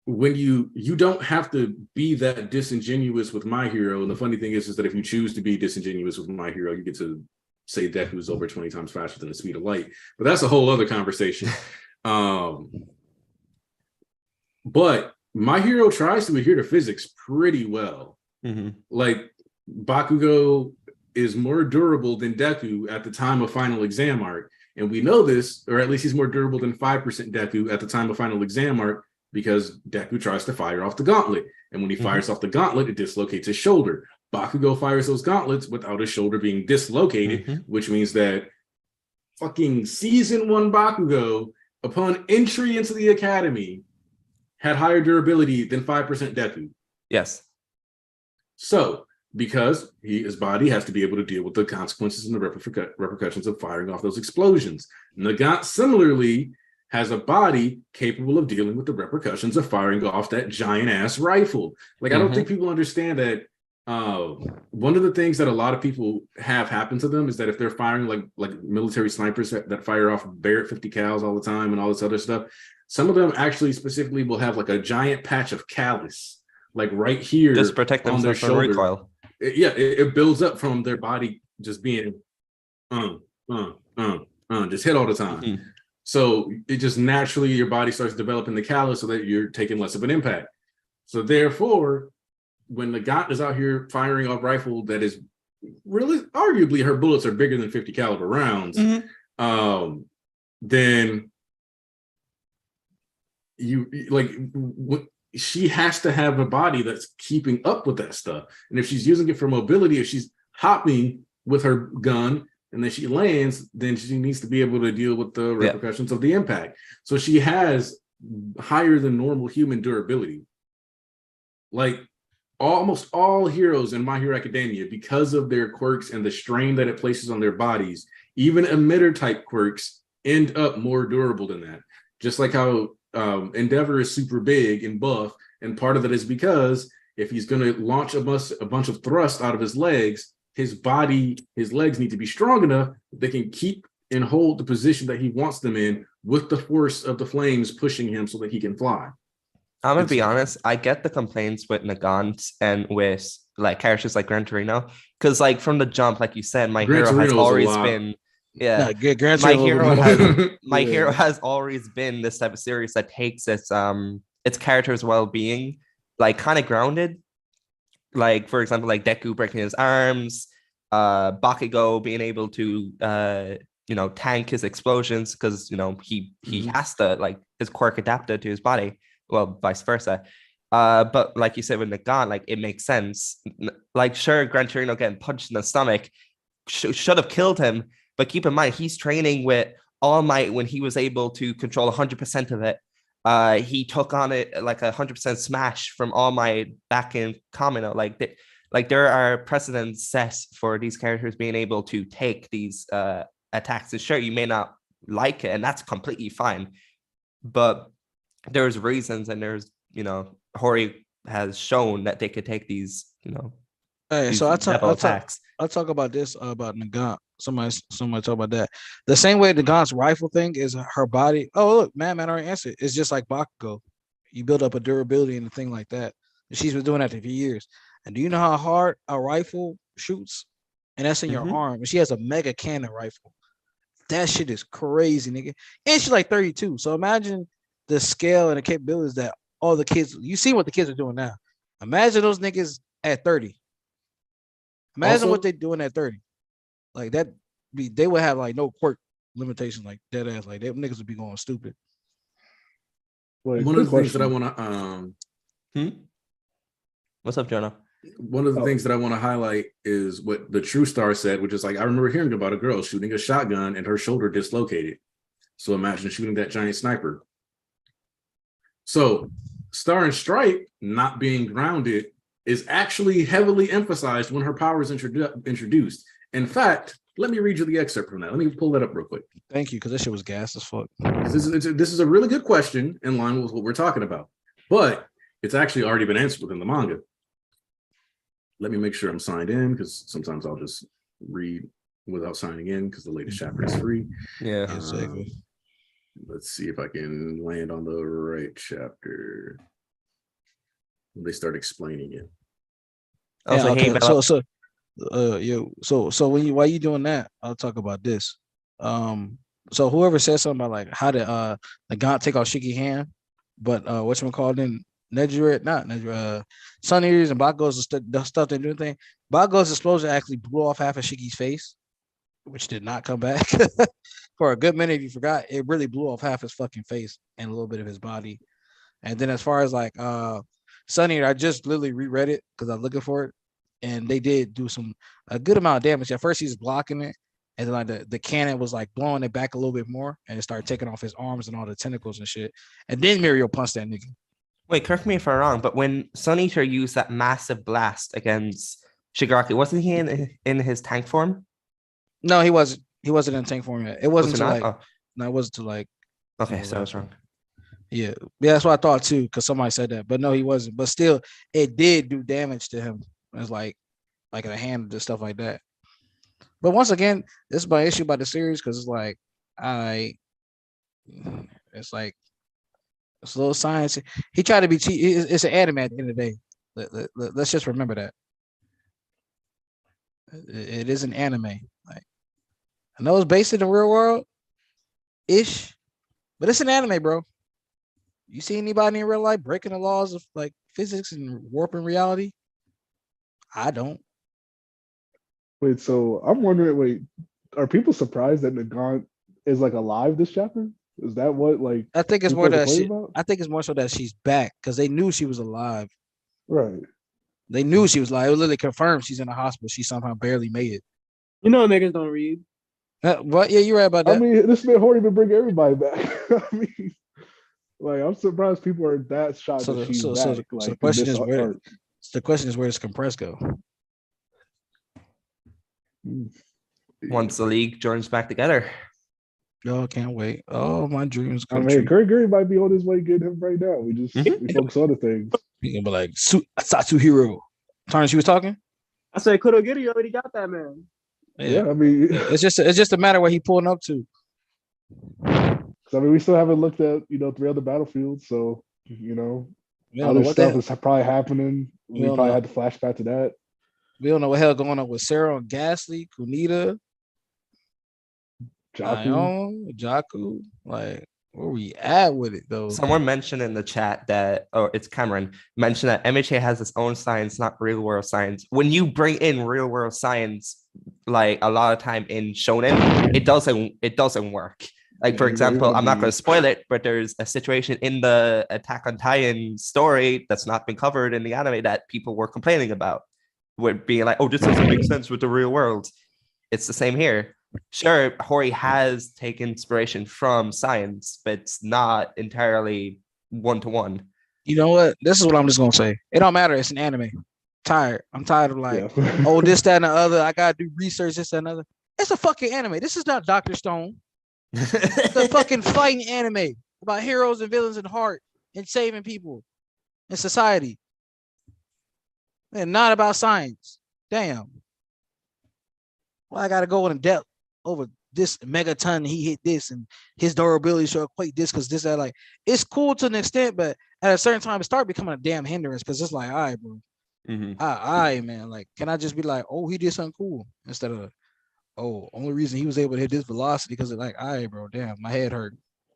when you don't have to be that disingenuous with My Hero, and the funny thing is that if you choose to be disingenuous with My Hero, you get to say Deku's over 20 times faster than the speed of light, but that's a whole other conversation. But My Hero tries to adhere to physics pretty well. Like, Bakugo is more durable than Deku at the time of final exam arc, and we know this, or at least he's more durable than 5% Deku at the time of final exam arc, because Deku tries to fire off the gauntlet, and when he fires off the gauntlet, it dislocates his shoulder. Bakugo fires those gauntlets without his shoulder being dislocated, which means that fucking season 1 Bakugo, upon entry into the academy, had higher durability than 5% Deku. Yes. So, because his body has to be able to deal with the consequences and the repercussions of firing off those explosions. Nagant similarly has a body capable of dealing with the repercussions of firing off that giant ass rifle. Like, I don't think people understand that. One of the things that a lot of people have happen to them is that if they're firing like military snipers that fire off Barrett 50 cals all the time and all this other stuff, some of them actually specifically will have like a giant patch of callus, like right here, just protect on their themselves from shoulder. recoil. It builds up from their body just being just hit all the time. So it just naturally, your body starts developing the callus so that you're taking less of an impact. So therefore, when the Nagant is out here firing off rifle that is really, arguably, her bullets are bigger than 50 caliber rounds, then she has to have a body that's keeping up with that stuff. And if she's using it for mobility, if she's hopping with her gun and then she lands, then she needs to be able to deal with the repercussions of the impact. So she has higher than normal human durability. Like, almost all heroes in My Hero Academia, because of their quirks and the strain that it places on their bodies, even emitter type quirks end up more durable than that. Just like how Endeavor is super big and buff, and part of it is because if he's going to launch a bunch of thrust out of his legs, his legs need to be strong enough that they can keep and hold the position that he wants them in with the force of the flames pushing him so that he can fly. I'm gonna be honest, I get the complaints with Nagant and with like characters like Gran Torino, because like from the jump, like you said, My Hero has always been My Hero has always been this type of series that takes its character's well-being like kind of grounded. Like, for example, like Deku breaking his arms, Bakugo being able to tank his explosions because he has to, like, his quirk adapted to his body. Well, vice versa. But like you said with Nagant, like, it makes sense. Like, sure, Gran Torino getting punched in the stomach should have killed him, but keep in mind, he's training with All Might when he was able to control 100% of it. He took on it like 100% smash from All Might back in Kamino. Like there are precedents set for these characters being able to take these attacks. And sure, you may not like it, and that's completely fine. But there's reasons, and there's, Hori has shown that they could take these, Hey, these so attacks. I'll talk about this about Nagant. Somebody talk about that. The same way Nagant's rifle thing is her body. Oh, look, man, already answered. It's just like Bakugo. You build up a durability and a thing like that. And she's been doing that for years. And do you know how hard a rifle shoots? And that's in your arm. And she has a mega cannon rifle. That shit is crazy, nigga. And she's like 32. So imagine the scale and the capabilities that all the kids, you see what the kids are doing now. Imagine those niggas at 30. Imagine what they're doing at 30. Like that, they would have like no quirk limitation, like dead ass. Like them niggas would be going stupid. Wait, one of the things that I want to What's up, Jonah? One of the things that I want to highlight is what the True Star said, which is like, I remember hearing about a girl shooting a shotgun and her shoulder dislocated. So imagine shooting that giant sniper. So Star and Stripe not being grounded is actually heavily emphasized when her power is introduced. In fact, Let me read you the excerpt from that. Let me pull that up real quick. Thank you, because this shit was gas as fuck. This is a really good question in line with what we're talking about, but it's actually already been answered within the manga. Let me make sure I'm signed in, because sometimes I'll just read without signing in because the latest chapter is free. Yeah. Exactly. Let's see if I can land on the right chapter. They start explaining it. Also, yeah, okay. hey, So while you doing that, I'll talk about this. So whoever said something about like how did Nagant take off Shiki hand, but whatchamacallit in Sun Eaters and Bago's the stuff they do thing. Bago's explosion actually blew off half of Shiki's face, which did not come back. For a good minute, if you forgot, it really blew off half his fucking face and a little bit of his body. And then as far as like Sun Eater, I just literally reread it because I was looking for it. And they did do a good amount of damage. At first, he's blocking it, and then like the cannon was like blowing it back a little bit more, and it started taking off his arms and all the tentacles and shit. And then Muriel punched that nigga. wait, correct me if I'm wrong, but when Sun Eater used that massive blast against Shigaraki, wasn't he in his tank form? No, he wasn't. He wasn't in tank form yet. It wasn't Was it to not? like. No, it wasn't to like. Okay, so I was wrong. Yeah, that's what I thought too, because somebody said that, but no, he wasn't. But still, it did do damage to him. It's like in the hand and stuff like that. But once again, this is my issue about the series because it's like it's like it's a little science. He tried to be cheap. It's an anime at the end of the day. Let's just remember that it is an anime. Like I know it's based in the real world, ish, but it's an anime, bro. You see anybody in real life breaking the laws of like physics and warping reality? I don't. Wait, so I'm wondering, are people surprised that Nagant is like alive this chapter? Is that what like I think it's more that about? I think it's more so that she's back because they knew she was alive. Right. They knew she was alive. It was literally confirmed she's in the hospital. She somehow barely made it. You know, niggas don't read. But yeah, you're right about that. I mean, this man Horny been bring everybody back. I mean, like I'm surprised people are that shocked that she's back. So the question is where does Compress go? Once the league joins back together. Oh, can't wait. Oh, my dreams I come mean, true. Gary might be on his way getting him right now. We focus on other things. He can be like Satsuhiro. Tarnish, you was talking? I said, Kurogiri already got that man. Yeah, I mean, it's just a matter of what he pulling up to. I mean, we still haven't looked at 3 other battlefields, so other stuff is probably happening. We probably had to flashback to that. We don't know what hell going on with Sarah and Ghastly, Kunita, Jaku. Like, where we at with it though? Someone mentioned in the chat that, it's Cameron, mentioned that MHA has its own science, not real world science. When you bring in real world science, like a lot of time in shonen, it doesn't work. Like, for example, I'm not going to spoil it, but there's a situation in the Attack on Titan story that's not been covered in the anime that people were complaining about, with being like, oh, this doesn't make sense with the real world. It's the same here. Sure, Hori has taken inspiration from science, but it's not entirely one-to-one. You know what? This is what I'm just going to say. It don't matter. It's an anime. I'm tired of oh, this, that, and the other. I got to do research, this, that, and other. It's a fucking anime. This is not Dr. Stone. It's a fucking fighting anime about heroes and villains and heart and saving people in society. And not about science. Damn. Well, I gotta go in depth over this megaton. He hit this and his durability should equate this because this, that, like, it's cool to an extent, but at a certain time, it started becoming a damn hindrance because it's like, all right, bro. Mm-hmm. All right, man. Like, can I just be like, oh, he did something cool instead of, oh, only reason he was able to hit this velocity because it's like, all right, bro, damn, my head hurt.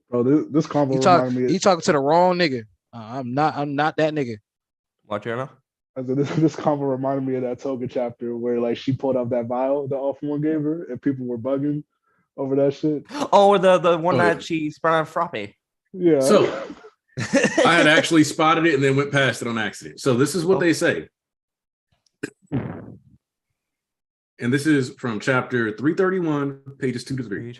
Bro, this combo reminded me. You talking to the wrong nigga. I'm not that nigga. What, you know? This combo reminded me of that Toga chapter where like she pulled out that vial the All For One gave her and people were bugging over that shit. Oh, the one that she sprung on Froppy. Yeah. So I had actually spotted it and then went past it on accident. So this is what they say. And this is from chapter 331, pages 2 to 3.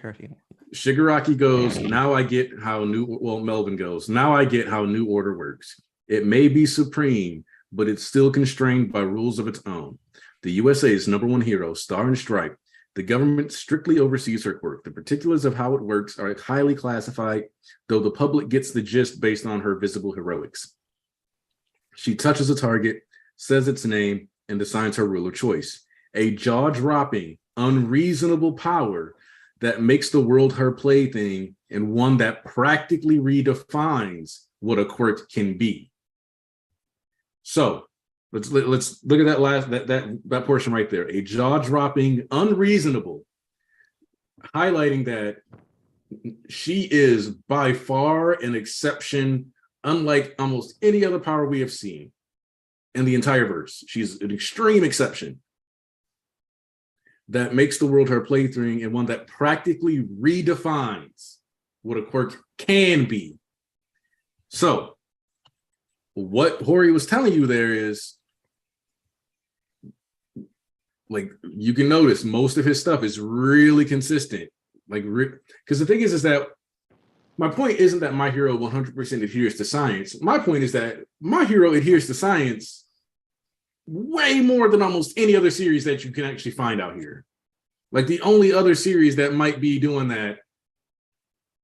Shigaraki goes, now I get how Melvin goes, now I get how New Order works. It may be supreme, but it's still constrained by rules of its own. The USA's #1 hero, Star and Stripe, The government strictly oversees her quirk. The particulars of how it works are highly classified, though the public gets the gist based on her visible heroics. She touches a target, says its name, and assigns her ruler choice. A jaw-dropping, unreasonable power that makes the world her plaything, and one that practically redefines what a quirk can be. So let's look at that portion right there. A jaw-dropping, unreasonable, highlighting that she is by far an exception, unlike almost any other power we have seen in the entire verse. She's an extreme exception that makes the world her plaything, and one that practically redefines what a quirk can be. So what Hori was telling you there is, like, you can notice most of his stuff is really consistent. Like, because the thing is that my point isn't that my hero 100% adheres to science. My point is that my hero adheres to science way more than almost any other series that you can actually find out here. Like, the only other series that might be doing that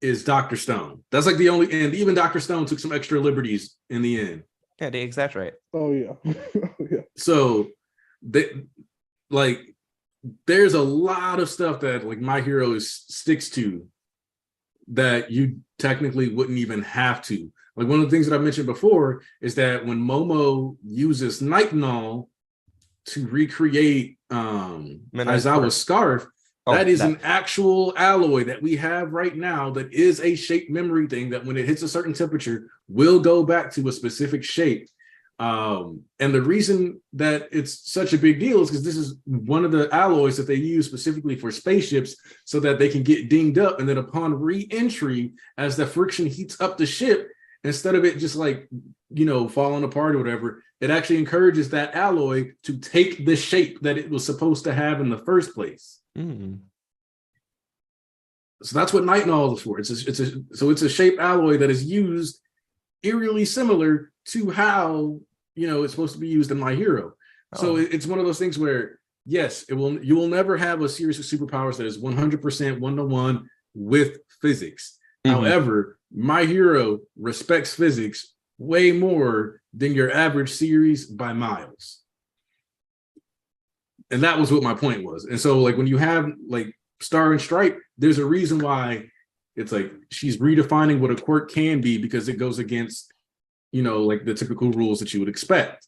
is Dr. Stone. That's like the only, and even Dr. Stone took some extra liberties in the end. Yeah, they exaggerate. Oh yeah. Yeah. So there's a lot of stuff that like my hero sticks to that you technically wouldn't even have to. Like, one of the things that I mentioned before is that when Momo uses Nightingale to recreate Aizawa's scarf, that is an actual alloy that we have right now that is a shape memory thing that when it hits a certain temperature will go back to a specific shape. And the reason that it's such a big deal is because this is one of the alloys that they use specifically for spaceships so that they can get dinged up. And then upon re-entry, as the friction heats up the ship, instead of it just like, falling apart or whatever, it actually encourages that alloy to take the shape that it was supposed to have in the first place. Mm. So that's what Nightingale is for. It's a shape alloy that is used eerily similar to how it's supposed to be used in My Hero. So it's one of those things where, yes, you will never have a series of superpowers that is 100% one-to-one with physics. Mm-hmm. However, My Hero respects physics way more than your average series by miles. And that was what my point was. And so, like, when you have like Star and Stripe, there's a reason why it's like she's redefining what a quirk can be, because it goes against, like the typical rules that you would expect.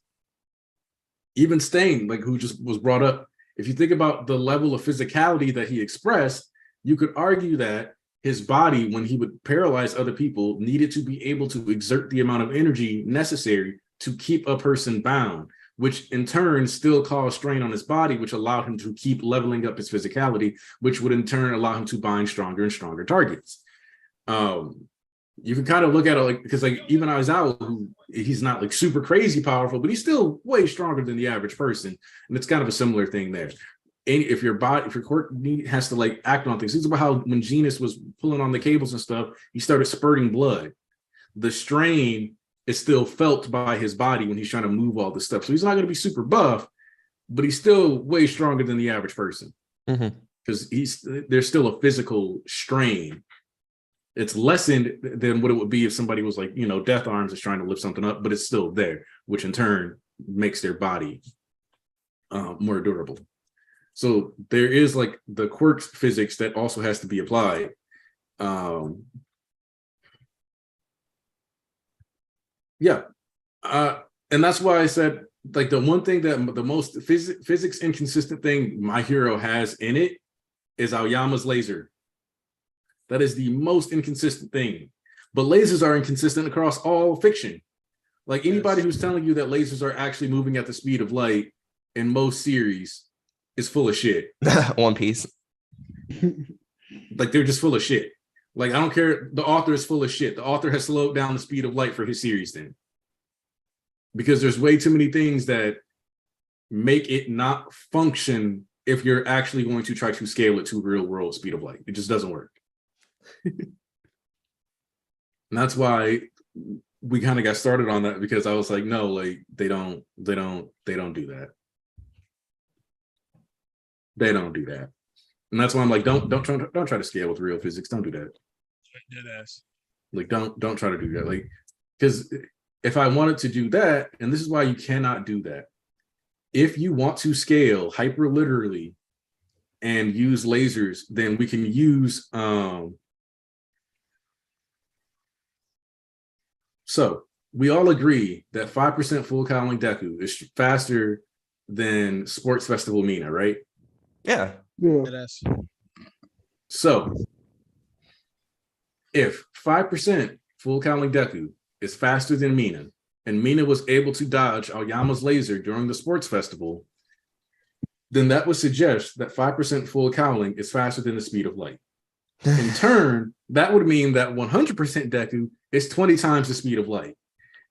Even Stain, like, who just was brought up, if you think about the level of physicality that he expressed, you could argue that his body, when he would paralyze other people, needed to be able to exert the amount of energy necessary to keep a person bound, which in turn still caused strain on his body, which allowed him to keep leveling up his physicality, which would in turn allow him to bind stronger and stronger targets. You can kind of look at it like, because like even Aizawa, who he's not like super crazy powerful, but he's still way stronger than the average person. And it's kind of a similar thing there. And if your quirk has to like act on things, think about how when Genis was pulling on the cables and stuff, he started spurting blood. The strain is still felt by his body when he's trying to move all this stuff. So he's not going to be super buff, but he's still way stronger than the average person, because there's still a physical strain. It's lessened than what it would be if somebody was like, Death Arms is trying to lift something up, but it's still there, which in turn makes their body more durable. So there is like the quirks physics that also has to be applied. And that's why I said, like, the one thing that the most physics inconsistent thing My Hero has in it is Aoyama's laser. That is the most inconsistent thing. But lasers are inconsistent across all fiction. Like, anybody who's telling you that lasers are actually moving at the speed of light in most series is full of shit. One Piece. Like, they're just full of shit. Like, I don't care. The author is full of shit. The author has slowed down the speed of light for his series then. Because there's way too many things that make it not function if you're actually going to try to scale it to real world speed of light. It just doesn't work. And that's why we kind of got started on that, because I was like, no, like, they don't do that. They don't do that. And that's why I'm like, don't try to scale with real physics. Don't do that. Like, don't try to do that. Like, because if I wanted to do that, and this is why you cannot do that. If you want to scale hyper literally and use lasers, then we can use so we all agree that 5% full cowling Deku is faster than Sports Festival Mina, right? Yeah. So if 5% full cowling Deku is faster than Mina, and Mina was able to dodge Aoyama's laser during the sports festival, then that would suggest that 5% full cowling is faster than the speed of light. In turn, that would mean that 100% Deku is 20 times the speed of light.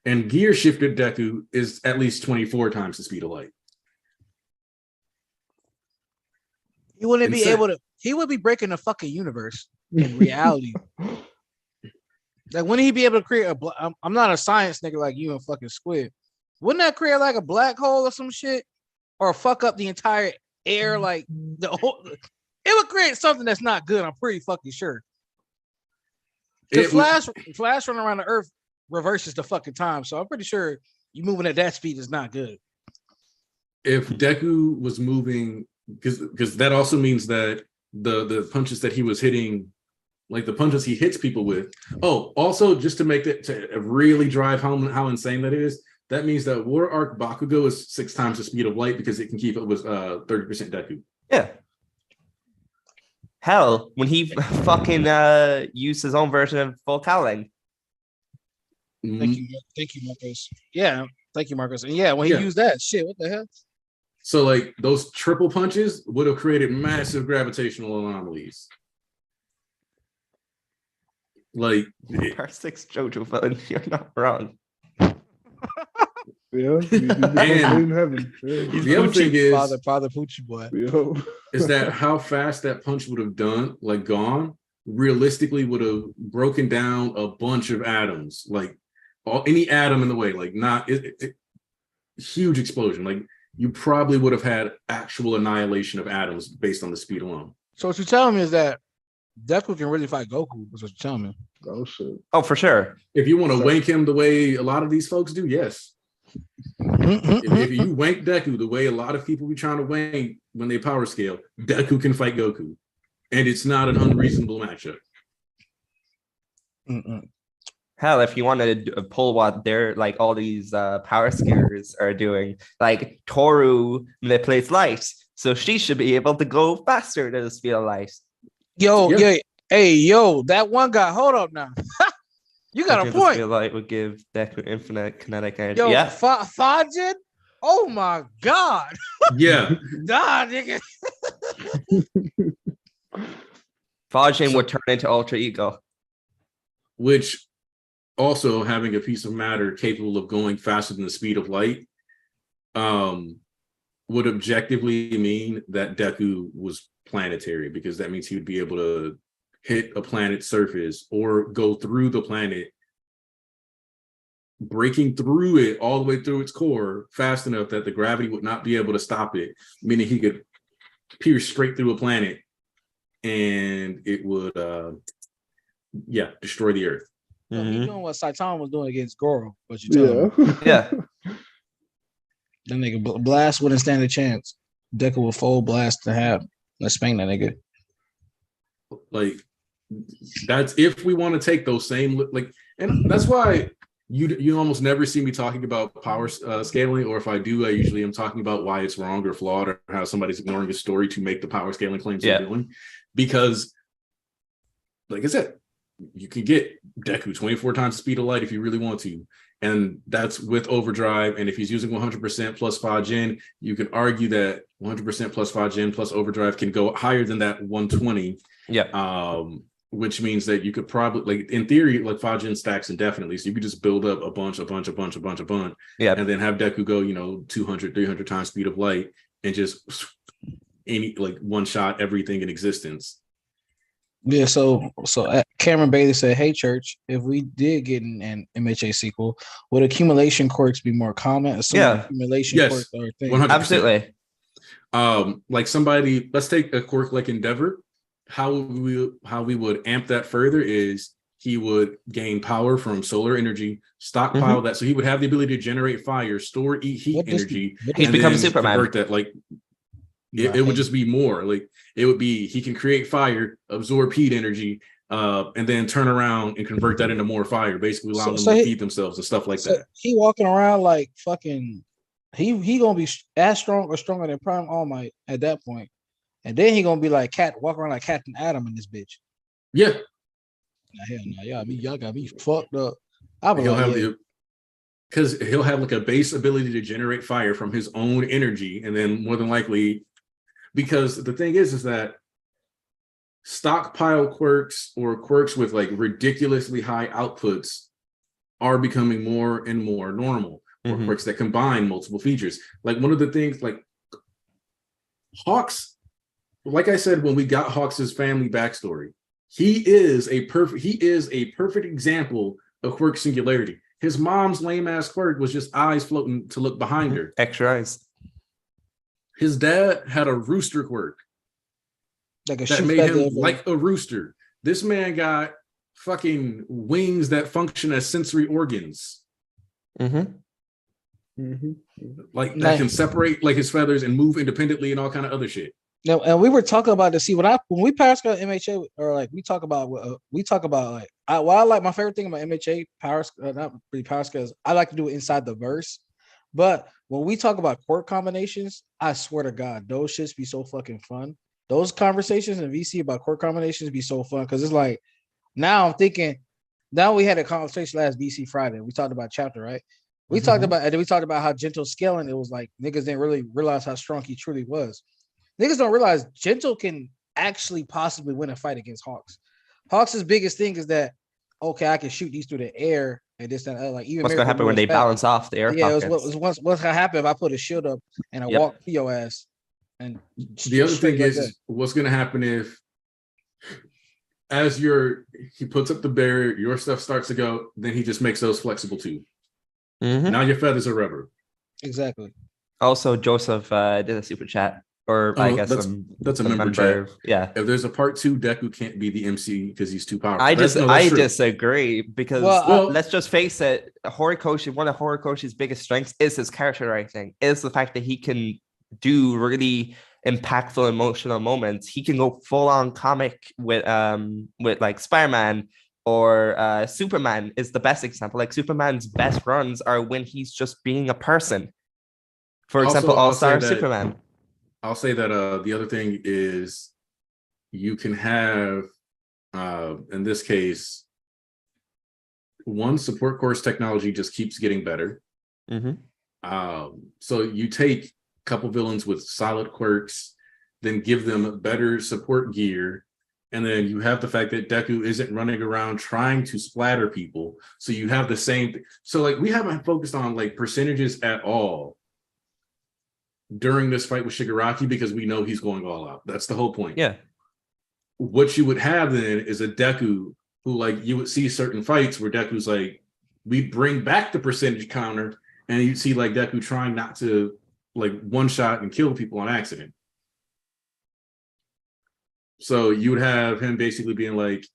And gear shifted Deku is at least 24 times the speed of light. He wouldn't be able to, he would be breaking the fucking universe in reality. Like, wouldn't he be able to create I'm not a science nigga like you and fucking Squid. Wouldn't that create like a black hole or some shit? Or fuck up the entire air? Like, the whole, it would create something that's not good, I'm pretty fucking sure. Flash running around the earth reverses the fucking time, so I'm pretty sure you moving at that speed is not good. If Deku was moving, because that also means that the punches that he was hitting, like the punches he hits people with. Oh, also just to make that to really drive home how insane that is, that means that War Arc Bakugo is 6 times the speed of light because it can keep up with 30% Deku. Yeah. Hell, when he fucking used his own version of full cowling. Thank you, Marcos. Yeah, thank you, Marcos. And yeah, when he used that shit, what the hell? So like those triple punches would have created massive gravitational anomalies. Like Part 6 JoJo villain, you're not wrong. Yeah, and in heaven. Yeah. The other thing is Father Poochie boy. Is that how fast that punch would have gone realistically would have broken down a bunch of atoms, like any atom in the way, like not huge explosion. Like you probably would have had actual annihilation of atoms based on the speed alone. So what you're telling me is that Deku can really fight Goku. That's what you're telling me. Oh shit. Oh, for sure. If you want to wank him the way a lot of these folks do, yes. If you wank Deku the way a lot of people be trying to wank when they power scale, Deku can fight Goku. And it's not an unreasonable matchup. Hell, if you want to pull what they're like all these power skiers are doing, like Toru manipulates light, so she should be able to go faster than the speed of light. Yo, that one guy, hold up now. You got a point. The light would give Deku infinite kinetic energy. Yo, yeah. Fajin? Oh my god. Yeah. Nah, nigga. Fajin would turn into Ultra Ego. Which also having a piece of matter capable of going faster than the speed of light would objectively mean that Deku was planetary, because that means he would be able to hit a planet's surface or go through the planet, breaking through it all the way through its core fast enough that the gravity would not be able to stop it, meaning he could pierce straight through a planet and it would destroy the earth. So he's doing what Saitama was doing against Goro, but you tell him. Yeah. That nigga Blast wouldn't stand a chance. Deku will fold Blast to half. Let's spank that nigga. Like, that's if we want to take those same, like, and that's why you almost never see me talking about power scaling, or if I do, I usually am talking about why it's wrong or flawed or how somebody's ignoring a story to make the power scaling claims they're doing. Because, like I said, you can get Deku 24 times the speed of light if you really want to. And that's with overdrive. And if he's using 100% plus Fajin, you can argue that 100% plus Fajin plus overdrive can go higher than that 120. Yeah. Which means that you could probably, like, in theory, like Fajin stacks indefinitely. So you could just build up a bunch. Yeah. And then have Deku go, 200, 300 times speed of light and just one shot everything in existence. Yeah, so Cameron Bailey said, "Hey, Church, if we did get an MHA sequel, would accumulation quirks be more common? Accumulation quirks are a thing. 100%. Absolutely. Like somebody, let's take a quirk like Endeavor. How we would amp that further is he would gain power from solar energy, stockpile that, so he would have the ability to generate fire, store heat energy, he'd become Superman. Convert that. Like it would just be more like it would be he can create fire, absorb heat energy, and then turn around and convert that into more fire, basically allowing them to feed themselves and stuff like that. He walking around like fucking. He gonna be as strong or stronger than Prime All Might at that point, and then he gonna be like walking around like Captain Atom in this bitch. Yeah. Nah, hell no, y'all got me fucked up. I be because he'll have like a base ability to generate fire from his own energy, and then more than likely, because the thing is that stockpile quirks or quirks with like ridiculously high outputs are becoming more and more normal. Or quirks that combine multiple features. Like one of the things, like Hawks, like I said, when we got Hawks' family backstory, he is a perfect example of quirk singularity. His mom's lame ass quirk was just eyes floating to look behind her. Extra eyes. His dad had a rooster quirk that made him like a rooster. This man got fucking wings that function as sensory organs. Like that can separate like his feathers and move independently and all kind of other shit. No, and we were talking about this. See, when we pass got MHA, or like we talk about like I like my favorite thing about MHA powers, not really powers, because I like to do it inside the verse. But when we talk about quirk combinations, I swear to God, those shits be so fucking fun. Those conversations in VC about quirk combinations be so fun because it's like now I'm thinking. Now we had a conversation last VC Friday. We talked about chapter, right? We talked about how Gentle scaling. It was like niggas didn't really realize how strong he truly was. Niggas don't realize Gentle can actually possibly win a fight against Hawks. Hawks' biggest thing is that okay, I can shoot these through the air and this and that. Like even what's gonna happen when they balance off the air? Yeah, what's gonna happen if I put a shield up and I walk through your ass. And the other thing is what's gonna happen if as he puts up the barrier, your stuff starts to go, then he just makes those flexible too. Now your feathers are rubber. Exactly. Also, Joseph did a super chat, or I guess that's a member chat. Yeah. If there's a part 2, Deku can't be the MC because he's too powerful. I disagree because let's just face it. Horikoshi, one of Horikoshi's biggest strengths is his character writing. Is the fact that he can do really impactful emotional moments. He can go full on comic with like Spider-Man. Or Superman is the best example. Like Superman's best runs are when he's just being a person. For example, All-Star Superman. I'll say that the other thing is you can have in this case one support course technology just keeps getting better. So you take a couple villains with solid quirks, then give them better support gear. And then you have the fact that Deku isn't running around trying to splatter people. So you have the same thing. So like we haven't focused on like percentages at all during this fight with Shigaraki because we know he's going all out. That's the whole point. Yeah. What you would have then is a Deku who like you would see certain fights where Deku's like, we bring back the percentage counter, and you'd see like Deku trying not to like one shot and kill people on accident. So you would have him basically being like,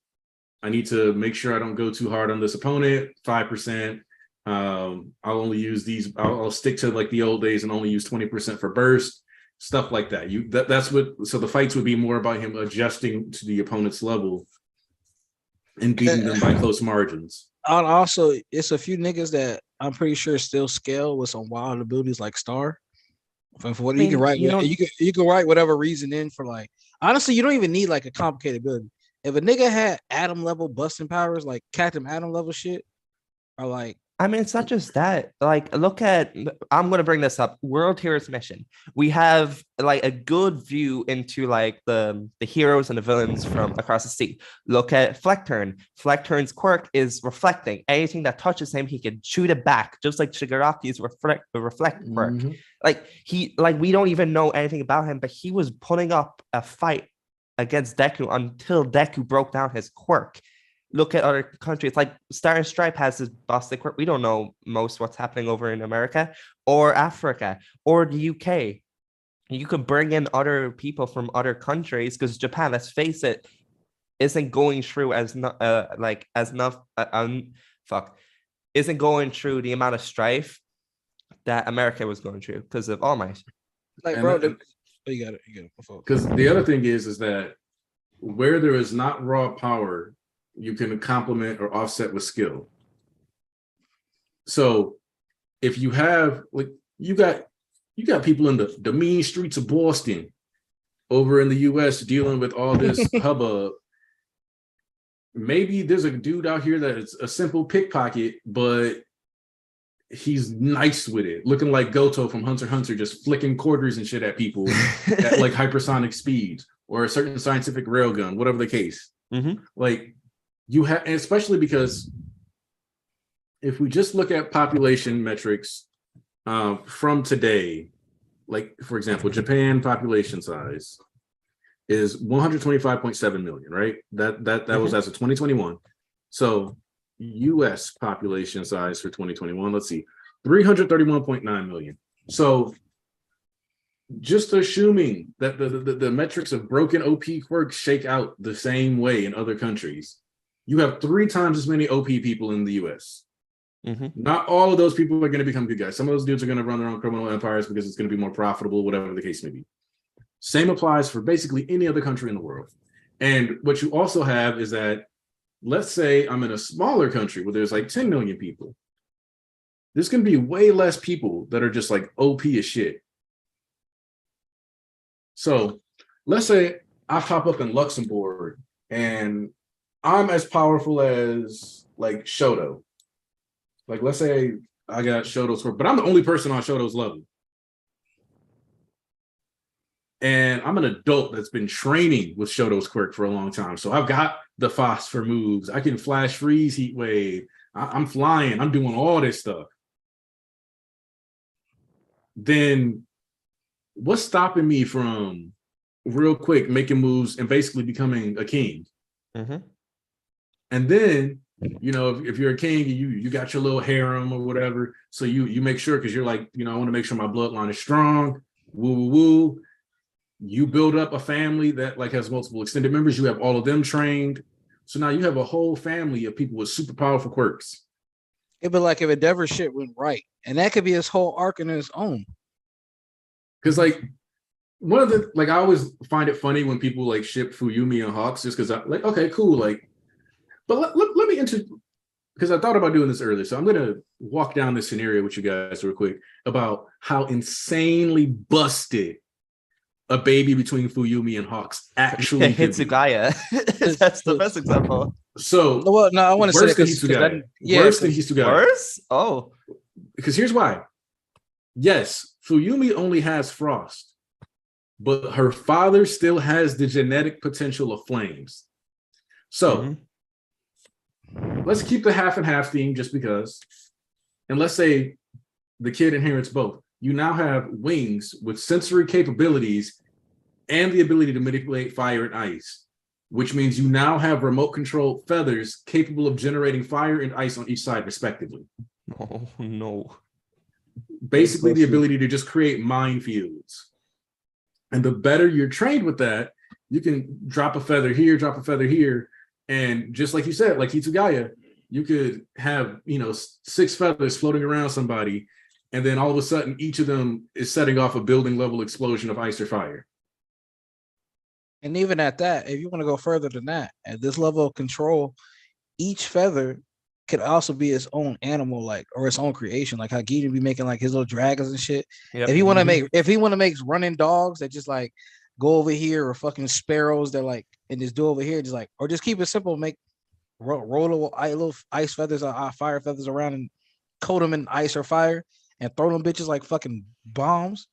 I need to make sure I don't go too hard on this opponent, 5%. I'll only use these, I'll stick to like the old days and only use 20% for burst, stuff like that. That's what, so the fights would be more about him adjusting to the opponent's level and beating them by close margins. Also, it's a few niggas that I'm pretty sure still scale with some wild abilities like Star. For what you can write, you can write whatever reason in for like. Honestly, you don't even need like a complicated ability. If a nigga had Atom level busting powers, like Captain Atom level shit, or like, I mean, it's not just that. Like, look at, I'm going to bring this up, World Heroes Mission. We have like a good view into like the heroes and the villains from across the sea. Look at Flecturn. Flecturn's quirk is reflecting. Anything that touches him, he can shoot it back, just like Shigaraki's reflect quirk. Like we don't even know anything about him, but he was putting up a fight against Deku until Deku broke down his quirk. Look at other countries, like Star and Stripe has this busted quirk. We don't know most what's happening over in America or Africa or the UK. You could bring in other people from other countries because Japan, let's face it, isn't going through isn't going through the amount of strife that America was going through because of All Might. Like, bro, you got it. Because the other thing is that where there is not raw power, you can complement or offset with skill. So if you have like you got people in the mean streets of Boston over in the US dealing with all this hubbub. Maybe there's a dude out here that is a simple pickpocket, but he's nice with it, looking like Goto from Hunter x Hunter, just flicking quarters and shit at people at like hypersonic speeds or a certain scientific railgun, whatever the case. Mm-hmm. Like you have, and especially because if we just look at population metrics from today, like for example, Japan population size is 125.7 million, right? That was as of 2021. So US population size for 2021, let's see, 331.9 million. So just assuming that the metrics of broken OP quirks shake out the same way in other countries, you have 3 times as many OP people in the US. Mm-hmm. Not all of those people are going to become good guys. Some of those dudes are going to run their own criminal empires because it's going to be more profitable, whatever the case may be. Same applies for basically any other country in the world. And what you also have is that, let's say I'm in a smaller country where there's like 10 million people. There's going to be way less people that are just like OP as shit. So let's say I pop up in Luxembourg and I'm as powerful as like Shoto. Like, let's say I got Shoto's quirk, but I'm the only person on Shoto's level. And I'm an adult that's been training with Shoto's quirk for a long time. So I've got the phosphor moves. I can flash freeze heat wave. I'm flying. I'm doing all this stuff. Then what's stopping me from real quick making moves and basically becoming a king? Mm-hmm. And then, you know, if you're a king and you got your little harem or whatever, so you make sure, because you're like, you know, I want to make sure my bloodline is strong. Woo woo woo. You build up a family that like has multiple extended members. You have all of them trained. So now you have a whole family of people with super powerful quirks. It'd be like if Endeavor shit went right. And that could be his whole arc in its own. Because like one of the, like I always find it funny when people like ship Fuyumi and Hawks, just because I'm like, okay, cool. Like, but let me because I thought about doing this earlier. So I'm going to walk down this scenario with you guys real quick about how insanely busted a baby between Fuyumi and Hawks actually Hitsugaya. That's the best example. So well, no, I want to say that worse than Hitsugaya. Worse? Oh. Because here's why. Yes, Fuyumi only has frost, but her father still has the genetic potential of flames. So let's keep the half and half theme just because. And let's say the kid inherits both. You now have wings with sensory capabilities and the ability to manipulate fire and ice, which means you now have remote controlled feathers capable of generating fire and ice on each side, respectively. Oh, no. Basically, the ability to just create minefields. And the better you're trained with that, you can drop a feather here, drop a feather here. And just like you said, like Hitsugaya, you could have, you know, 6 feathers floating around somebody. And then all of a sudden, each of them is setting off a building level explosion of ice or fire. And even at that, if you want to go further than that, at this level of control, each feather could also be its own animal, like, or its own creation, like how Gideon be making like his little dragons and shit. Yep. If he want to make running dogs that just like go over here, or fucking sparrows that like and just do over here, just like, or just keep it simple, make roll little ice feathers or fire feathers around and coat them in ice or fire and throw them bitches like fucking bombs.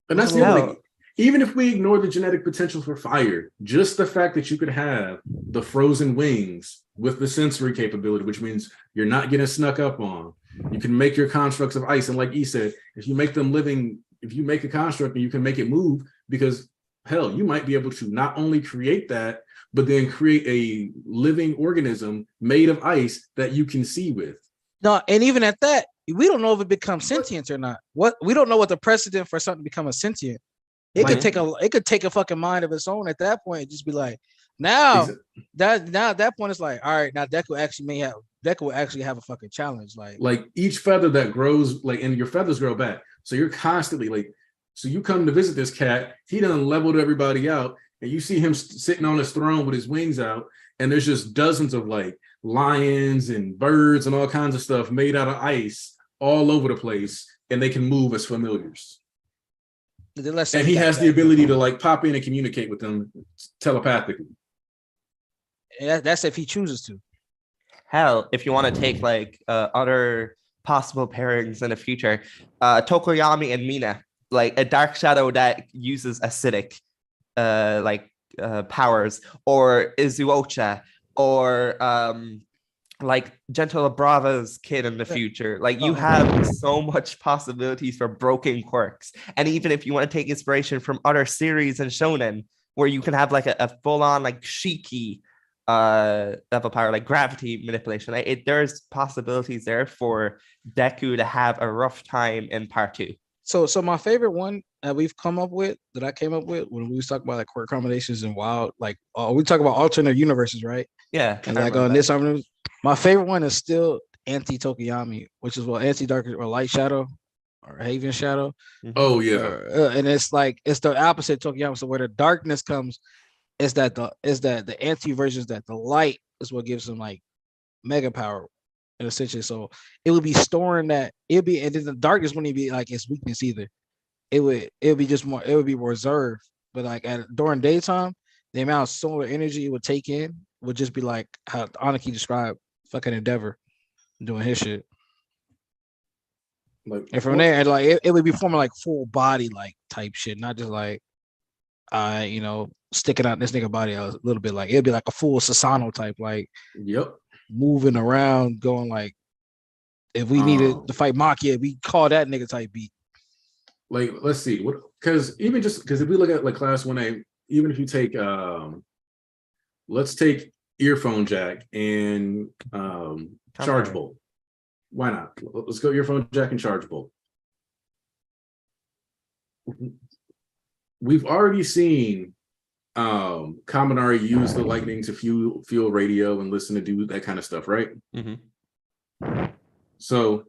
And that's the other thing. Even if we ignore the genetic potential for fire, just the fact that you could have the frozen wings with the sensory capability, which means you're not getting snuck up on. You can make your constructs of ice. And like E said, if you make them living, if you make a construct and you can make it move, because hell, you might be able to not only create that, but then create a living organism made of ice that you can see with. No, and even at that, we don't know if it becomes sentient or not. We don't know what the precedent for something to become a sentient. It could take a fucking mind of its own at that point. And just be like, now at that point it's like, all right, now Deku will actually have a fucking challenge. Like each feather that grows, like, and your feathers grow back. So you're constantly like, so you come to visit this cat, he done leveled everybody out, and you see him sitting on his throne with his wings out, and there's just dozens of like lions and birds and all kinds of stuff made out of ice all over the place, and they can move as familiars. And he has the ability to like pop in and communicate with them telepathically. That's if he chooses to. Hell, if you want to take like other possible pairings in the future, Tokoyami and Mina, like a dark shadow that uses acidic powers, or Izuocha, or like Gentle Brava's kid in the future. Like you have so much possibilities for broken quirks. And even if you want to take inspiration from other series and shonen, where you can have like a full-on like Shiki level power, like gravity manipulation, there's possibilities there for Deku to have a rough time in part 2. So my favorite one that I came up with when we was talking about like quirk combinations and wild, like we talk about alternate universes, right? Yeah. And like on this, my favorite one is still anti-Tokoyami, which is anti-dark or light shadow or Haven shadow. Oh yeah. And it's like it's the opposite of Tokoyami. So where the darkness comes is that the anti versions that the light is what gives them like mega power. And essentially, so it would be storing that and then the darkness wouldn't be like its weakness either. It would be reserved. But like during daytime, the amount of solar energy it would take in would just be like how Aniki described fucking Endeavor doing his shit. Like, and from there, like it would be forming like full body like type shit, not just like sticking out this nigga body a little bit. Like it'd be like a full Sasano type, like moving around, going like if we needed to fight Makia, we call that nigga type beat. Like, let's see, because if we look at like class 1A, even if you take let's take earphone jack and charge bolt. Why not? Let's go earphone jack and charge bolt. We've already seen Kaminari use the lightning to fuel radio and listen to do that kind of stuff, right? Mm-hmm. So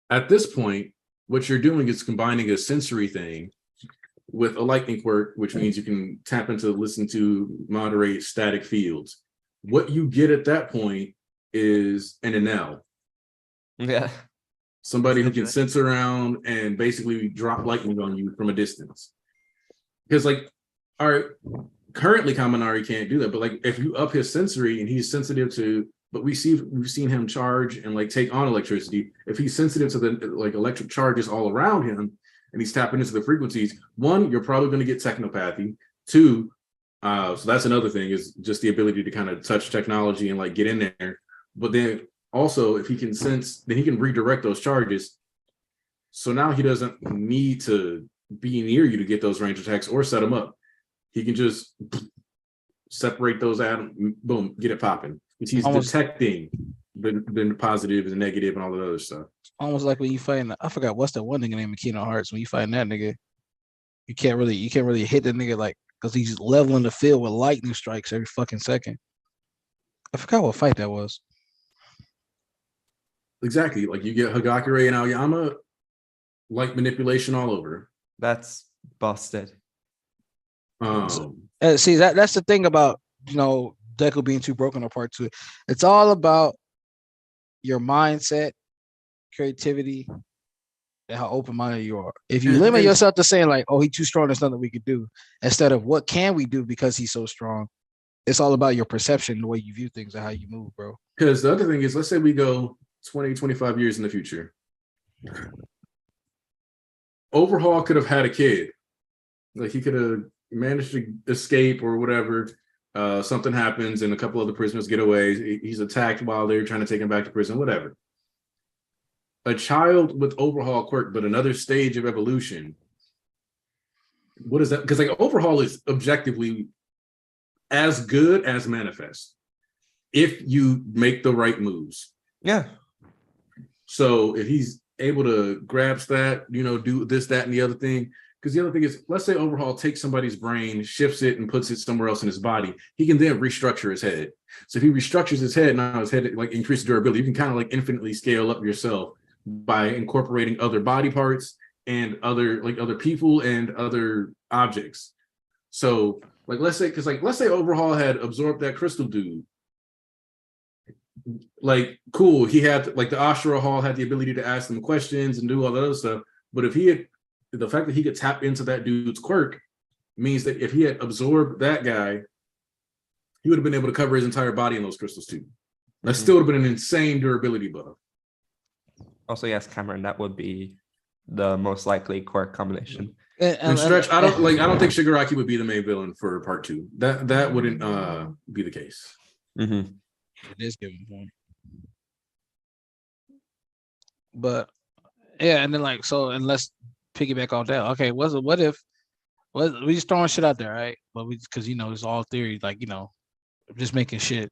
at this point, what you're doing is combining a sensory thing with a lightning quirk, which means you can tap into listen to moderate static fields. What you get at that point is an Enel. Yeah. Somebody who can sense around and basically drop lightning on you from a distance. Because like, all right, currently Kaminari can't do that, but like if you up his sensory and he's sensitive to, but we've seen him charge and like take on electricity. If he's sensitive to the like electric charges all around him and he's tapping into the frequencies, one, you're probably going to get technopathy. Two, so that's another thing, is just the ability to kind of touch technology and like get in there. But then also, if he can sense, then he can redirect those charges. So now he doesn't need to be near you to get those range attacks or set them up. He can just separate those out, boom, get it popping. He's detecting the positive and the negative and all the other stuff. Almost like when you fighting, I forgot what's that one nigga named Kingdom Hearts. When you fighting that nigga, you can't really hit the nigga like because he's leveling the field with lightning strikes every fucking second. I forgot what fight that was. Exactly. Like you get Hagakure and Aoyama, light manipulation all over. That's busted. See, that's the thing about, Deku being too broken apart too. It's all about your mindset, creativity, and how open-minded you are. If you limit yourself to saying like, oh, he's too strong, there's nothing we could do, instead of what can we do because he's so strong, it's all about your perception, the way you view things and how you move, bro. Because the other thing is, let's say we go 20, 25 years in the future. Overhaul could have had a kid. Like he could have managed to escape or whatever. Something happens and a couple other prisoners get away. He's attacked while they're trying to take him back to prison, whatever. A child with Overhaul quirk, but another stage of evolution. What is that? Because like Overhaul is objectively as good as Manifest if you make the right moves. Yeah. So if he's able to grasp that, you know, do this, that, and the other thing. Because the other thing is, let's say Overhaul takes somebody's brain, shifts it, and puts it somewhere else in his body. He can then restructure his head. So if he restructures his head, now his head like increases durability. You can kind of like infinitely scale up yourself by incorporating other body parts and other people and other objects. So like let's say Overhaul had absorbed that crystal dude. Like cool, he had like the Ashura Hall had the ability to ask them questions and do all that other stuff. But if he had the fact that he could tap into that dude's quirk means that if he had absorbed that guy, he would have been able to cover his entire body in those crystals too. That still would have been an insane durability buff. Also, yes, Cameron, that would be the most likely quirk combination. And Stretch, I don't think Shigaraki would be the main villain for part 2. That wouldn't be the case. It is given point. But yeah, and then like so, and let's piggyback on that. Okay, what if we just throwing shit out there, right? But because you know it's all theory, like you know, just making shit.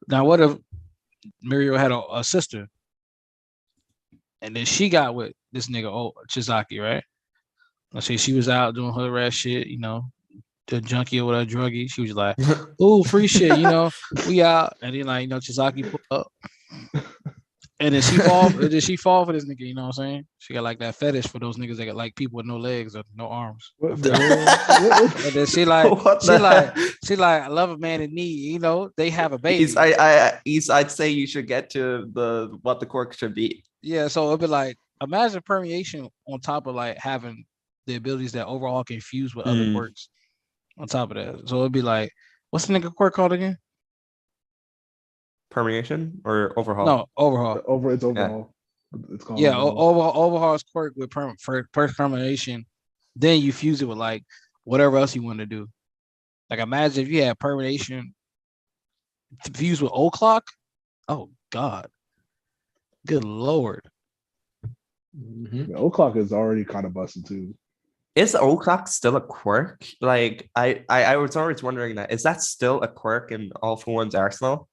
Now, what if Mirio had a sister, and then she got with this nigga Chizaki, right? Let's say she was out doing her ass shit, you know, the junkie or whatever druggie. She was like, "Oh, free shit," you know, we out, and then like you know Chizaki pull up. And then she fall for this nigga, you know what I'm saying? She got like that fetish for those niggas that got like people with no legs or no arms. What the hell? And then she like I love a man in need, you know, they have a baby. I'd say you should get to what the quirk should be. Yeah, so it'd be like imagine permeation on top of like having the abilities that Overhaul can fuse with other quirks on top of that. So it'd be like, what's the nigga quirk called again? Permeation or Overhaul? No, Overhaul. It's Overhaul. Yeah. It's called Overhaul's quirk with permeation. Then you fuse it with like whatever else you want to do. Like imagine if you had permeation fused with O-Clock. Oh God, good Lord. The O-Clock is already kind of busted too. Is O-Clock still a quirk? Like I was always wondering that. Is that still a quirk in All for One's arsenal?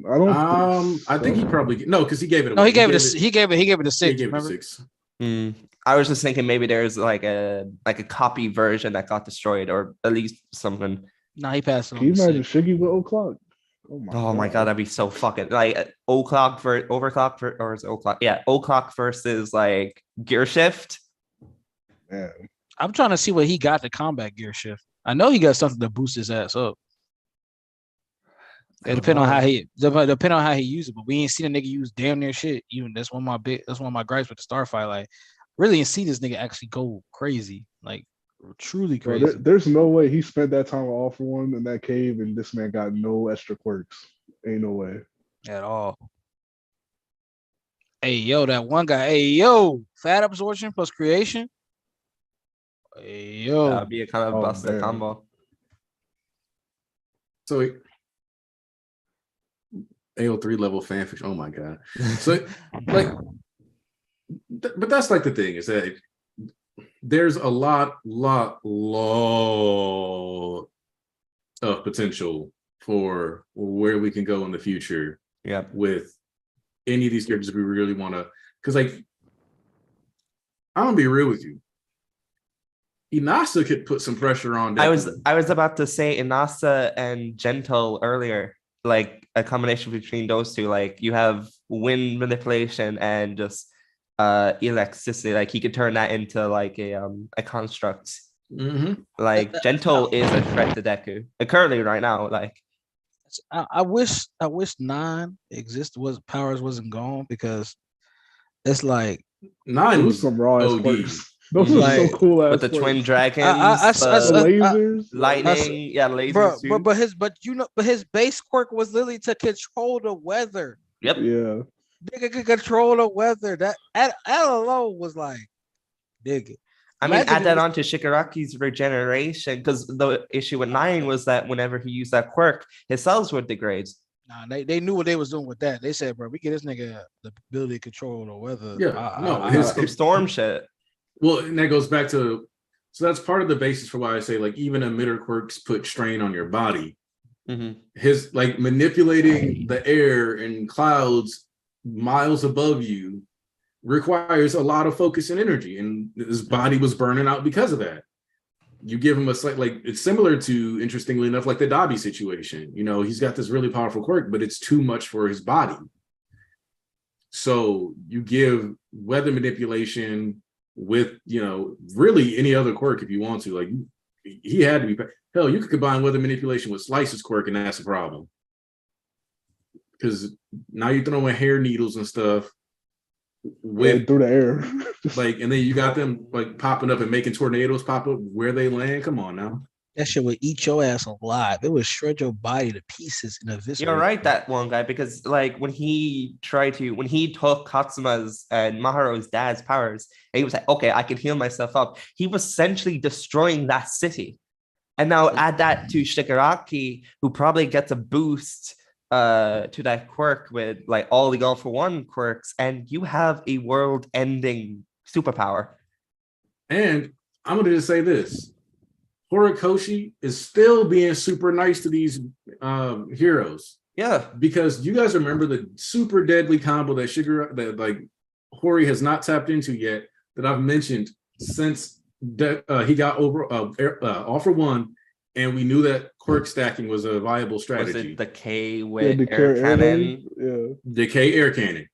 I don't. I think he probably because he gave it. No, he gave it a 6. He gave it a 6. He gave remember? it a 6. I was just thinking maybe there's like a copy version that got destroyed or at least something. No, he passed it on. Can you imagine Shiggy with O-Clock? Oh my god, that'd be so fucking like O-Clock for Overclock or is O-Clock? Yeah, O-Clock versus like Gear Shift. Yeah. I'm trying to see what he got to combat Gear Shift. I know he got something to boost his ass up. It depend on how he uses it, but we ain't seen a nigga use damn near shit. Even that's one of my gripes with the Starfight. Like, really ain't seen this nigga actually go crazy, like truly crazy. Bro, there's no way he spent that time with All for One in that cave, and this man got no extra quirks. Ain't no way at all. Hey yo, that one guy. Hey yo, fat absorption plus creation. Hey yo, that'd be a kind of busted combo. So. AO3 level fanfiction. Oh my god! So, like, but that's like the thing is that there's a lot of potential for where we can go in the future. Yeah, with any of these characters, if we really want to. Because, like, I'm gonna be real with you. Inasa could put some pressure on. Deku. I was about to say Inasa and Gentle earlier. Like a combination between those two, like you have wind manipulation and just electricity. Like he could turn that into like a construct. Like Gentle is a threat to Deku currently right now. Like I wish 9 powers wasn't gone because it's like 9 was some raw ass quirks. Those are so cool ass with the quirks. twin dragons, lasers, lightning, lasers. But his base quirk was literally to control the weather. Yep. Yeah. Nigga could control the weather. That alone was like, nigga. I mean, add that on to Shigaraki's regeneration because the issue with 9 was that whenever he used that quirk, his cells would degrade. Nah, they knew what they was doing with that. They said, bro, we get this nigga the ability to control the weather. Yeah, his storm shit. Well, and that goes back to, so that's part of the basis for why I say like even emitter quirks put strain on your body. His like manipulating the air and clouds miles above you requires a lot of focus and energy, and his body was burning out because of that. You give him a slight, like, it's similar to, interestingly enough, like the Dobby situation. You know, he's got this really powerful quirk, but it's too much for his body. So you give weather manipulation with, you know, really any other quirk if you want to. Like, he had to be, hell, you could combine weather manipulation with Slice's quirk, and that's a problem. Because now you're throwing hair needles and stuff with through the air. like, and then you got them like popping up and making tornadoes pop up where they land. Come on now. That shit would eat your ass alive. It would shred your body to pieces in a viscera. You're right, that one guy, because like when he took Katsuma's and Maharu's dad's powers, and he was like, okay, I can heal myself up. He was essentially destroying that city. And now add that to Shigaraki, who probably gets a boost to that quirk with like all the all-for-one quirks, and you have a world-ending superpower. And I'm going to just say this. Horikoshi is still being super nice to these heroes. Yeah. Because you guys remember the super deadly combo that like Hori has not tapped into yet, that I've mentioned since he got over all for one, and we knew that quirk stacking was a viable strategy. Was it decay with air cannon? Yeah. Decay air cannon.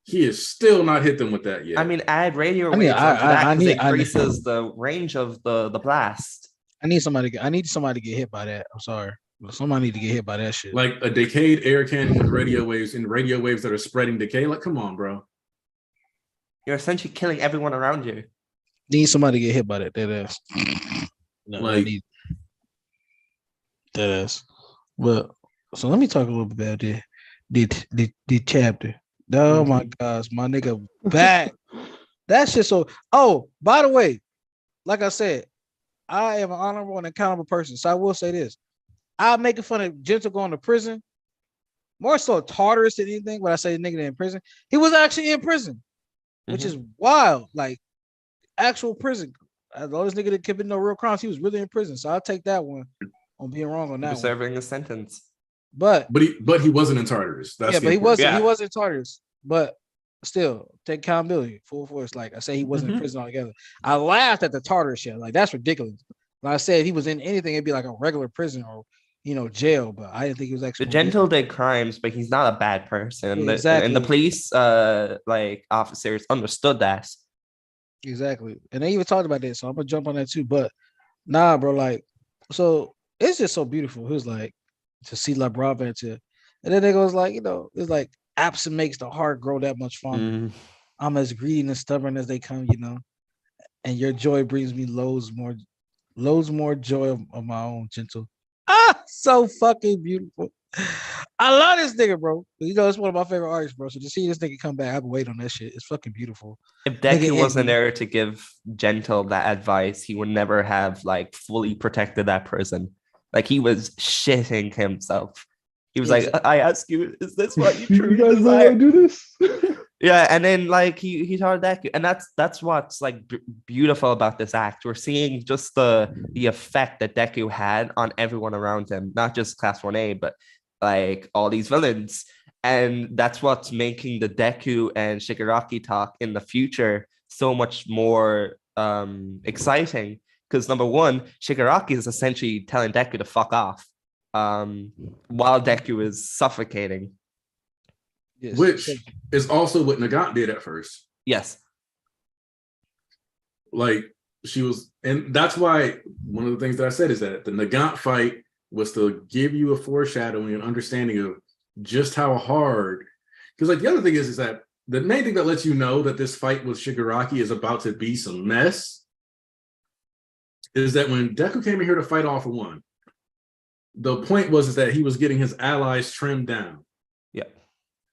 He has still not hit them with that yet. I mean, add radio waves onto that because it increases the range of the blast. I need somebody to get hit by that. I'm sorry. Somebody need to get hit by that shit. Like a decayed air cannon with radio waves, and radio waves that are spreading decay. Like, come on, bro. You're essentially killing everyone around you. Need somebody to get hit by that. That ass. No, like, that ass. But so let me talk a little bit about the chapter. Oh my gosh, my nigga back. That shit so. Oh, by the way, like I said, I am an honorable and accountable person, so I will say this: I'm making fun of Gentle going to prison, more so Tartarus than anything. But I say nigga in prison, he was actually in prison, which is wild. Like actual prison. Although this nigga didn't commit no real crimes, he was really in prison. So I'll take that one on being wrong on that. Serving a sentence. But he wasn't in Tartarus. That's but he wasn't in Tartarus. But still, take accountability, full force. Like I say, he wasn't in prison altogether. I laughed at the Tartarus shit. Like that's ridiculous. When I said if he was in anything, it'd be like a regular prison or jail. But I didn't think he was actually. The Gentle did crimes, but he's not a bad person. Yeah, exactly. And the police, like officers, understood that. Exactly. And they even talked about that, so I'm gonna jump on that too. But nah, bro, like, so it's just so beautiful. It was like to see La Brava and then they goes like, it's like absent makes the heart grow that much fonder. I'm as greedy and stubborn as they come, and your joy brings me loads more joy of my own, Gentle. So fucking beautiful. I love this nigga, bro. It's one of my favorite artists, bro. So to see this nigga come back, I've been waiting on that shit. It's fucking beautiful. If Deku wasn't there to give Gentle that advice, he would never have like fully protected that prison. Like he was shitting himself. He was like, I ask you, is this what you truly desire? Do this? Yeah, and then like he told Deku, and that's what's like beautiful about this act. We're seeing just the effect that Deku had on everyone around him, not just Class 1A, but like all these villains. And that's what's making the Deku and Shigaraki talk in the future so much more exciting. Because number one, Shigaraki is essentially telling Deku to fuck off while Deku is suffocating. Yes. Which is also what Nagant did at first. Yes. Like she was, and that's why one of the things that I said is that the Nagant fight was to give you a foreshadowing and understanding of just how hard. Because like the other thing is that the main thing that lets you know that this fight with Shigaraki is about to be some mess is that when Deku came in here to fight all for one, the point was that he was getting his allies trimmed down. Yeah.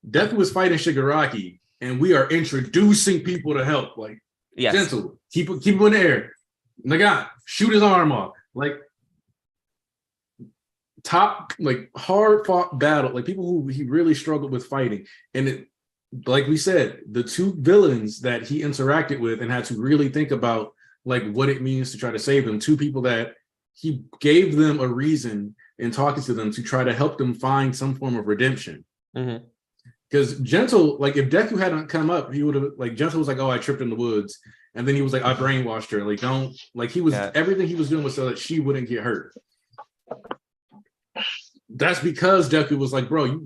Deku was fighting Shigaraki, and we are introducing people to help. Like, Gentle, keep him in the air. Nagant, shoot his arm off. Like, top, like, hard fought battle. Like, people who he really struggled with fighting. And it, like we said, the two villains that he interacted with and had to really think about, like, what it means to try to save them. Two people that he gave them a reason in talking to them to try to help them find some form of redemption. Mm-hmm. Because Gentle, like if Deku hadn't come up, he would have like Gentle was like, oh, I tripped in the woods. And then he was like, I brainwashed her. Like, don't like he was everything he was doing was so that she wouldn't get hurt. That's because Deku was like, bro,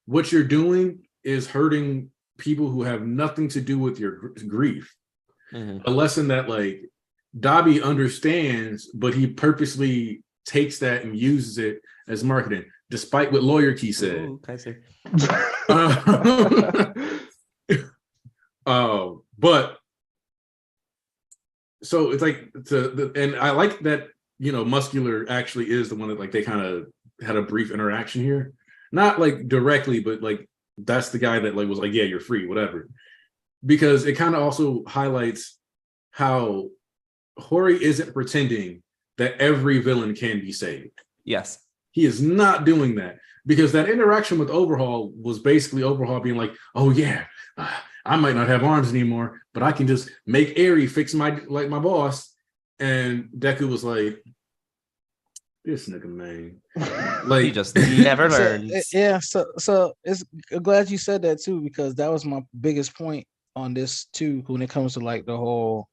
what you're doing is hurting people who have nothing to do with your grief. A lesson that like Dabi understands, but he purposely takes that and uses it as marketing, despite what Lawyer Key said. Ooh, Kaiser. But so it's like and I like that, you know, Muscular actually is the one that like they kind of had a brief interaction here, not like directly, but like that's the guy that like was like, yeah, you're free, whatever, because it kind of also highlights how Hori isn't pretending that every villain can be saved. Yes, he is not doing that, because that interaction with Overhaul was basically Overhaul being like, oh yeah, I might not have arms anymore, but I can just make Eri fix my boss. And Deku was like, this nigga, man. Like, he just never learns. So it's I'm glad you said that too, because that was my biggest point on this too, when it comes to like the whole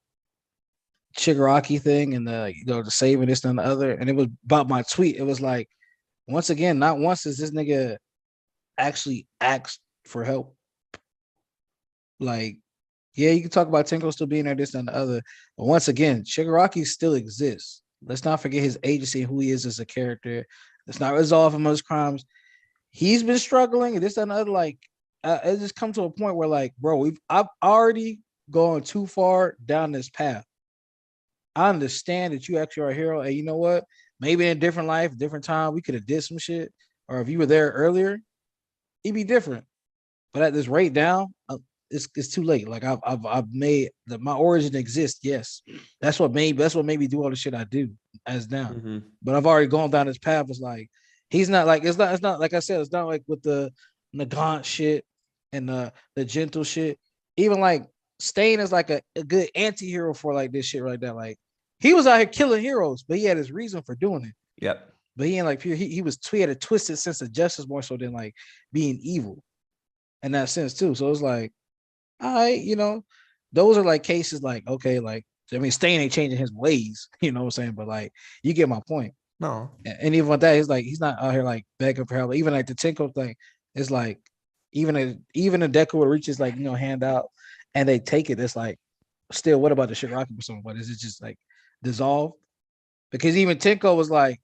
Shigaraki thing and the the saving this and the other. And it was about my tweet. It was like, once again, not once does this nigga actually ask for help. Like, yeah, you can talk about Tenko still being there, this and the other, but once again, Shigaraki still exists. Let's not forget his agency and who he is as a character. Let's not resolve him of his crimes. He's been struggling, and this and the other. Like, it just come to a point where, like, bro, I've already gone too far down this path. I understand that you actually are a hero, and you know what? Maybe in a different life, different time, we could have did some shit, or if you were there earlier, it'd be different. But at this rate down, it's too late. Like I've made my origin exist. Yes, that's what made me do all the shit I do as now. But I've already gone down this path. It's like he's not like it's not like I said. It's not like with the Nagant shit and the gentle shit. Even like Stain is like a good anti-hero for like this shit right there. Like he was out here killing heroes, but he had his reason for doing it. Yep. But he ain't like pure. He had a twisted sense of justice more so than like being evil in that sense too. So it's like, all right, those are like cases like, okay, like, I mean, Stain ain't changing his ways, you know what I'm saying? But like, you get my point. No. And even with that, he's like, he's not out here like begging for help. Even like the Tenko thing, it's like, even a Deku would reach his like, hand out and they take it. It's like, still, what about the Shigaraki persona? But is it just like dissolved? Because even Tenko was like,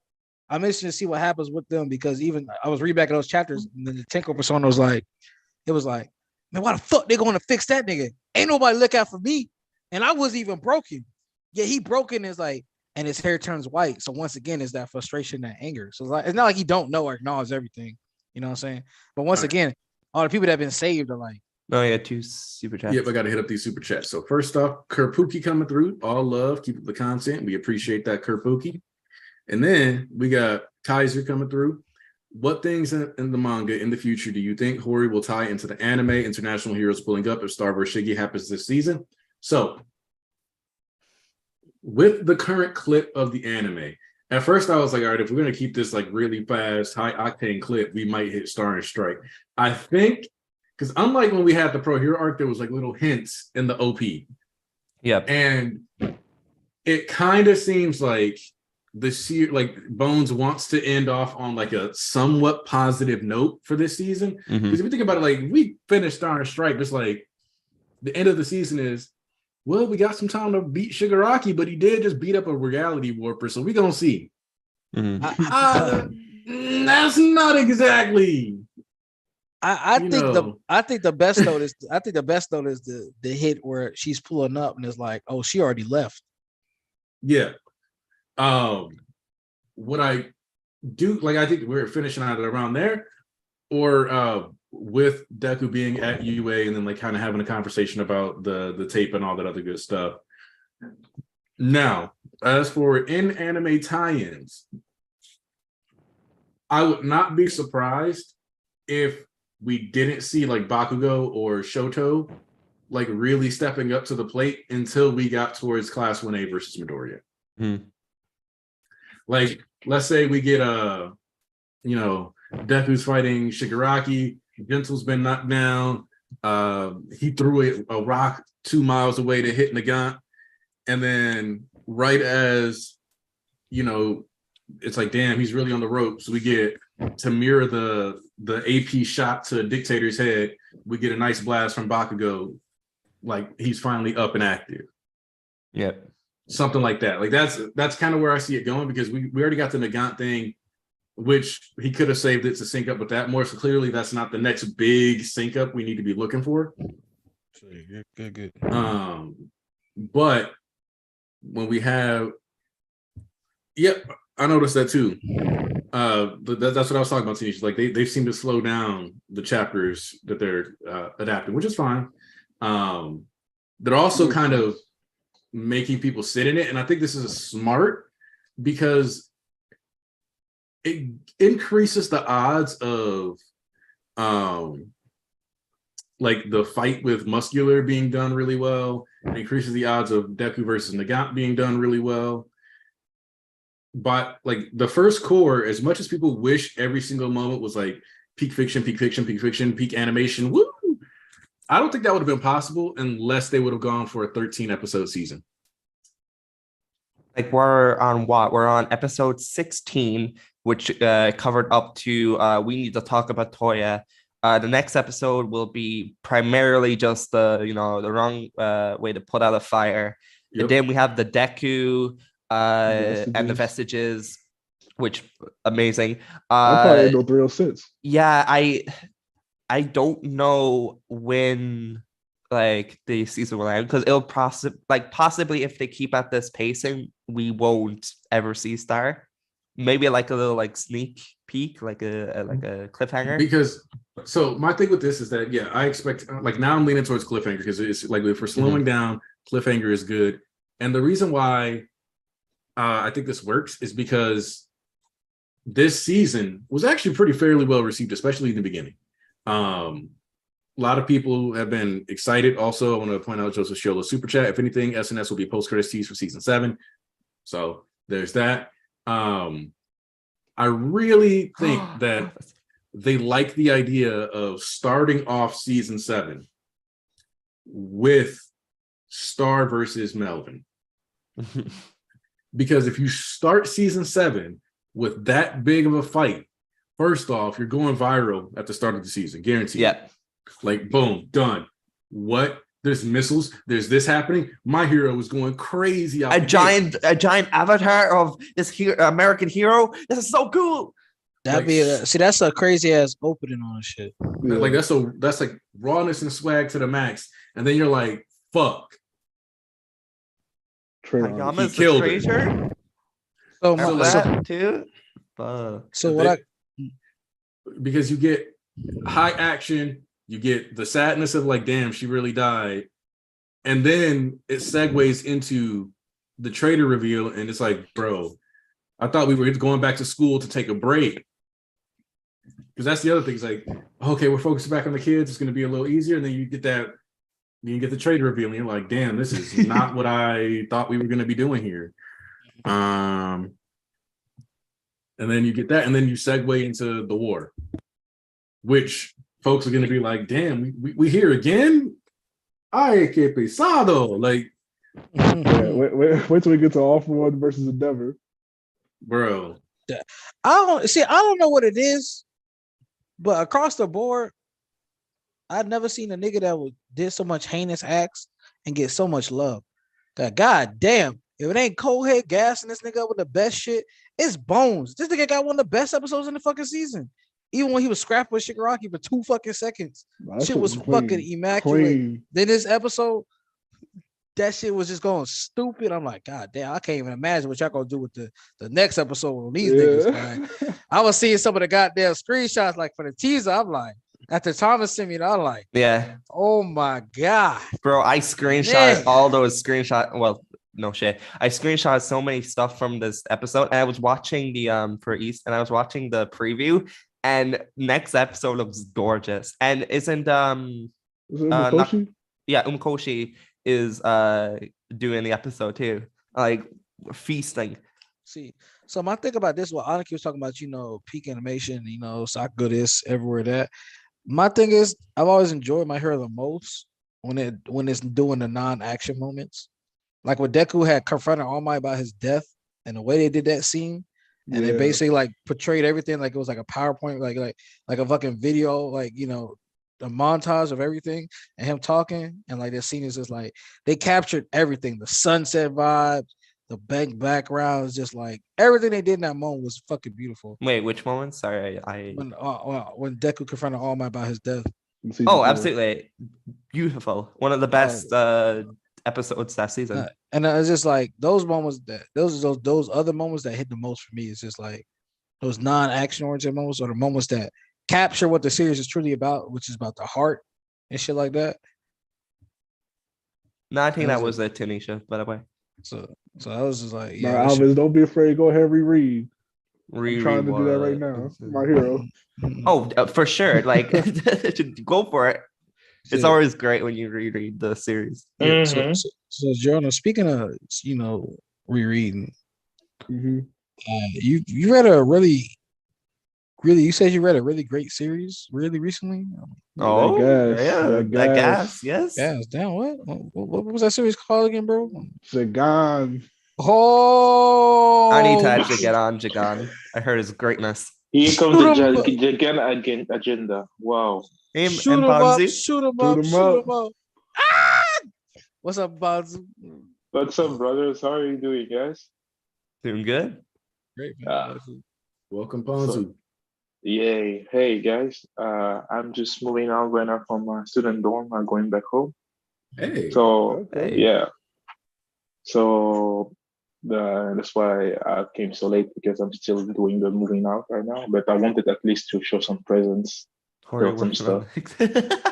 I'm interested to see what happens with them, because even I was reading back in those chapters, and then the Tenko persona was like, it was like, man, why the fuck they going to fix that nigga? Ain't nobody look out for me. And I wasn't even broken. Yeah, he broken is like, and his hair turns white. So once again, it's that frustration, that anger. So it's not like he don't know or acknowledge everything. You know what I'm saying? But once again, all the people that have been saved are like, oh yeah, 2 super chats. Yep, I got to hit up these super chats. So first off, Kerpuki coming through. All love, keep up the content. We appreciate that, Kerpuki. And then we got Kaiser coming through. What things in the manga in the future do you think Hori will tie into the anime international heroes pulling up if Star Wars Shiggy happens this season? So, with the current clip of the anime, at first I was like, all right, if we're going to keep this like really fast, high octane clip, we might hit Star and Strike. I think, because unlike when we had the Pro Hero arc, there was like little hints in the OP. Yeah. And it kind of seems like Bones wants to end off on like a somewhat positive note for this season. Because if you think about it, like we finished Star and Strike, it's like the end of the season is, well, we got some time to beat Shigaraki, but he did just beat up a reality warper, so we're gonna see. That's not exactly. I think the best note is the hit where she's pulling up and it's like, oh, she already left. Yeah. What I do, like, I think we're finishing out around there, or with Deku being at UA and then like kind of having a conversation about the tape and all that other good stuff. Now, as for in-anime tie-ins, I would not be surprised if we didn't see like Bakugo or Shoto like really stepping up to the plate until we got towards Class 1A versus Midoriya. Like, let's say we get Deku's fighting Shigaraki, Gentle's been knocked down. He threw a rock 2 miles away to hit Nagant. And then right as, it's like, damn, he's really on the ropes. We get to mirror the AP shot to Dictator's head. We get a nice blast from Bakugo. Like he's finally up and active. Yep. Something like that. Like that's kind of where I see it going, because we already got the Nagant thing, which he could have saved it to sync up with that more. So clearly that's not the next big sync up we need to be looking for. Good. But when we have, I noticed that too. That's what I was talking about, Tanisha. Like they seem to slow down the chapters that they're adapting, which is fine. They're also kind of making people sit in it, and I think this is smart because it increases the odds of like the fight with Muscular being done really well. It increases the odds of Deku versus Nagant being done really well. But like the first core, as much as people wish every single moment was like peak fiction, peak animation, woo! I don't think that would have been possible unless they would have gone for a 13 episode season. Like we're on what? We're on episode 16, which covered up to we need to talk about Toya. The next episode will be primarily just the wrong way to put out a fire. Yep. And then we have the Deku and the Vestiges, which amazing. I probably know 306. Yeah, I don't know when like the season will end, because it'll possibly if they keep at this pacing, we won't ever see Star. Maybe like a little like sneak peek, like a cliffhanger. Because so my thing with this is that I expect, like, now I'm leaning towards cliffhanger, because it's like if we're slowing down, cliffhanger is good. And the reason why I think this works is because this season was actually pretty fairly well received, especially in the beginning. A lot of people have been excited. Also, I want to point out Joseph Shola's super chat. If anything, SNS will be post-credits tease for season 7. So there's that. I really think that they like the idea of starting off season 7 with Star versus Melvin. Because if you start season 7 with that big of a fight, first off, you're going viral at the start of the season, guaranteed. Yeah. Like, boom, done. What? There's missiles. There's this happening. My hero was going crazy. A giant avatar of this American hero. This is so cool. That'd be that's a crazy ass opening on shit. Like that's like rawness and swag to the max. And then you're like, fuck. He killed her. Because you get high action, you get the sadness of like, damn, she really died, and then it segues into the traitor reveal, and it's like, bro, I thought we were going back to school to take a break, because that's the other thing. It's like, okay, we're focusing back on the kids, it's going to be a little easier, and then you get the traitor reveal, and you're like, damn, this is not what I thought we were going to be doing here. And then you get that, and then you segue into the war, which folks are going to be like, damn, we here again? Ay, que pesado. Like, wait till we get to All For One versus Endeavor. Bro. I don't know what it is, but across the board, I've never seen a nigga that did so much heinous acts and get so much love. That god damn, if it ain't Coldhead gassing this nigga up with the best shit, it's Bones. This nigga got one of the best episodes in the fucking season. Even when he was scrapped with Shigaraki for 2 fucking seconds. Shit was fucking immaculate. Then this episode, that shit was just going stupid. I'm like, god damn, I can't even imagine what y'all gonna do with the next episode on these niggas, man. I was seeing some of the goddamn screenshots, like for the teaser. I'm like, after Thomas sent me, I'm like, oh my god, bro, I screenshot all those screenshots. Well, no shit, I screenshot so many stuff from this episode, and I was watching the for East, and I was watching the preview, and next episode looks gorgeous. And isn't Umakoshi? Umakoshi is doing the episode too, like feasting. See, so my thing about this, what Aniki was talking about, peak animation, Sakuga this, everywhere that. My thing is, I've always enjoyed My Hero the most when it's doing the non-action moments. Like when Deku had confronted All Might about his death and the way they did that scene, and they basically like portrayed everything like it was like a PowerPoint, like a fucking video, like a montage of everything and him talking, and like that scene is just like they captured everything, the sunset vibes, the bank background is just like everything they did in that moment was fucking beautiful. Wait, which moment? Sorry, when Deku confronted All Might about his death. Oh, absolutely beautiful. One of the best episodes that season. And it's just like those moments those other moments that hit the most for me is just like those non-action oriented moments, or the moments that capture what the series is truly about, which is about the heart and shit like that. No, I think that was a Tunisia, by the way. So I was just like, yeah. Alvis, don't be afraid. Go ahead, reread. I'm trying to do that right now. My Hero. Oh, for sure. Like, go for it. It's always great when you reread the series. Yeah, so Jonah, speaking of rereading, you read a really you said you read a really great series really recently. Oh, that gas. Yes. Damn, what was that series called again, bro? Jagan. Oh, I need to actually get on Jagan. I heard his greatness. Here comes the Jagan agenda. Wow. Shoot him up. Ah! What's up, Bonzi? What's up, brothers? How are you doing, guys? Doing good. Great, man. Welcome, Bonzi. Yay. Hey, guys. I'm just moving out right now from my student dorm. I'm going back home. Hey. So, yeah. So, that's why I came so late, because I'm still doing the moving out right now. But I wanted at least to show some presence. Some stuff.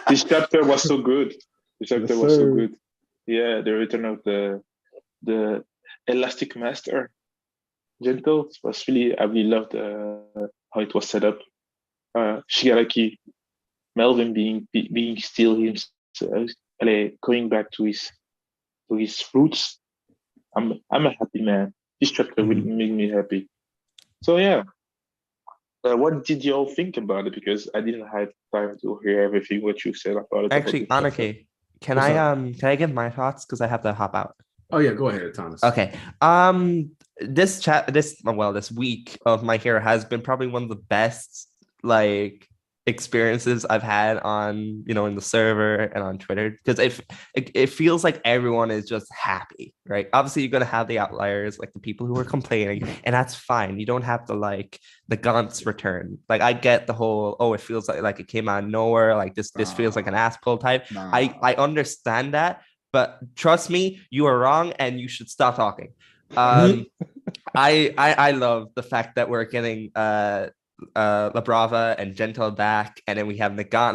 This chapter was so good. Yeah, the return of the Elastic Master. Gentle was really, I really loved how it was set up. Shigaraki, Melvin being still himself, going back to his roots. I'm a happy man. This chapter will make me happy. So yeah. What did you all think about it? Because I didn't have time to hear everything what you said about it. Actually, Anarchy, can I give my thoughts, because I have to hop out? Oh yeah, go ahead, Thomas. Okay. This week of My Hero has been probably one of the best experiences I've had on in the server and on Twitter, because it feels like everyone is just happy, right? Obviously you're gonna have the outliers, like the people who are complaining, and that's fine. You don't have to like the Gaunt's return. Like I get the whole it feels like it came out of nowhere, like this feels like an ass pull type. I understand that, but trust me, you are wrong and you should stop talking. I love the fact that we're getting La Brava and Gentle back, and then we have Nagant.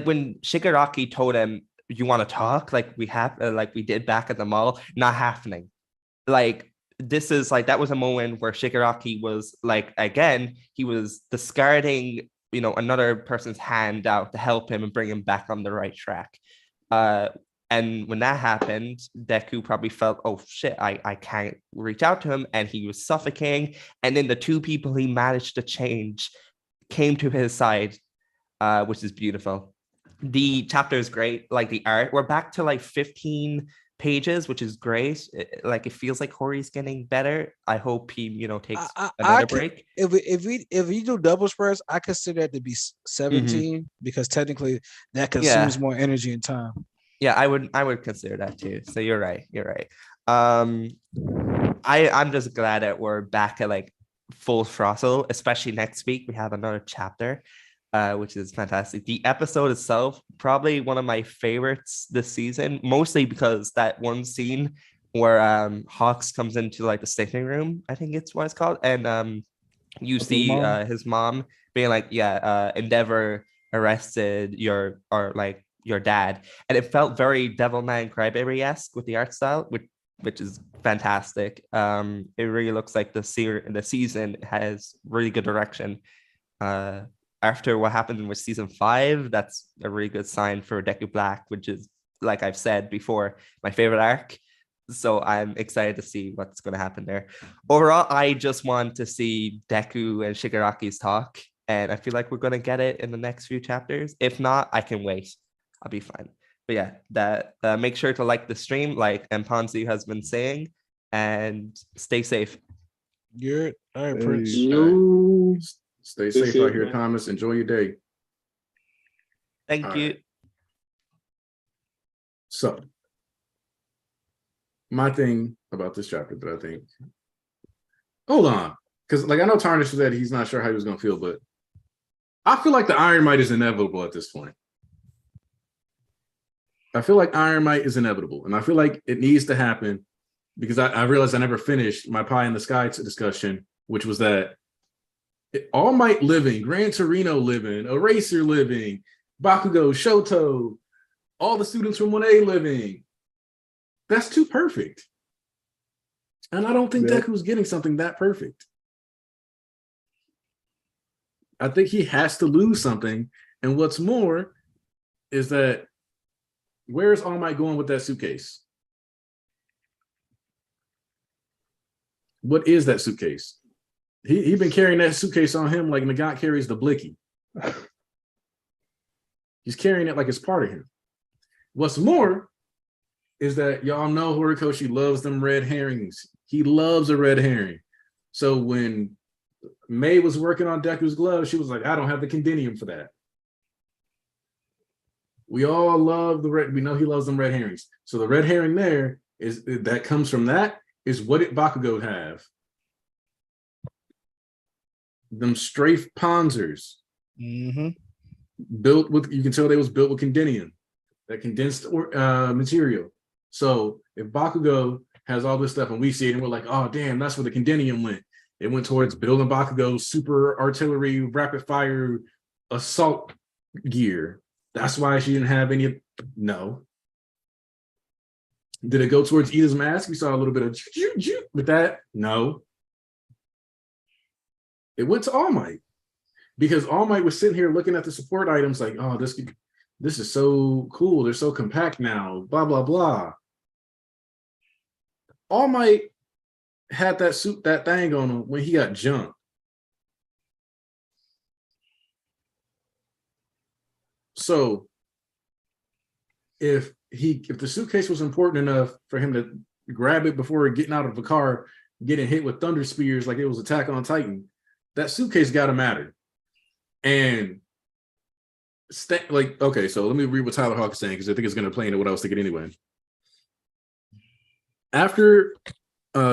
When Shigaraki told him, "You want to talk?" Like we have, like we did back at the mall, not happening. Like this is that was a moment where Shigaraki was again, he was discarding another person's hand out to help him and bring him back on the right track. And when that happened, Deku probably felt, oh shit, I can't reach out to him, and he was suffocating. And then the two people he managed to change came to his side, which is beautiful. The chapter is great. Like the art, we're back to 15 pages, which is great. It feels like Hori's getting better. I hope he takes another break. If we do double spreads, I consider that to be 17 because technically that consumes more energy and time. Yeah, I would consider that too. So you're right. I'm just glad that we're back at full throttle, especially next week. We have another chapter, which is fantastic. The episode itself, probably one of my favorites this season, mostly because that one scene where Hawks comes into the sleeping room, I think it's what it's called, and you see his mom being Endeavor arrested your dad, and it felt very Devilman Crybaby-esque with the art style, which is fantastic. It really looks like the season has really good direction. After what happened with season 5, that's a really good sign for Deku Black, which is, like I've said before, my favorite arc. So I'm excited to see what's going to happen there. Overall, I just want to see Deku and Shigaraki's talk. And I feel like we're gonna get it in the next few chapters. If not, I can wait. I'll be fine. But yeah, that make sure to like the stream, like Mponzi has been saying, and stay safe. You're all right, Prince. Yo. Stay Stay safe safe, out here, man. Thomas. Enjoy your day. Thank All you. right. So, my thing about this chapter that I think, hold on, because like I know Tarnish said he's not sure how he was going to feel, but I feel like the Iron Might is inevitable at this point. I feel like Iron Might is inevitable, and I feel like it needs to happen because I realized I never finished my Pie in the Sky discussion, which was that All Might living, Gran Torino living, Eraser living, Bakugo, Shoto, all the students from 1A living. That's too perfect. And I don't think Deku's getting something that perfect. I think he has to lose something. And what's more is that where's All Might going with that suitcase? What is that suitcase? He's been carrying that suitcase on him like Nagant carries the blicky. He's carrying it like it's part of him. What's more is that y'all know Horikoshi loves them red herrings. He loves a red herring. So when May was working on Deku's glove, she was like, I don't have the condinium for that. We all love the red. We know he loves them red herrings. So the red herring there is that comes from that is what did Bakugo have? Them strafe panzers built with, you can tell they was built with condinium, that condensed material. So if Bakugo has all this stuff and we see it and we're like, oh damn, that's where the condinium went. It went towards building Bakugo's super artillery rapid fire assault gear. That's why she didn't have any. No. Did it go towards Ida's mask? We saw a little bit of with that. No. It went to All Might because All Might was sitting here looking at the support items like, oh, this is so cool. They're so compact now. Blah blah blah. All Might had that suit, that thing on him when he got jumped. So if the suitcase was important enough for him to grab it before getting out of the car, getting hit with thunder spears like it was Attack on Titan, that suitcase got to matter. And okay, so let me read what Tyler Hawk is saying because I think it's going to play into what I was thinking anyway. After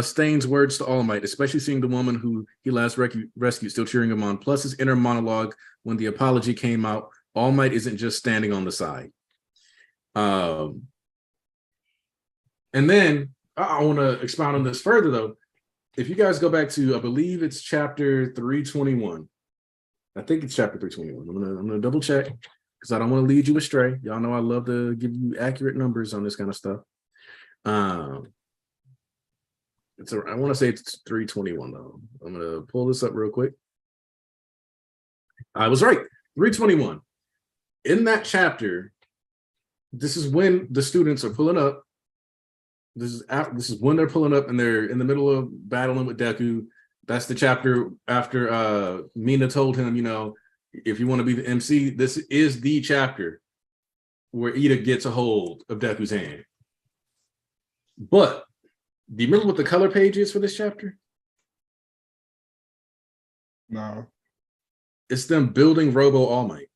Stain's words to All Might, especially seeing the woman who he last rescued still cheering him on, plus his inner monologue when the apology came out, All Might isn't just standing on the side. And then I want to expound on this further, though. If you guys go back to, I believe it's chapter 321. I think it's chapter 321. I'm gonna double check because I don't want to lead you astray. Y'all know I love to give you accurate numbers on this kind of stuff. I want to say it's 321 though. I'm gonna pull this up real quick. I was right. 321. In that chapter, this is when the students are pulling up. This is when they're pulling up and they're in the middle of battling with Deku. That's the chapter after Mina told him, you know, if you want to be the MC, this is the chapter where Ida gets a hold of Deku's hand. But do you remember what the color page is for this chapter? No. It's them building Robo All Might.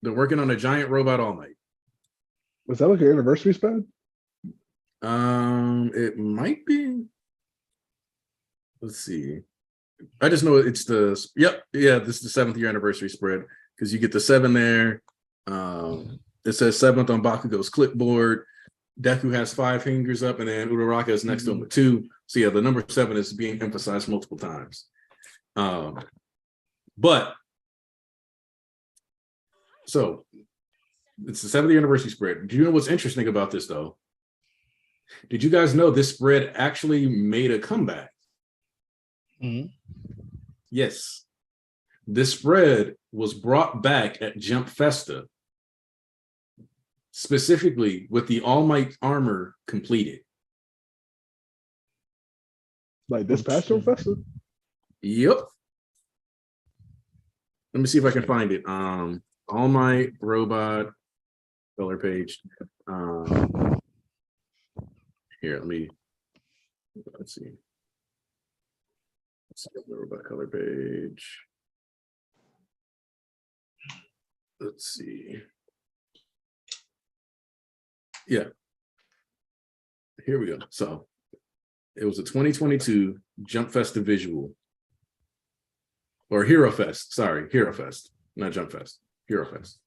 They're working on a giant robot All Might. Was that like your anniversary spread? It might be. Let's see. I just know it's the this is the 7th year anniversary spread because you get the 7 there. It says 7th on Bakugo's clipboard. Deku has 5 fingers up, and then Uraraka is next to him with 2. So yeah, the number 7 is being emphasized multiple times. But so it's the 7th year anniversary spread. Do you know what's interesting about this though? Did you guys know this spread actually made a comeback? Mm-hmm. Yes. This spread was brought back at Jump Festa, specifically with the All Might armor completed. Like this past Jump Festa? Yep. Let me see if I can find it. All Might robot color page. Here, let's see. Let's see the robot color page. Let's see. Yeah. Here we go. So it was a 2022 Jump Fest visual. Or Hero Fest. Sorry, Hero Fest. Not Jump Fest. Hero Fest.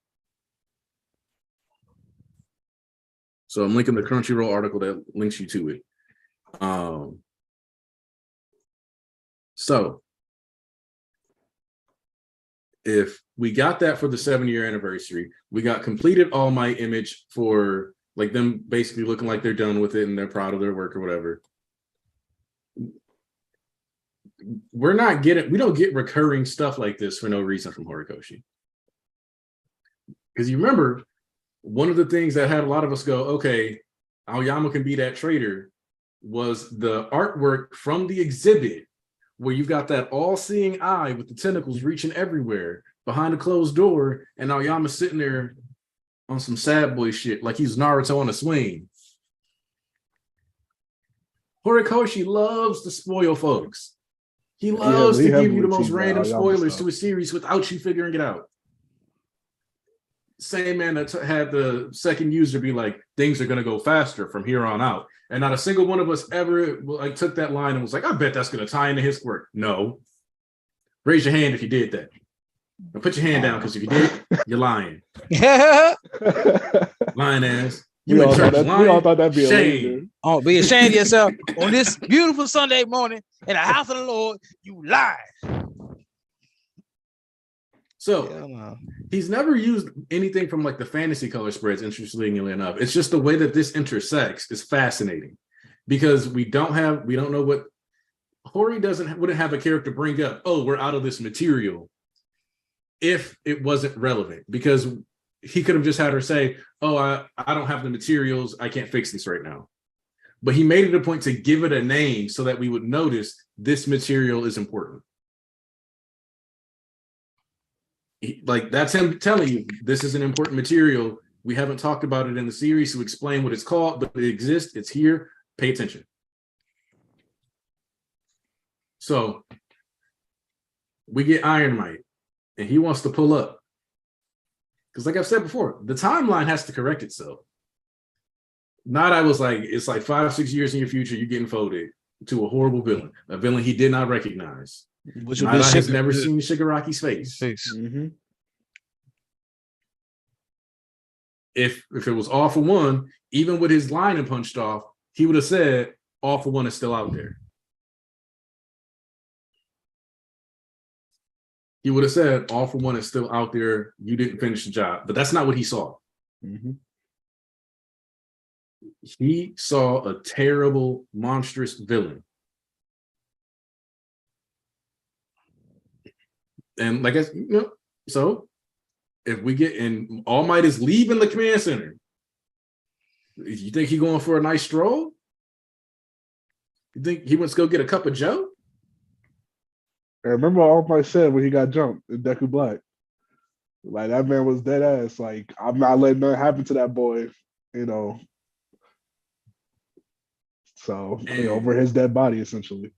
So I'm linking the Crunchyroll article that links you to it. So if we got that for the 7-year anniversary, we got completed All Might image for like them basically looking like they're done with it and they're proud of their work or whatever. We don't get recurring stuff like this for no reason from Horikoshi. Because you remember, one of the things that had a lot of us go, okay, Aoyama can be that traitor, was the artwork from the exhibit where you've got that all-seeing eye with the tentacles reaching everywhere behind a closed door, and Aoyama sitting there on some sad boy shit like he's Naruto on a swing. Horikoshi loves to spoil folks. He loves to give you the most random spoilers to a series without you figuring it out. Same man that had the second user be like, things are going to go faster from here on out. And not a single one of us ever like took that line and was like, I bet that's going to tie into his quirk. No. Raise your hand if you did that. Now put your hand down, because if you did, you're lying. Lying ass. We all thought that'd be shame. Oh, be ashamed of yourself on this beautiful Sunday morning in the house of the Lord. You lie. So he's never used anything from like the fantasy color spreads, interestingly enough. It's just the way that this intersects is fascinating, because we don't know what Hori wouldn't have a character bring up, oh, we're out of this material, if it wasn't relevant, because he could have just had her say, oh, I don't have the materials, I can't fix this right now. But he made it a point to give it a name so that we would notice this material is important. Like, that's him telling you this is an important material. We haven't talked about it in the series to explain what it's called, but it exists, it's here, pay attention. So we get Iron Might, and he wants to pull up. Because like I've said before, the timeline has to correct itself. Not I was like, it's like 5-6 years in your future, you're getting folded to a horrible villain, a villain he did not recognize. Which Nada has never seen Shigaraki's face. Mm-hmm. If it was All for One, even with his line and punched off, he would have said All for One is still out there. He would have said All for One is still out there. You didn't finish the job, but that's not what he saw. Mm-hmm. He saw a terrible, monstrous villain. And like I, so if we get in, All Might is leaving the command center. You think he going for a nice stroll? You think he wants to go get a cup of Joe? I remember what All Might said when he got jumped in Deku Black. Like, that man was dead ass. Like, I'm not letting nothing happen to that boy, So, over his dead body, essentially.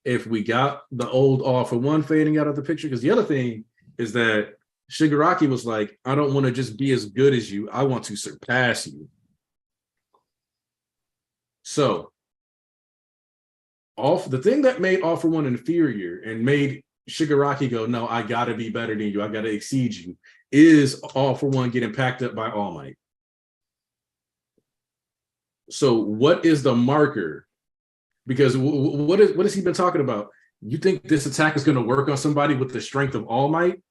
If we got the old All for One fading out of the picture, because the other thing is that Shigaraki was like, I don't want to just be as good as you. I want to surpass you. So, the thing that made All for One inferior and made Shigaraki go, no, I got to be better than you, I got to exceed you, is All for One getting packed up by All Might. So what is the marker? Because what has he been talking about? You think this attack is going to work on somebody with the strength of All Might?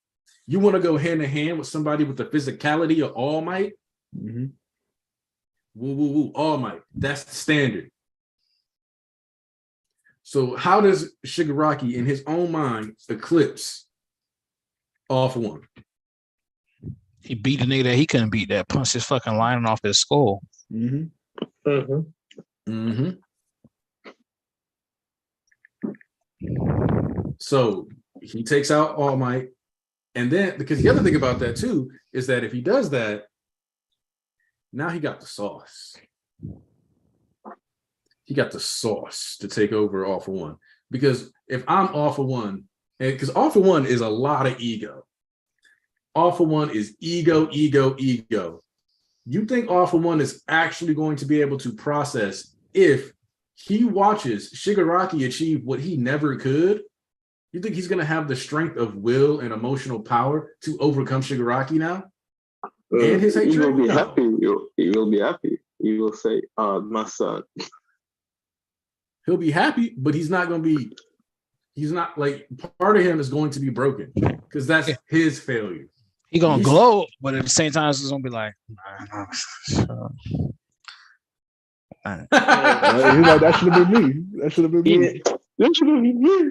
You want to go hand in hand with somebody with the physicality of All Might? Mm-hmm. All Might. That's the standard. So how does Shigaraki, in his own mind, eclipse All for One? He beat the nigga that he couldn't beat, that punched his fucking lining off his skull. Mm-hmm. Mm-hmm. Mm-hmm. So he takes out All Might. And then, because the other thing about that too is that if he does that, now he got the sauce. He got the sauce to take over All For One. Because if I'm All For One, because All For One is a lot of ego. All For One is ego, ego, ego. You think All For One is actually going to be able to process if he watches Shigaraki achieve what he never could? You think he's going to have the strength of will and emotional power to overcome Shigaraki now? And his hatred? He will be happy. He will be happy. He will say, my son. He'll be happy, but he's not going to be, he's not like, part of him is going to be broken because that's his failure. He's going to glow, but at the same time, it's going to be like, he's like, that should have been me. That should have been me. That should have been me.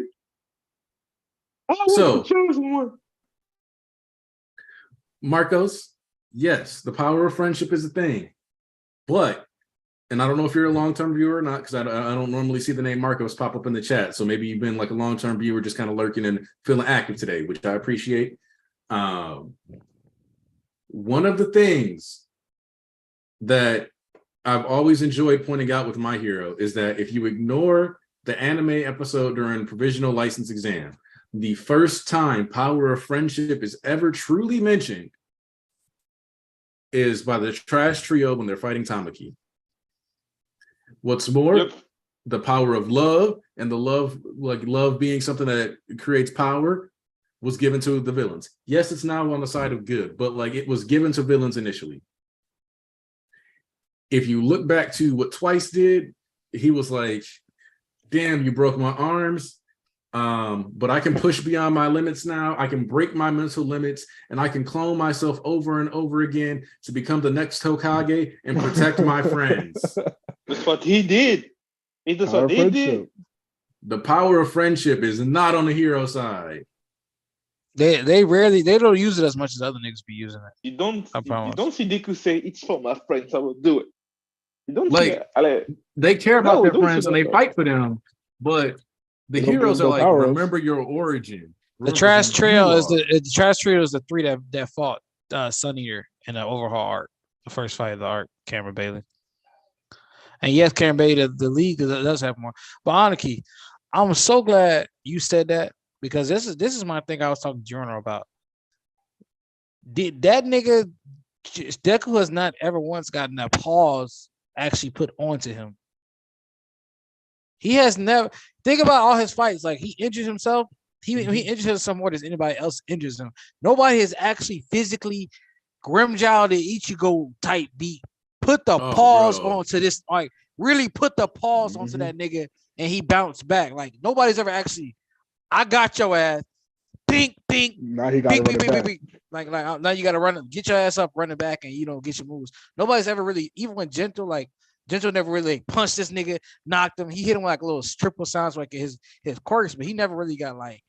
So, Marcos, yes, the power of friendship is a thing, but, and I don't know if you're a long-term viewer or not, because I don't normally see the name Marcos pop up in the chat, so maybe you've been like a long-term viewer just kind of lurking and feeling active today, which I appreciate. One of the things that I've always enjoyed pointing out with My Hero is that if you ignore the anime episode during provisional license exam, the first time power of friendship is ever truly mentioned is by the Trash Trio when they're fighting Tamaki. What's more, the power of love and the love, like love being something that creates power, was given to the villains. Yes, it's now on the side of good, but like it was given to villains initially. If you look back to what Twice did, he was like, damn, you broke my arms. But I can push beyond my limits now. I can break my mental limits and I can clone myself over and over again to become the next Hokage and protect my friends. That's what he did. That's what he did. The power of friendship is not on the hero side. They don't use it as much as other niggas be using it. You don't see Deku say it's for my friends, I will do it. You don't they care about their friends and they fight for them, but the heroes are like, remember your origin. The Trash Trio is the three that fought Sun Eater in the overhaul arc, the first fight of the arc, Cameron Bailey. And yes, Cameron Bailey, the league does have more. But Anarchy, I'm so glad you said that because this is my thing I was talking to Journal about. That nigga Deku has not ever once gotten a pause actually put onto him. He has never. Think about all his fights. Like he injures himself. He injures himself more than anybody else injures him. Nobody has actually physically Grimjow the Ichigo type beat. Put the pause onto this. Like really put the pause onto that nigga, and he bounced back. Like nobody's ever actually. I got your ass. Pink, pink. Now he got to Like now you got to run. Get your ass up, run it back, and get your moves. Nobody's ever really, even when Gentle never really punched this nigga, knocked him. He hit him like a little triple sounds like his quirks, but he never really got like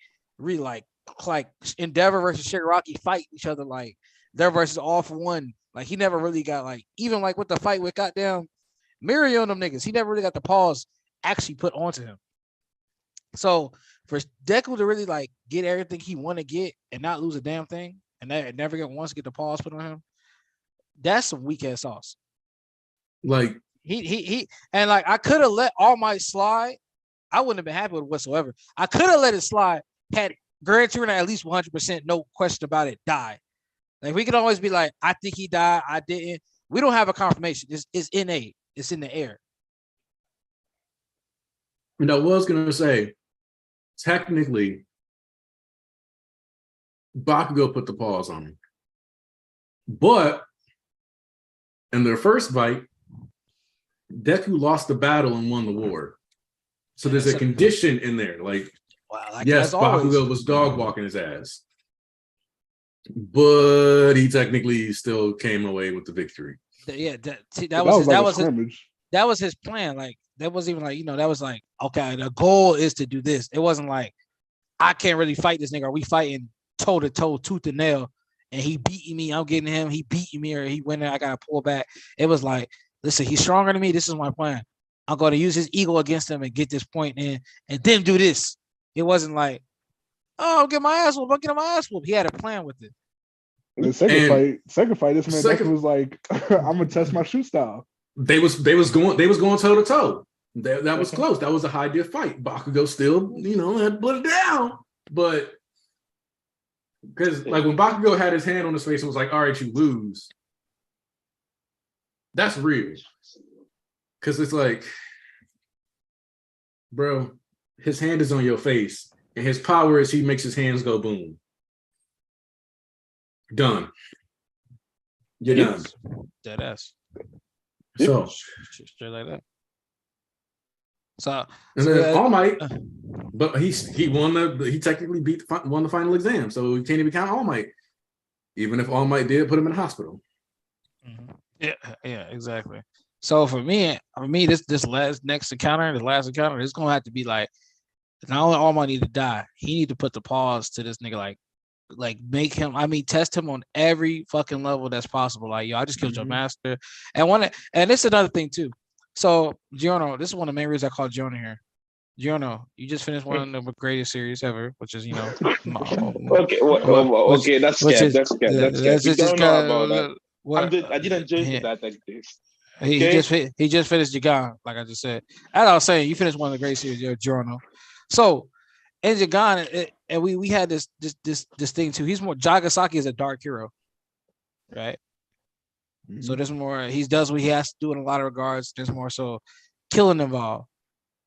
Endeavor versus Shigaraki fight each other like Endeavor versus All For One. Like he never really got like even like with the fight with goddamn Mirio and them niggas. He never really got the pause actually put onto him. So for Deku to really like get everything he want to get and not lose a damn thing, and that never wants to get the pause put on him, that's some weak ass sauce. Like. He and like I could have let All Might slide. I wouldn't have been happy with it whatsoever. I could have let it slide had Gran Torino at least 100%, no question about it, die. Like we could always be like, I think he died, I didn't. We don't have a confirmation. It's innate. It's in the air. And I was gonna say, technically, Bakugo put the pause on him, but in their first fight, Deku lost the battle and won the war. So there's a condition in there. Like yes, Bakugo was dog walking his ass. But he technically still came away with the victory. Yeah, that was his plan. Like that wasn't even like, that was like, okay, the goal is to do this. It wasn't like I can't really fight this nigga. Are we fighting toe to toe, tooth and nail? And he beating me, I'm getting him, he beating me, or he winning, I gotta pull back. It was like, listen, he's stronger than me. This is my plan. I'm going to use his ego against him and get this point in and then do this. It wasn't like, Oh, I'll get my ass whooped. I'll get my ass whooped. He had a plan with it. The second fight, this man Deku was like, I'm gonna test my shoot style. They was going toe to toe. That was close. That was a high diff fight. Bakugo still, had to put it down. But because like when Bakugo had his hand on his face and was like, all right, you lose. That's real. Because it's like, bro, his hand is on your face. And his power is he makes his hands go boom. Done. You're done. Dead ass. So straight like that. So and then All Might, but he technically won the final exam, so we can't even count All Might, even if All Might did put him in the hospital. Yeah, exactly. So for me, this last encounter, it's gonna have to be like, not only All Might need to die, he need to put the pause to this nigga, like make him, test him on every fucking level that's possible. Like, yo, I just killed your master. And this is another thing too. So Giorno, this is one of the main reasons I called Giorno here. Giorno, you just finished one of the greatest series ever, which is, okay, that's scared. That's scared. You don't know about that. I didn't judge that like this. Okay? He just finished Jagan, like I just said. As I was saying, you finished one of the great series, Giorno. So in Jagan, and we had this thing too. He's more, Jagasaki is a dark hero, right? Mm-hmm. So there's more, he does what he has to do in a lot of regards. There's more so killing involved.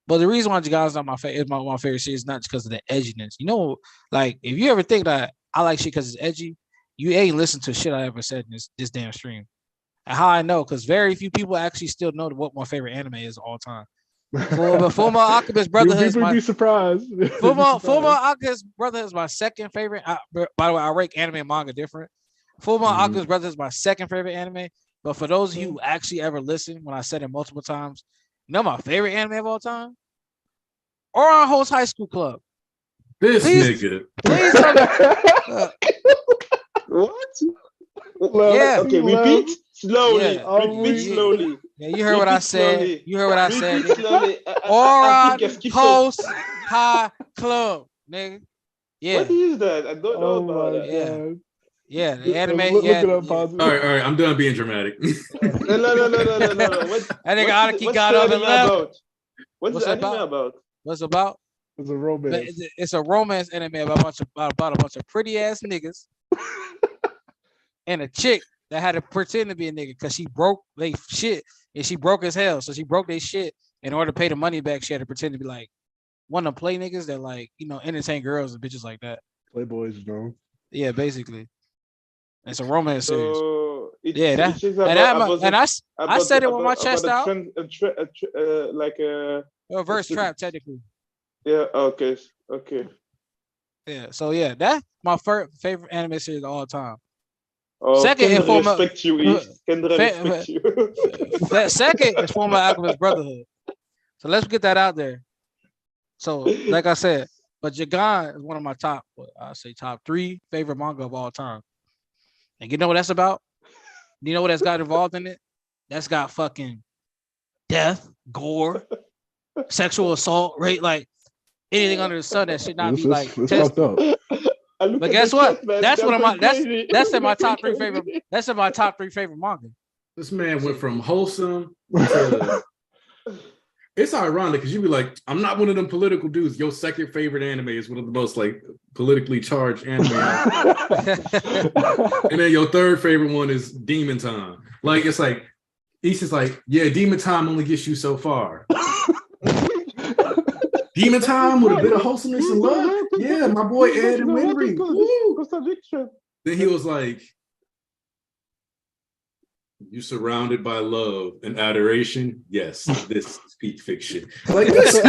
But the reason why Jagan is not my favorite series is not just because of the edginess. Like if you ever think that I like shit because it's edgy, you ain't listened to shit I ever said in this damn stream. And how I know, because very few people actually still know what my favorite anime is of all time. Fullmetal Alchemist Brotherhood. People be surprised. Fullmetal Alchemist Brotherhood is my second favorite. By the way, I rate anime and manga different. Fullmetal Alchemist Brotherhood is my second favorite anime. But for those of you who actually ever listen, when I said it multiple times, my favorite anime of all time? Ouran Host High School Club. This nigga. Please tell me. What? Yeah. Okay, repeat slowly. Yeah. Repeat slowly. Yeah, you heard what I said. Slowly. You heard what I said. Slowly. Ouran Host High Club, nigga. Yeah. What is that? I don't know about that. Yeah. Yeah, the anime. Look it up, All right. I'm done being dramatic. No. That nigga Araki got up and left. What's the anime about? What's about? It's a romance. It's a romance anime about a bunch of pretty ass niggas and a chick that had to pretend to be a nigga because she broke they shit and she broke as hell. So she broke their shit in order to pay the money back. She had to pretend to be like one of the play niggas that like entertain girls and bitches like that. Playboys, bro. Yeah, basically. It's a romance series. I said it with my chest out. Like a reverse trap, technically. Yeah. Okay. Yeah. So yeah, that's my favorite anime series of all time. Oh, second is respect you. Second is Fullmetal Alchemist Brotherhood. So let's get that out there. So, like I said, but Jagan is one of my top 3 favorite manga of all time. And you know what that's about? You know what that's got involved in it? That's got fucking death, gore, sexual assault, rape, like anything under the sun that should not be like fucked up. But guess what? That's one of my that's in my top 3 favorite. That's in my top 3 favorite manga. This man went from wholesome to. It's ironic because you be like, I'm not one of them political dudes. Your second favorite anime is one of the most like politically charged anime. And then your third favorite one is Demon Time. Like it's like he's just like, yeah, Demon Time only gets you so far. Demon Time with a bit of wholesomeness and love. Yeah, my boy Ed and Winry. Then he was like, you surrounded by love and adoration. Yes, this is peak fiction. Like this.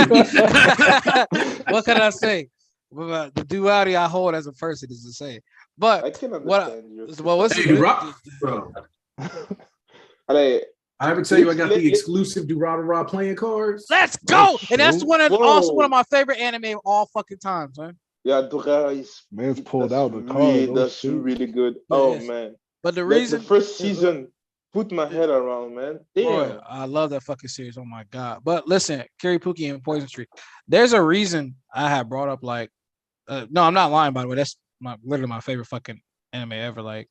What can I say? The duality I hold as a person is the same. But I can understand bro. I ever tell you I got the exclusive Durarara playing cards? Let's go! And that's also one of my favorite anime of all fucking times, man. Yeah, Durarara is man's pulled out the card. That's really good. Yeah, oh man. But the reason the first season put my head around, man. Damn. Boy, I love that fucking series. Oh my god. But listen, Kari Pookie and Poison Tree. There's a reason I have brought up like No, I'm not lying, by the way. That's literally my favorite fucking anime ever. Like,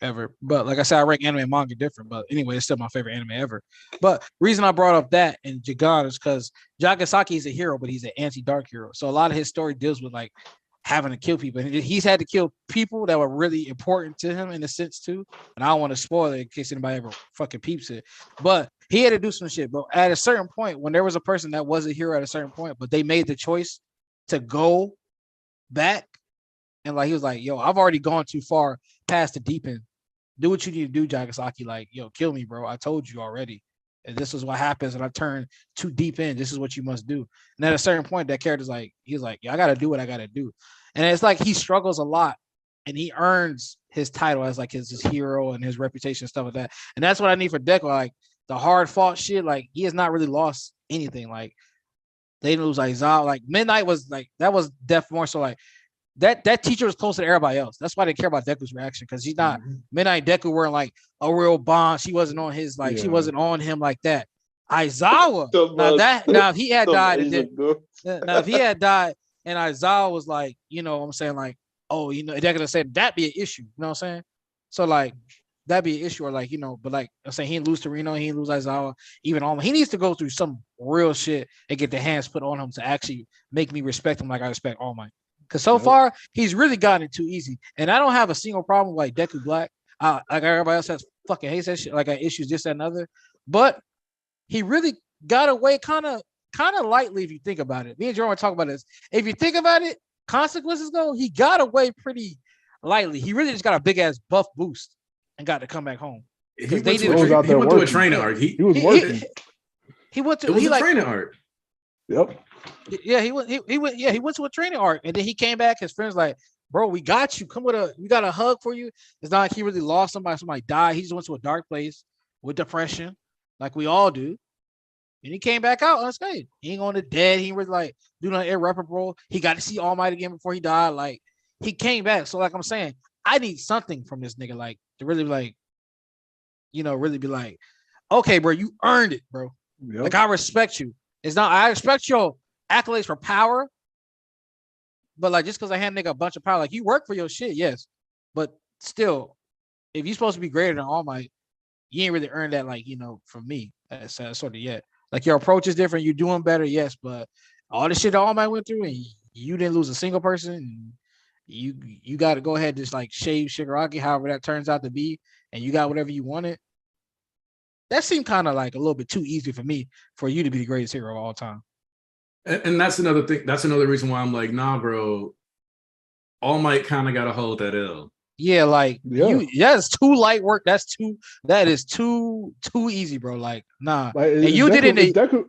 ever. But like I said, I rank anime and manga different. But anyway, it's still my favorite anime ever. But reason I brought up that and Jigan is because Jagasaki is a hero, but he's an anti-dark hero. So a lot of his story deals with like having to kill people. And he's had to kill people that were really important to him in a sense too. And I don't want to spoil it in case anybody ever fucking peeps it. But he had to do some shit. But at a certain point, when there was a person that was a hero at a certain point, but they made the choice to go back, and like he was like, yo, I've already gone too far past the deep end. Do what you need to do, Jagasaki. Like, yo, kill me, bro. I told you already. And this is what happens when I turn too deep in. This is what you must do. And at a certain point, that character's like, he's like, yeah, I gotta do what I gotta do. And it's like he struggles a lot and he earns his title as like his hero and his reputation and stuff like that. And that's what I need for Deku. Like the hard fought shit, like he has not really lost anything. Like they didn't lose like Zao. Like Midnight was like that was def more so like that teacher was closer to everybody else. That's why they care about Deku's reaction because he's not Midnight Deku weren't like a real bond. She wasn't on his like she wasn't on him like that. Aizawa. Now if he had died, now if he had died and Aizawa was like, you know what I'm saying, like, oh, you know, they're gonna say that'd be an issue. You know what I'm saying? So like that'd be an issue, or like, you know, but like I'm saying he didn't lose to Reno, he didn't lose Aizawa, even on he needs to go through some real shit and get the hands put on him to actually make me respect him like I respect All Might. Because so far, he's really gotten it too easy. And I don't have a single problem with like Deku Black. Like everybody else has fucking hates that shit. Like I issues this, that, and other. But he really got away kind of lightly if you think about it. Me and Jordan were talking about this. If you think about it, consequences go, he got away pretty lightly. He really just got a big ass buff boost and got to come back home. He went to a training arc. He was working. He went to. It was a training arc. Yep. Yeah, he went to a training arc, and then he came back. His friends like, bro, we got you. Come with we got a hug for you. It's not like he really lost somebody died. He just went to a dark place with depression, like we all do. And he came back out unscathed. He ain't on the dead. He was like doing an irreparable. He got to see All Might again before he died. Like he came back. So like I'm saying, I need something from this nigga, like to really be like, you know, really be like, okay, bro, you earned it, bro. Yep. Like I respect you. It's not I expect your accolades for power, but like just because I hand nigga a bunch of power, like you work for your shit, yes, but still, if you're supposed to be greater than All Might, you ain't really earned that, like, you know, from me. That's sort of yet. Like your approach is different, you're doing better, yes, but all the shit that All Might went through, and you didn't lose a single person. And you got to go ahead and just like shave Shigaraki, however that turns out to be, and you got whatever you wanted. That seemed kind of like a little bit too easy for me for you to be the greatest hero of all time. And that's another thing. That's another reason why I'm like, nah, bro. All Might kind of got to hold that L. Yeah, like that's too light work. That is too easy, bro. Like, nah. Like, and you didn't. Deku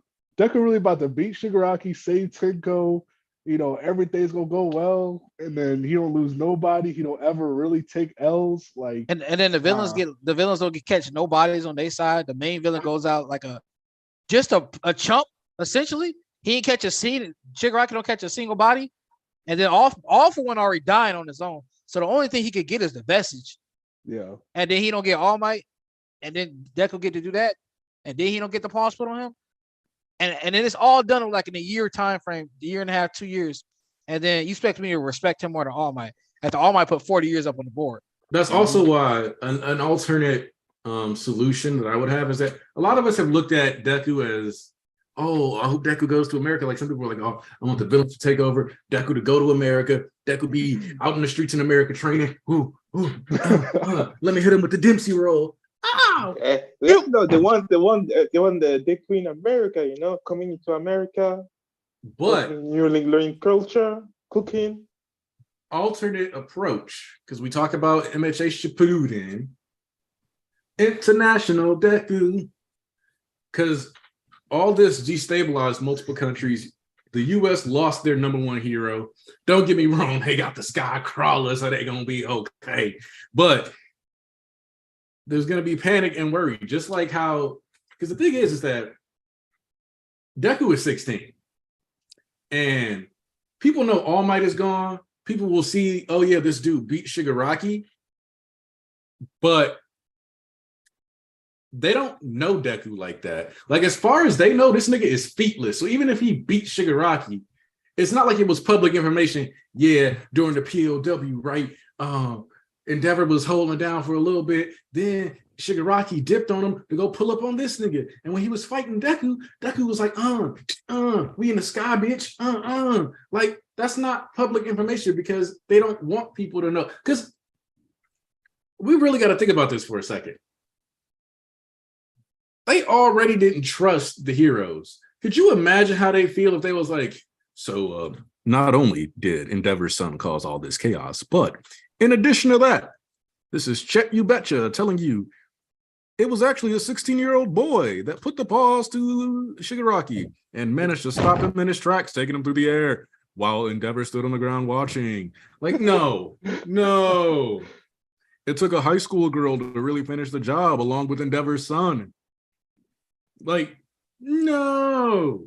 really about to beat Shigaraki, save Tenko. You know, everything's gonna go well, and then he don't lose nobody. He don't ever really take L's. Like, and then the villains don't get catch no bodies on their side. The main villain goes out like a chump essentially. He ain't catch a scene. Shigaraki don't catch a single body, and then all for one already dying on his own. So the only thing he could get is the vestige. Yeah, and then he don't get All Might, and then Deku get to do that, and then he don't get the pause put on him. And then it's all done in like in a year time frame, a year and a half, 2 years. And then you expect me to respect him more than All Might. After All Might put 40 years up on the board. That's also why an alternate solution that I would have is that a lot of us have looked at Deku as, oh, I hope Deku goes to America. Like some people are like, oh, I want the villains to take over, Deku to go to America, Deku be out in the streets in America training. Let me hit him with the Dempsey roll. Oh, no, the one the Deku in America, you know, coming into America, but learning culture, cooking. Alternate approach, because we talk about MHA Shippuden, international Deku, because all this destabilized multiple countries. The U.S. lost their number one hero. Don't get me wrong, they got the sky crawlers, so they're gonna be okay, but there's going to be panic and worry, just like how, because the thing is that Deku is 16 and people know All Might is gone. People will see, oh yeah, this dude beat Shigaraki, but they don't know Deku like that. Like as far as they know, this nigga is featless. So even if he beat Shigaraki, it's not like it was public information. Yeah, during the POW, right? Endeavor was holding down for a little bit. Then Shigaraki dipped on him to go pull up on this nigga. And when he was fighting Deku, Deku was like, we in the sky, bitch. Like, that's not public information because they don't want people to know. Because we really got to think about this for a second. They already didn't trust the heroes. Could you imagine how they feel if they was like, so not only did Endeavor's son cause all this chaos, but in addition to that, this is Chet You Betcha telling you it was actually a 16-year-old boy that put the paws to Shigaraki and managed to stop him in his tracks, taking him through the air while Endeavor stood on the ground watching. Like, no. It took a high school girl to really finish the job along with Endeavor's son. Like, no.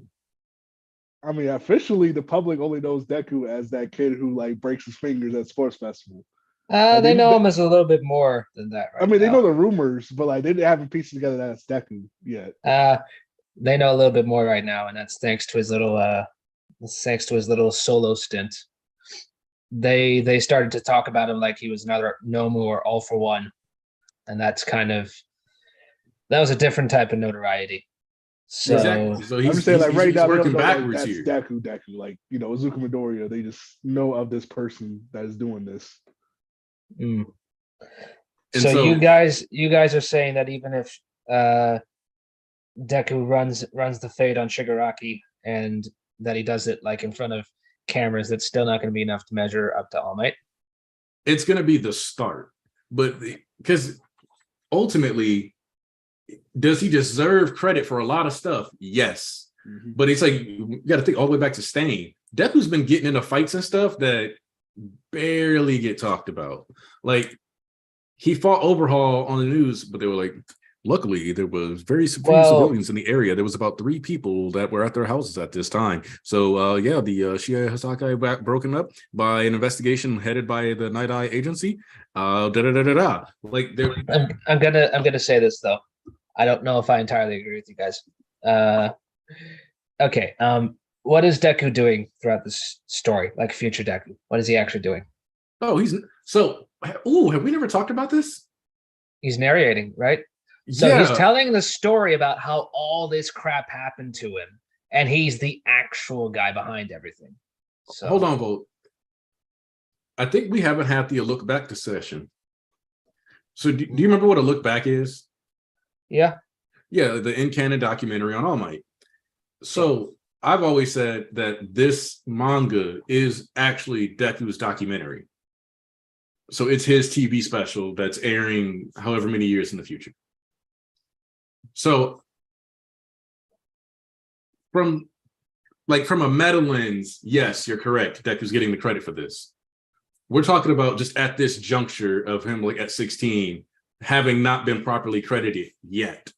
I mean, officially, the public only knows Deku as that kid who like breaks his fingers at sports festival. They know him as a little bit more than that, right? I mean, they know the rumors, but like they haven't pieced together that it's Deku yet. They know a little bit more right now, and that's thanks to his little solo stint. They started to talk about him like he was another Nomu or All for One, and that was a different type of notoriety. So, exactly. So I'm saying, like, right now, working backwards that's here. Deku, like, you know, Izuku Midoriya, they just know of this person that is doing this. So you guys are saying that even if Deku runs the fade on Shigaraki and that he does it like in front of cameras, that's still not going to be enough to measure up to All Might? It's going to be the start, but because ultimately, does he deserve credit for a lot of stuff? Yes. But it's like, you got to think all the way back to Stain. Deku's been getting into fights and stuff that barely get talked about. Like, he fought Overhaul on the news, but they were like, luckily, there was very few civilians in the area. There was about 3 people that were at their houses at this time. So, the Shia Hasakai broken up by an investigation headed by the Night Eye Agency. Like, I'm gonna say this though. I don't know if I entirely agree with you guys. Okay. What is Deku doing throughout this story? Like future Deku, what is he actually doing? Oh, have we never talked about this? He's narrating, right? So he's telling the story about how all this crap happened to him, and he's the actual guy behind everything. So hold on, Volt. I think we haven't had the look back to session. So do you remember what a look back is? Yeah, the in-canon documentary on All Might. So I've always said that this manga is actually Deku's documentary. So it's his TV special that's airing however many years in the future. So from a meta lens, yes, you're correct. Deku's getting the credit for this. We're talking about just at this juncture of him, like at 16, having not been properly credited yet.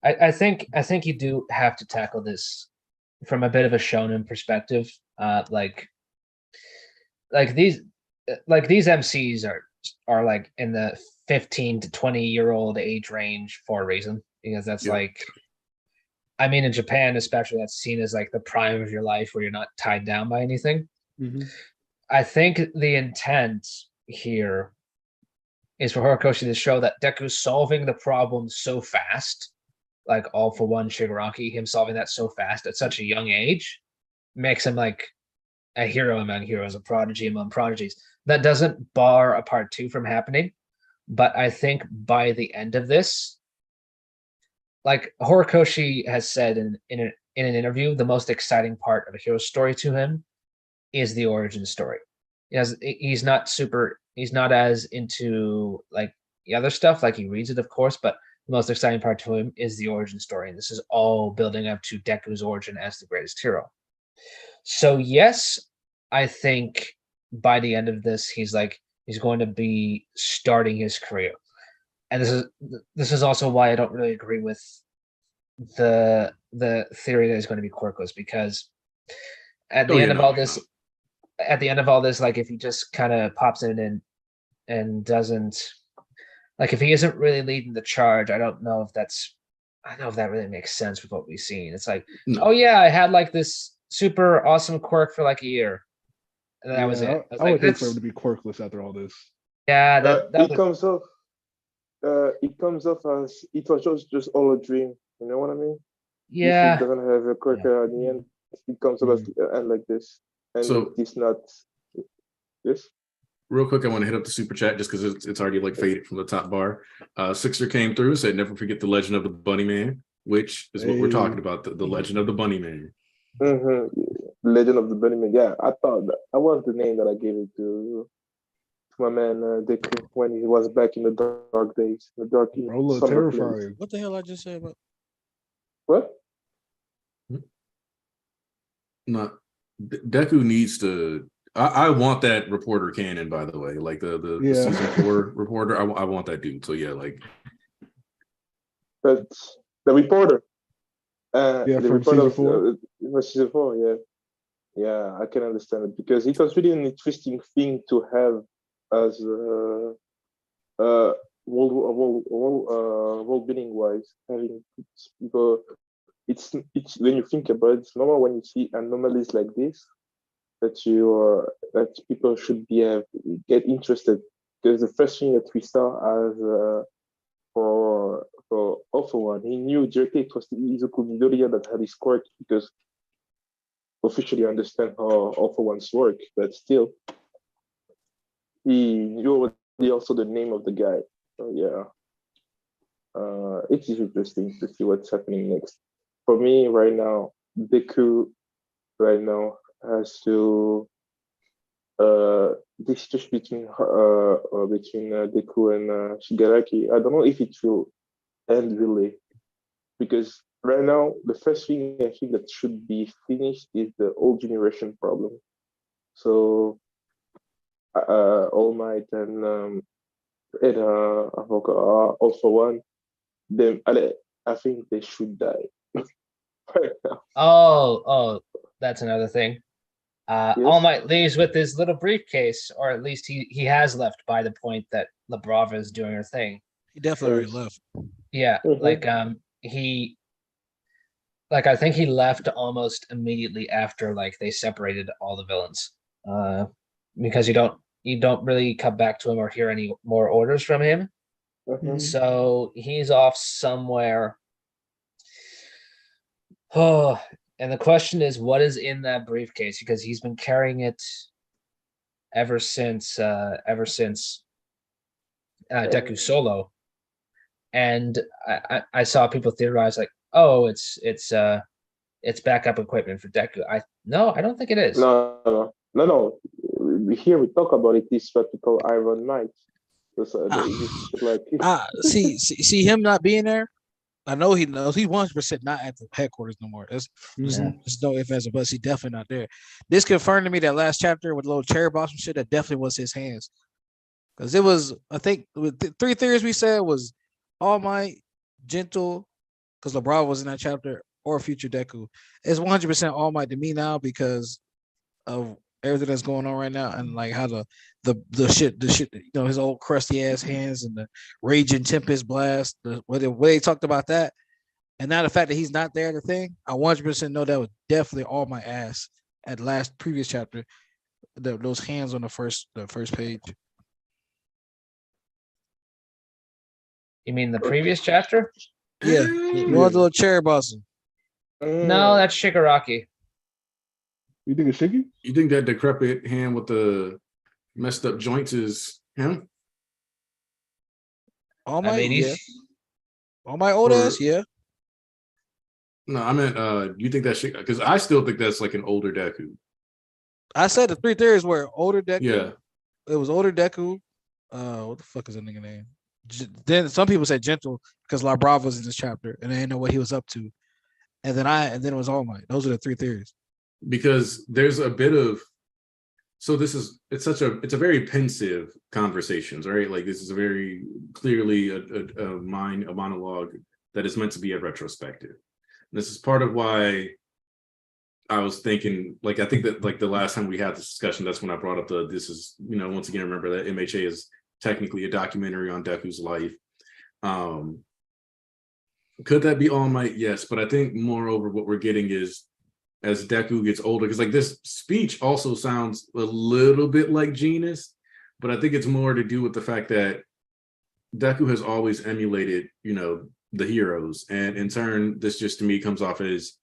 I think you do have to tackle this from a bit of a shonen perspective. Like these MCs are like in the 15 to 20-year-old age range for a reason, because that's like, I mean, in Japan especially, that's seen as like the prime of your life where you're not tied down by anything. I think the intent here is for Horikoshi to show that Deku's solving the problem so fast, like All for One Shigaraki, him solving that so fast at such a young age, makes him like a hero among heroes, a prodigy among prodigies. That doesn't bar a part 2 from happening, but I think by the end of this, like Horikoshi has said in an interview, the most exciting part of a hero story to him is the origin story. He's not as into like the other stuff, like he reads it, of course, but the most exciting part to him is the origin story. And this is all building up to Deku's origin as the greatest hero. So yes, I think by the end of this, he's going to be starting his career. And this is also why I don't really agree with the theory that he's going to be Quirkless, because at the end of all this, like if he just kind of pops in and doesn't, like if he isn't really leading the charge, I don't know if that really makes sense with what we've seen. It's like, oh yeah, I had like this super awesome quirk for like a year, and that was it. I would hate for him to be quirkless after all this. Yeah, it comes off. It comes off as it was just all a dream. You know what I mean? Yeah. If he doesn't have a quirk at the end, it comes off as end like this, and So it's not. Yes. real quick, I want to hit up the super chat just because it's already like faded from the top bar. Sixer came through, said never forget the legend of the Bunny Man, which is what we're talking about, the legend of the Bunny Man. Legend of the Bunny Man. Yeah, I thought that was the name that I gave it to my man Deku when he was back in the dark days, the dark terrifying. place. What the hell I just said about? What? Not Deku needs to. I want that reporter canon, by the way, like the season 4 reporter. I want that dude. So yeah, like that's the reporter. The from reporter season 4. Yeah, I can understand it because it was really an interesting thing to have as world building wise, having people. It's when you think about it, it's normal when you see anomalies like this that that people should get interested, because the first thing that we saw as for Alpha One, he knew directly it was the Izuku Midoriya that had his quirk, because officially understand how Alpha Ones work, but still he knew also the name of the guy. So yeah, it is interesting to see what's happening next. For me right now, Deku right now has to this just between Deku and Shigaraki. I don't know if it will end really, because right now the first thing I think that should be finished is the old generation problem. So All Might and also one, then I think they should die. Right now. Oh, that's another thing. Yes. All Might leaves with his little briefcase, or at least he has left by the point that Brava is doing her thing. He definitely already left. Yeah, I think he left almost immediately after they separated all the villains. Because you don't really come back to him or hear any more orders from him. So he's off somewhere. Oh, and the question is, what is in that briefcase? Because he's been carrying it ever since Deku Solo, and I saw people theorize oh, it's backup equipment for Deku. I don't think it is. No. Here we talk about it. This what we call Iron Knight. See him not being there. I know he knows he 100% not at the headquarters no more. There's no ifs, ands, or buts. He definitely not there. This confirmed to me that last chapter with little cherry blossom shit, that definitely was his hands. Because it was, I think, with the 3 theories we said was All Might, Gentle, because LeBron was in that chapter, or Future Deku. It's 100% All Might to me now because of everything that's going on right now, and how the shit, his old crusty ass hands and the raging tempest blast, the way they talked about that, and now the fact that he's not there, the thing, I 100% know that was definitely All my ass at last previous chapter, those hands on the first page. You mean the previous chapter? Yeah, the little cherry blossom. No, that's Shigaraki. You think it's Shiggy? You think that decrepit hand with the messed up joints is him? All my all my old ass, yeah. No, I meant you think that shit, because I still think that's like an older Deku. I said the 3 theories were older Deku. Yeah. It was older Deku. What the fuck is that nigga name? Then some people said Gentle because La Brava was in this chapter and they didn't know what he was up to. And then it was All Might. Those are the 3 theories. Because there's a bit of, so it's a very pensive conversations, right? Like this is a very clearly a monologue that is meant to be a retrospective. And this is part of why I was thinking, I think that the last time we had this discussion, that's when I brought up this is, once again, remember that MHA is technically a documentary on Deku's life. Could that be All Might? Yes, but I think moreover what we're getting is as Deku gets older, because like this speech also sounds a little bit like Genius, but I think it's more to do with the fact that Deku has always emulated, the heroes, and in turn, this just to me comes off as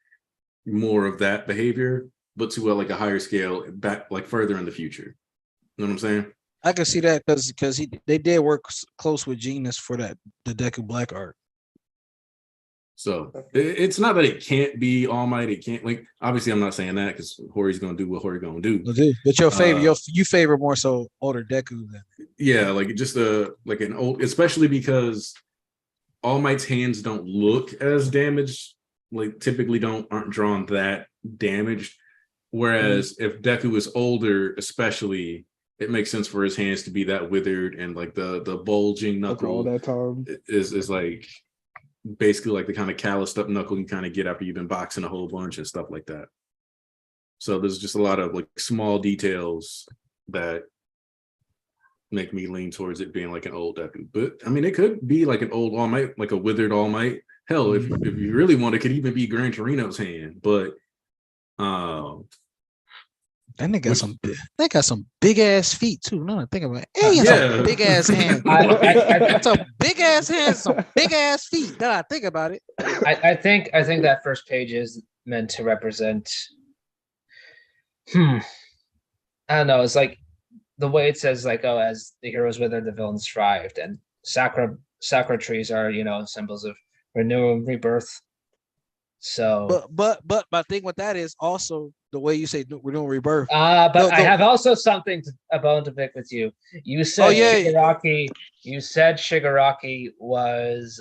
more of that behavior, but to like a higher scale, back like further in the future. You know what I'm saying? I can see that because they did work close with Genius for the Deku Black art. So it's not that it can't be All Might. It can't, like, obviously I'm not saying that because Hori's gonna do what Hori gonna do. But your favorite, you favor more so older Deku than. Yeah, like just like an old, especially because All Might's hands don't look as damaged. Like typically aren't drawn that damaged. Whereas if Deku is older, especially, it makes sense for his hands to be that withered, and like the bulging knuckle all that time is like basically like the kind of calloused up knuckle you kind of get after you've been boxing a whole bunch and stuff like that. So there's just a lot of like small details that make me lean towards it being like an old Deku. But I mean, it could be like an old All Might, like a withered All Might. Hell, if you really want, it could even be Gran Torino's hand. But that got some big ass feet too. No, think about it. Hey, he has some big ass hands. That's a big ass hand, some big ass feet. Now I think about it. I think that first page is meant to represent. I don't know. It's like the way it says, like, oh, as the heroes withered, the villains thrived, and sakura trees are, symbols of renewal and rebirth. So, but my thing with that is also the way you say we're doing rebirth. But I have also something a bone to pick with you. You said Shigaraki. You said Shigaraki was.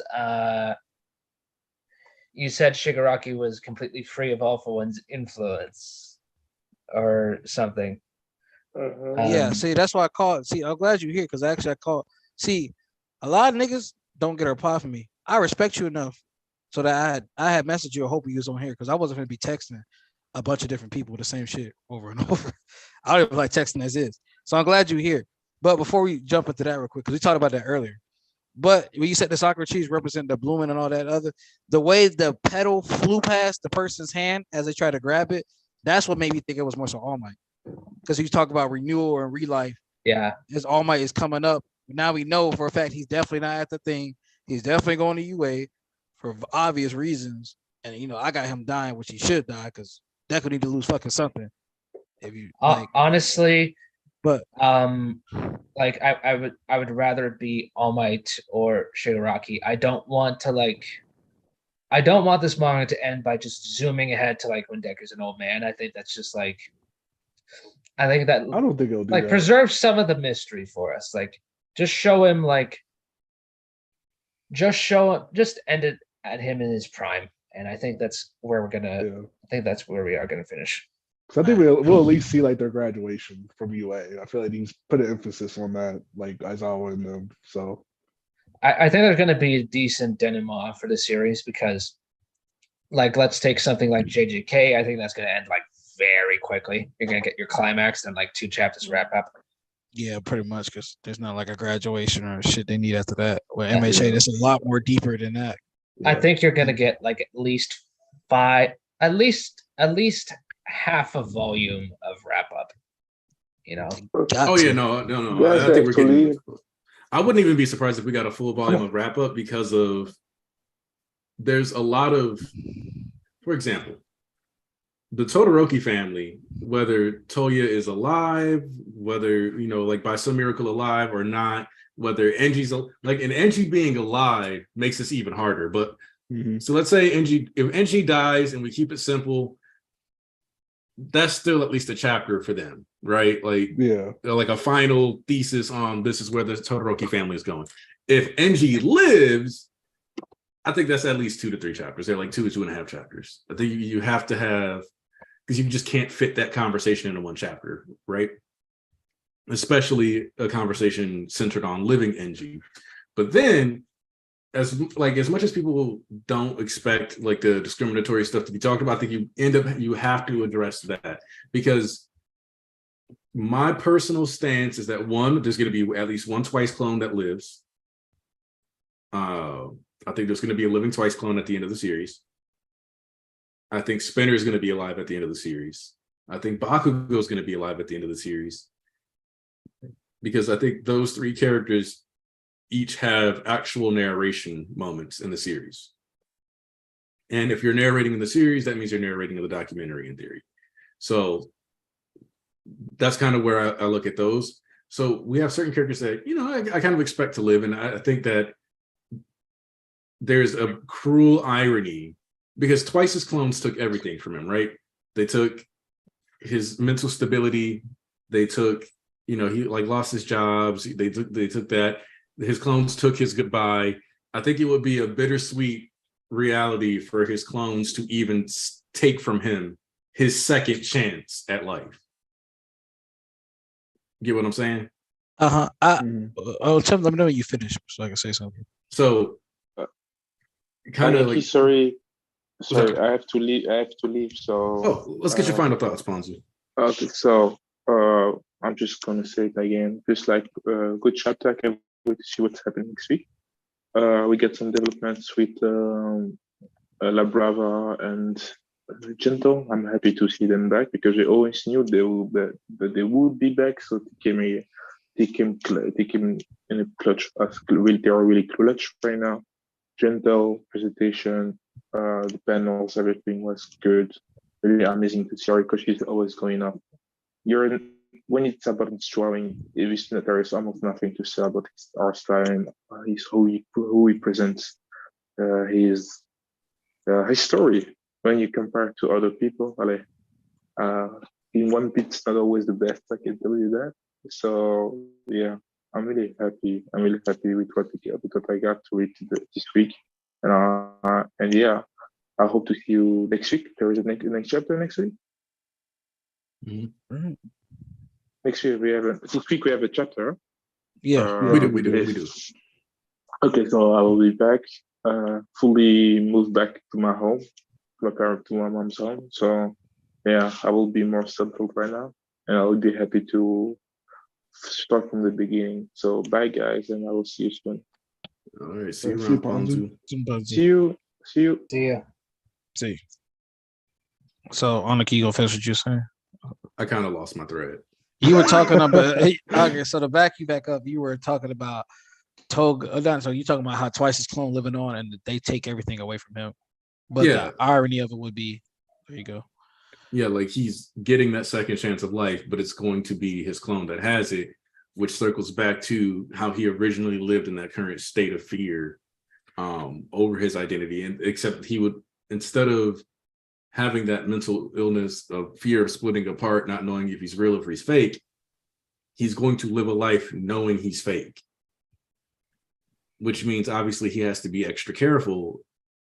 You said Shigaraki was completely free of All for One's influence, or something. Yeah, see, that's why I called. See, I'm glad you're here because actually I called. See, a lot of niggas don't get a reply from me. I respect you enough so that I had messaged you. I hope you was on here because I wasn't going to be texting a bunch of different people the same shit over and over. I don't even like texting as is. So I'm glad you're here. But before we jump into that real quick, because we talked about that earlier. But when you said the sakura trees represent the blooming and all that other, the way the petal flew past the person's hand as they tried to grab it, that's what made me think it was more so All Might. Because you talk about renewal and relife. Yeah. His All Might is coming up. Now we know for a fact he's definitely not at the thing. He's definitely going to UA for obvious reasons. And, I got him dying, which he should die because Deku need to lose fucking something. If you honestly, but like I would rather it be All Might or Shigaraki. I don't want this manga to end by just zooming ahead to like when Deku's an old man. I think that's just like, I don't think it'll do like that. Preserve some of the mystery for us. Like just show him just end it at him in his prime. And I think that's where I think that's where we are gonna finish. So I think we'll at least see like their graduation from UA. I feel like he's put an emphasis on that, like Aizawa and them. So I think there's gonna be a decent denouement for the series because, like, let's take something like JJK. I think that's gonna end like very quickly. You're gonna get your climax and like 2 chapters wrap up. Yeah, pretty much because there's not like a graduation or shit they need after that. With MHA, that's a lot more deeper than that. I think you're gonna get like at least half a volume of wrap up. Oh yeah, no. I think we're getting. I wouldn't even be surprised if we got a full volume of wrap up because of there's a lot of, for example, the Todoroki family, whether Toya is alive, whether like by some miracle alive or not, whether Enji's like, and Enji being alive makes this even harder. But so let's say if Enji dies and we keep it simple, that's still at least a chapter for them, right? Like, like a final thesis on this is where the Todoroki family is going. If Enji lives, I think that's at least 2 to 3 chapters. They're like 2.5 chapters. I think you have to have, because you just can't fit that conversation into 1 chapter, right? Especially a conversation centered on living Enji. But then, as much as people don't expect like the discriminatory stuff to be talked about, I think you have to address that, because my personal stance is that 1, there's going to be at least 1 twice clone that lives. I think there's going to be a living twice clone at the end of the series. I think Spinner is going to be alive at the end of the series. I think Bakugo is going to be alive at the end of the series. Because I think those three characters each have actual narration moments in the series. And if you're narrating in the series, that means you're narrating in the documentary in theory. So that's kind of where I look at those. So we have certain characters that, I kind of expect to live. And I think that there's a cruel irony because twice his clones took everything from him, right? They took his mental stability. They took, he like lost his jobs. They took that. His clones took his goodbye. I think it would be a bittersweet reality for his clones to even take from him his second chance at life. Get what I'm saying? Let me know when you finish so I can say something. So kind of like sorry, I have to leave. So let's get your final thoughts, Ponzu. Okay, so I'm just gonna say it again. Just like good chapter. I can't wait to see what's happening next week. We get some developments with La Brava and Gentle. I'm happy to see them back because we always knew that they would be back. So they came in a clutch. They are really clutch right now. Gentle presentation, the panels, everything was good. Really amazing to see her because she's always going up. When it's about drawing, there is almost nothing to say about our style and who he presents his story. When you compare to other people, in one bit, it's not always the best. I can tell you that. So yeah, I'm really happy. I'm really happy with what I got to read this week, and yeah, I hope to see you next week. There is a next chapter next week. Mm-hmm. Next week this week we have a chapter. Yeah, we do. Okay, so I will be back. Fully moved back to my home, to my mom's home. So yeah, I will be more settled right now, and I will be happy to start from the beginning. So bye guys, and I will see you soon. All right, see you around, Ponzu. See you. See ya. See. So Aniki, you gonna finish what you're saying? I kind of lost my thread. You were talking about okay, so to back you back up, you were talking about Toga. So you talking about how twice his clone living on and they take everything away from him. But the irony of it would be, there you go. Yeah, like he's getting that second chance of life, but it's going to be his clone that has it, which circles back to how he originally lived in that current state of fear over his identity. And except he would, instead of having that mental illness of fear of splitting apart, not knowing if he's real or if he's fake, he's going to live a life knowing he's fake. Which means obviously he has to be extra careful,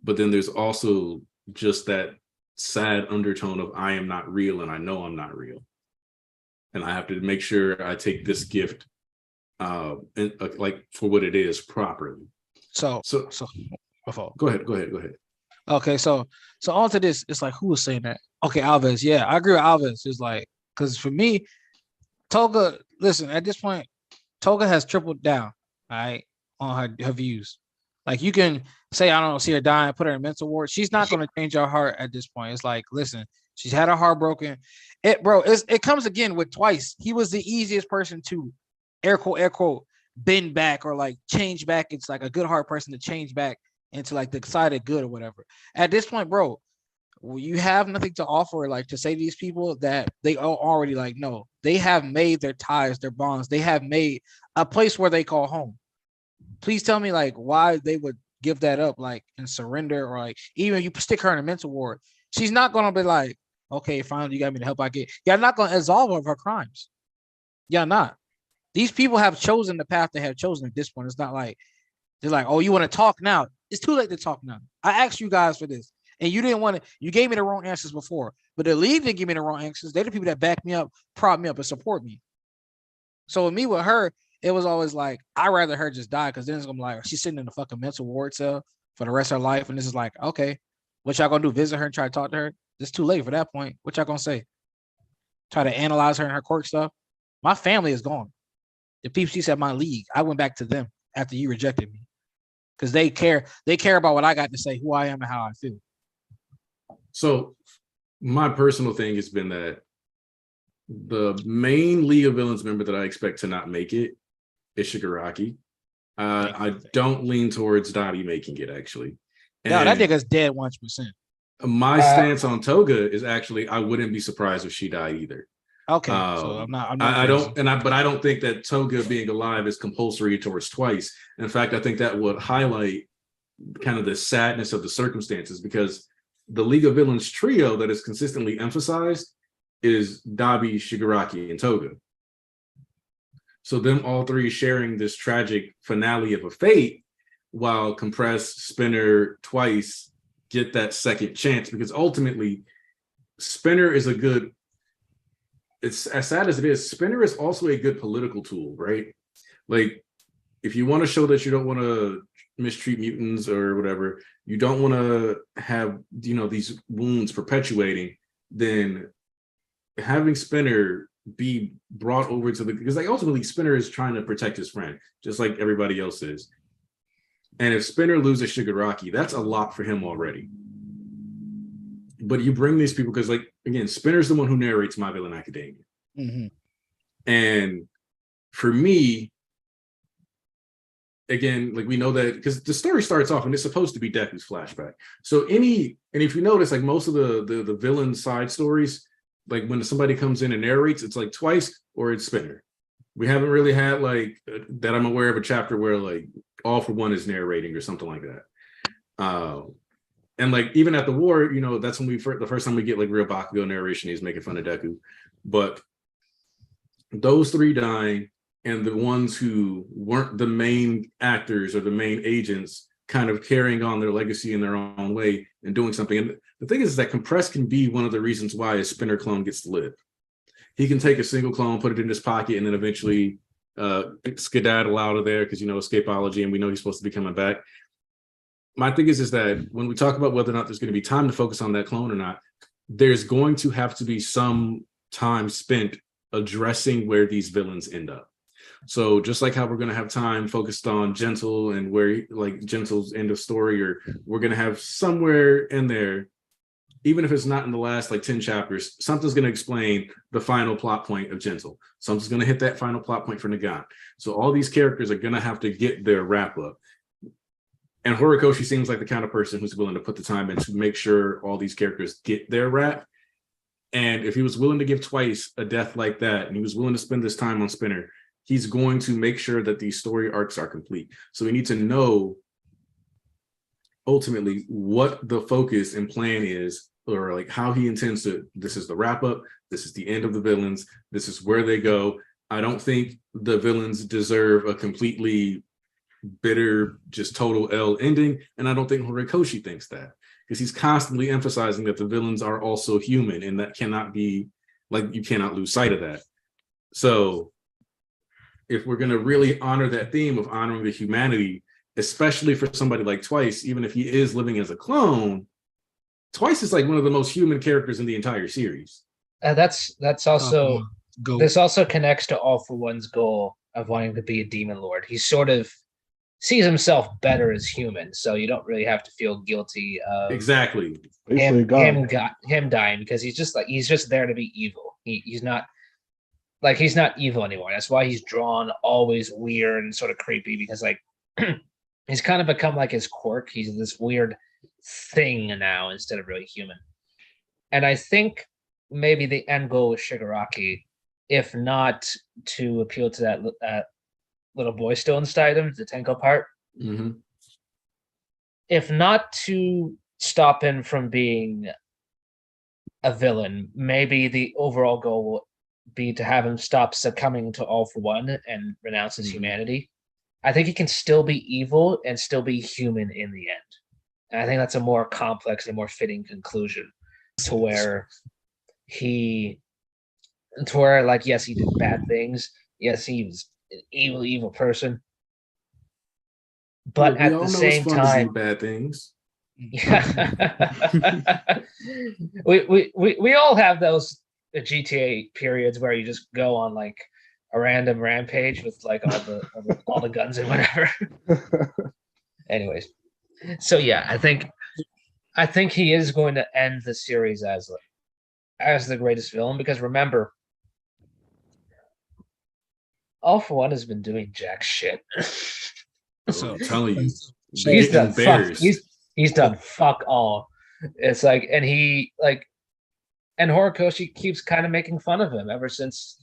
but then there's also just that sad undertone of I am not real and I know I'm not real. And I have to make sure I take this gift like for what it is properly. So go ahead. Okay, so on to this. It's like, who was saying that? Okay, Alves. Yeah, I agree with Alves. It's like, because for me, Toga, listen, at this point, Toga has tripled down, all right, on her views. Like, you can say, I don't see her dying, put her in mental ward. She's not going to change her heart at this point. It's like, listen, she's had her heart broken. It comes again with twice. He was the easiest person to, air quote, bend back or like change back. It's like a good heart person to change back into like the excited good or whatever. At this point, bro, you have nothing to offer, like to say to these people that they already like, no, they have made their ties, their bonds. They have made a place where they call home. Please tell me like why they would give that up, like, and surrender, or like even if you stick her in a mental ward, she's not gonna be like, okay, finally you got me the help I get. Y'all not gonna absolve her of her crimes. Y'all not. These people have chosen the path they have chosen at this point. It's not like they're like, oh, you want to talk now? It's too late to talk now. I asked you guys for this, and you didn't want to. You gave me the wrong answers before, but the league didn't give me the wrong answers. They're the people that back me up, prop me up, and support me. So with me, with her, it was always like, I'd rather her just die, because then it's gonna be like she's sitting in a fucking mental ward cell for the rest of her life, and this is like, okay, what y'all gonna do? Visit her and try to talk to her? It's too late for that point. What y'all gonna say? Try to analyze her and her quirk stuff? My family is gone. The people she said my league, I went back to them after you rejected me. Because they care about what I got to say, who I am and how I feel. So my personal thing has been that the main League of Villains member that I expect to not make it is Shigaraki. I don't lean towards Dabi making it, actually. No, that nigga's dead 100%. My stance on Toga is actually I wouldn't be surprised if she died either. Okay, so I'm not. I don't, but I don't think that Toga being alive is compulsory towards Twice. In fact, I think that would highlight kind of the sadness of the circumstances, because the League of Villains trio that is consistently emphasized is Dabi, Shigaraki, and Toga. So them all three sharing this tragic finale of a fate, while Compress, Spinner, Twice get that second chance, because ultimately Spinner is a good, it's as sad as it is, Spinner is also a good political tool, right? Like, if you want to show that you don't want to mistreat mutants or whatever, you don't want to have, you know, these wounds perpetuating, then having Spinner be brought over to the, because like ultimately Spinner is trying to protect his friend, just like everybody else is. And if Spinner loses Shigaraki, that's a lot for him already. But you bring these people because, like, again, Spinner's the one who narrates My Villain Academia. Mm-hmm. And for me, again, like, we know that because the story starts off and it's supposed to be Deku's flashback. So and if you notice, like, most of the villain side stories, like when somebody comes in and narrates, it's like Twice or it's Spinner. We haven't really had, like, that I'm aware of, a chapter where, like, All for One is narrating or something like that. And, like, even at the war, you know, that's when the first time we get, like, real Bakugo narration, he's making fun of Deku. But those three dying and the ones who weren't the main actors or the main agents kind of carrying on their legacy in their own way and doing something. And the thing is that Compress can be one of the reasons why a Spinner clone gets to live. He can take a single clone, put it in his pocket, and then eventually skedaddle out of there because, you know, escapology, and we know he's supposed to be coming back. My thing is that when we talk about whether or not there's going to be time to focus on that clone or not, there's going to have to be some time spent addressing where these villains end up. So just like how we're going to have time focused on Gentle and where, like, Gentle's end of story, or we're going to have somewhere in there, even if it's not in the last, like, 10 chapters, something's going to explain the final plot point of Gentle. Something's going to hit that final plot point for Nagant. So all these characters are going to have to get their wrap up. And Horikoshi seems like the kind of person who's willing to put the time in to make sure all these characters get their wrap. And if he was willing to give Twice a death like that, and he was willing to spend this time on Spinner, he's going to make sure that these story arcs are complete. So we need to know ultimately what the focus and plan is, or, like, how he intends to, this is the wrap up, this is the end of the villains, this is where they go. I don't think the villains deserve a completely bitter, just total L ending. And I don't think Horikoshi thinks that, because he's constantly emphasizing that the villains are also human, and that cannot be, like, you cannot lose sight of that. So if we're going to really honor that theme of honoring the humanity, especially for somebody like Twice, even if he is living as a clone, Twice is, like, one of the most human characters in the entire series. That's also, this also connects to All for One's goal of wanting to be a demon lord. He sort of sees himself better as human, so you don't really have to feel guilty of exactly him dying, because he's just there to be evil. He's not evil anymore. That's why he's drawn always weird and sort of creepy, because, like, he's kind of become like his quirk. He's this weird thing now instead of really human. And I think maybe the end goal with Shigaraki, if not to appeal to that little boy still inside him, the Tenko part, if not to stop him from being a villain, maybe the overall goal will be to have him stop succumbing to All for One and renounce his humanity. I think he can still be evil and still be human in the end. And I think that's a more complex and more fitting conclusion to where like, yes, he did bad things. Yes, he was an evil person. But at the same time, bad things. Yeah. we all have those GTA periods where you just go on, like, a random rampage with, like, all the guns and whatever. Anyways, so yeah, I think I think he is going to end the series as the greatest villain, because remember, All For One has been doing jack shit. So I'm telling you, he's done he's done fuck all. It's like, and Horikoshi keeps kind of making fun of him ever since,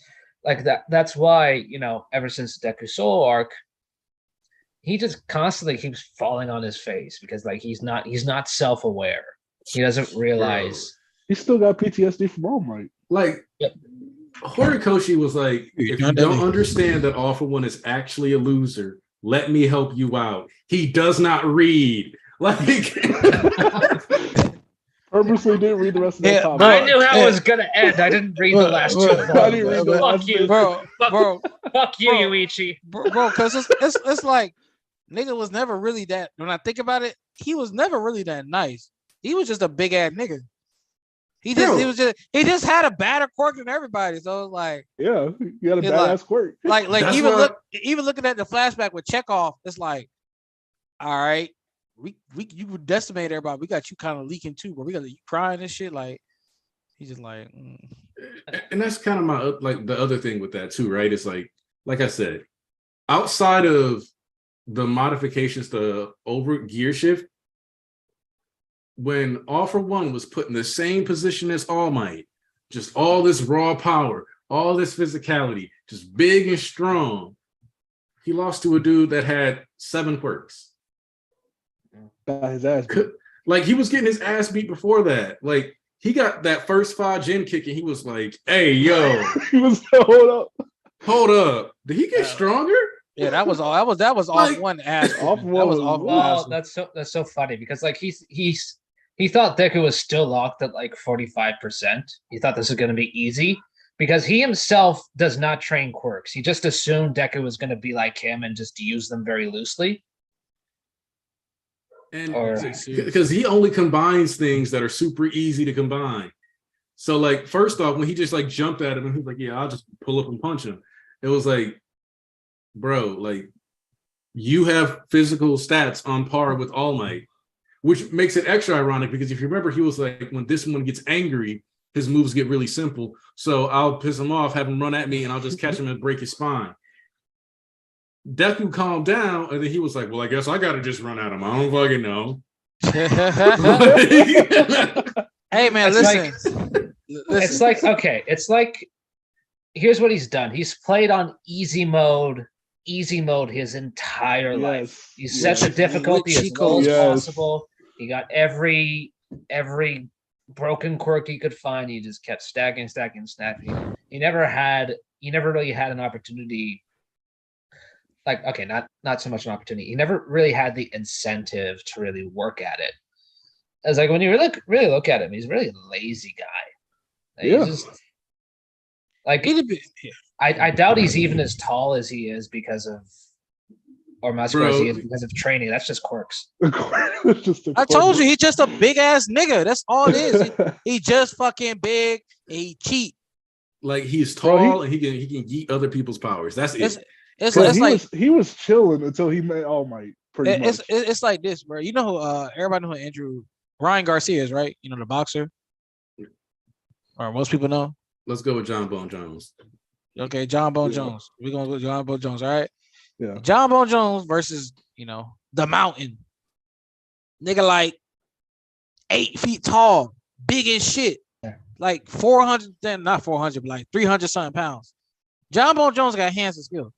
like that. That's why, ever since Deku Soul arc, he just constantly keeps falling on his face because like he's not self-aware. He doesn't realize. He still got PTSD from All Might. Like, yep. Horikoshi was like, if you don't understand that All For One is actually a loser, let me help you out. He does not read. Like, purposely didn't read the rest of that topic. I knew how it was gonna end. I didn't read the last two. I didn't read the fuck you, bro. Fuck you, Yuichi. Bro, because it's like nigga was never really that. When I think about it, he was never really that nice. He was just a big ass nigga. He just had a badder quirk than everybody. So it's like, yeah, he had a badass quirk. Like even looking at the flashback with Chekhov, it's like, all right, you would decimate everybody. We got you kind of leaking too, but we got you crying and shit. Like he's just like, and that's kind of my like the other thing with that too, right? It's like I said, outside of the modifications to over gear shift, when All For One was put in the same position as All Might, just all this raw power, all this physicality, just big and strong, he lost to a dude that had 7 quirks. Got his ass beat. Like, he was getting his ass beat before that. Like, he got that first 5 gen kick and he was like, hey, yo. He was hold up. Did he get stronger? Yeah, that was all. That was like, off one ass. Off one was off. Well, that's so funny because like he thought Deku was still locked at like 45%. He thought this was going to be easy because he himself does not train quirks. He just assumed Deku was going to be like him and just use them very loosely. And because he only combines things that are super easy to combine. So like, first off, when he just like jumped at him and he was like, yeah, I'll just pull up and punch him. It was like, bro, like you have physical stats on par with All Might, which makes it extra ironic because if you remember, he was like, when this one gets angry, his moves get really simple. So I'll piss him off, have him run at me, and I'll just catch him and break his spine. Deku calmed down, and then he was like, well, I guess I got to just run at him. I don't fucking know. Hey, man, listen. It's like, okay, it's like, here's what he's done. He's played on easy mode his entire life. He set the difficulty as low as possible. He got every broken quirk he could find. He just kept stacking. He never really had an opportunity. Like, okay, not so much an opportunity. He never really had the incentive to really work at it. It's like when you really look at him, he's a really lazy guy. Like, he's just like, I doubt he's even as tall as he is because of, or muscular as he is because of training. That's just quirks. I told you, he's just a big ass nigga. That's all it is. He just fucking big and he cheat. Like he's tall and he can yeet other people's powers. That's it. It's like he was chilling until he met All Might. Pretty much. It's like this, bro. You know who everybody know who Ryan Garcia is, right? You know, the boxer. Or most people know. Let's go with John Bone Jones. Okay, John Bone Jones. We're going with John Bone Jones, all right? Yeah. John Bone Jones versus, the Mountain. Nigga like 8 feet tall, big as shit. Like 400, not 400, but like 300 something pounds. John Bone Jones got hands and skills.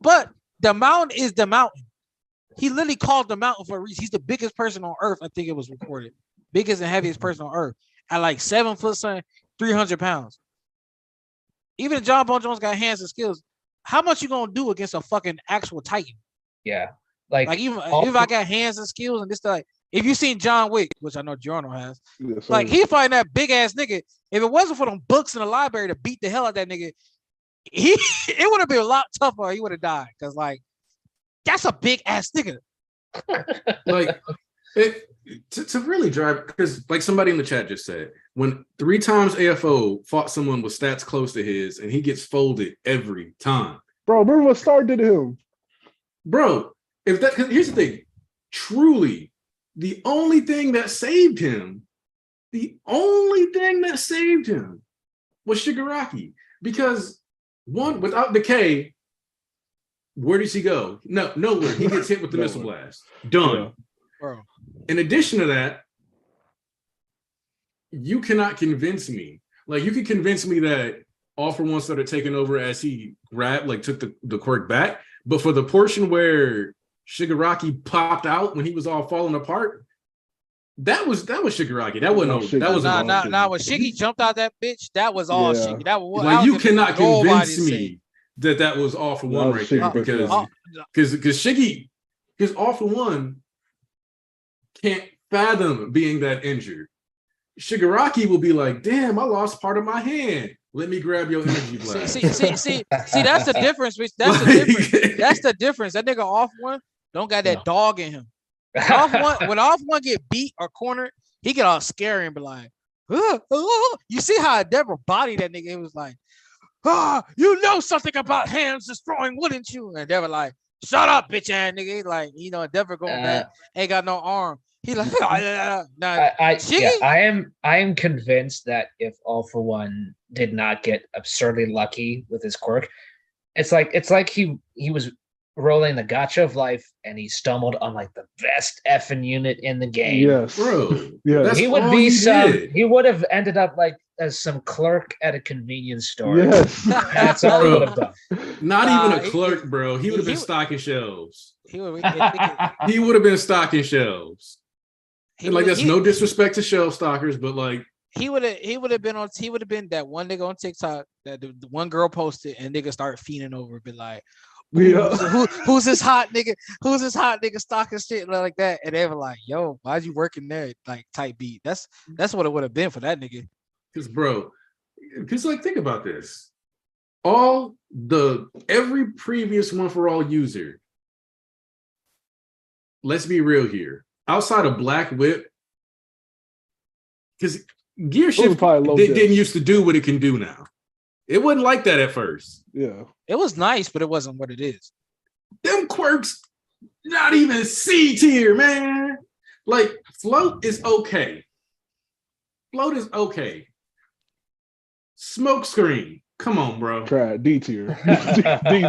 But the Mountain is the Mountain. He literally called the Mountain for a reason. He's the biggest person on Earth, I think it was recorded. Biggest and heaviest person on Earth. At like 7 foot something, 300 pounds. Even if John Bone Jones got hands and skills, how much you gonna do against a fucking actual Titan? Yeah. Like even if I got hands and skills and this like, if you seen John Wick, which I know Giorno has, like he fighting that big ass nigga. If it wasn't for them books in the library to beat the hell out of that nigga, it would have been a lot tougher. He would have died because like that's a big ass nigga. Like to really drive, because like somebody in the chat just said, when 3 times AFO fought someone with stats close to his and he gets folded every time. Bro, remember what Star did to him? Bro, here's the thing. Truly, the only thing that saved him was Shigaraki. Because one, without decay, where does he go? No, nowhere. He gets hit with the missile blast. Done. Yeah. Bro. In addition to that, you cannot convince me. Like, you can convince me that All For One started taking over as he took the quirk back. But for the portion where Shigaraki popped out when he was all falling apart, that was Shigaraki. That wasn't when Shiggy jumped out that bitch, that was all Shiggy. That was like, you cannot convince me that was All For One right there, because Shiggy, because All For One can't fathom being that injured. Shigaraki will be like, damn, I lost part of my hand. Let me grab your energy blast. See, that's the difference. That's the difference. That's the difference. That nigga Off One don't got that dog in him. When Off One get beat or cornered, he get all scary and be like, you see how I never bodied that nigga? It was like, you know something about hands destroying, wouldn't you? And they were like, shut up, bitch ass nigga. Like, Endeavor going back, ain't got no arm. He like, I am convinced that if All For One did not get absurdly lucky with his quirk, it's like he was rolling the gacha of life and he stumbled on like the best effing unit in the game. Yes, bro. Yeah, he would be he would have ended up like as some clerk at a convenience store. Yes, that's all he would have done. Not even a clerk, bro. He would have been stocking shelves. He would have been stocking shelves. That's no disrespect to shelf stockers, but like he would have been that one nigga on TikTok that the one girl posted and nigga start fiending over, be like, who's this hot nigga? Who's this hot nigga stocking shit like that? And they were like, yo, why'd you working there? Like type beat. That's what it would have been for that nigga. Because like, think about this. Every previous One For All user, let's be real here. Outside of Black Whip, because Gear Shift didn't used to do what it can do now. It wasn't like that at first. Yeah. It was nice, but it wasn't what it is. Them quirks, not even C tier, man. Like, Float is okay. Smoke Screen. Come on, bro. Try D tier.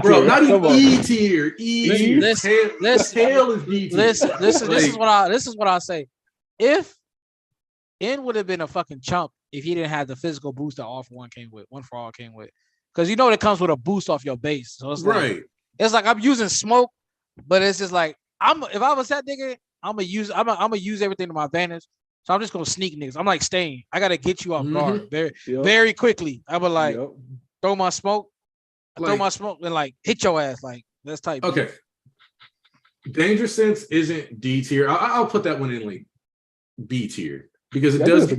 Bro, not even E tier. Tail is D tier. This is what I say. If N would have been a fucking chump if he didn't have the physical boost that All For One came with, One For All came with. Because it comes with a boost off your base. So it's like I'm using smoke, but it's just like if I was that nigga, I'm gonna use everything to my advantage. So I'm just gonna sneak niggas. I'm like staying. I gotta get you off guard very quickly. I would like throw my smoke, and like hit your ass. Like that's type. Okay. Danger Sense isn't D tier. I'll put that one in like B tier because it does. That's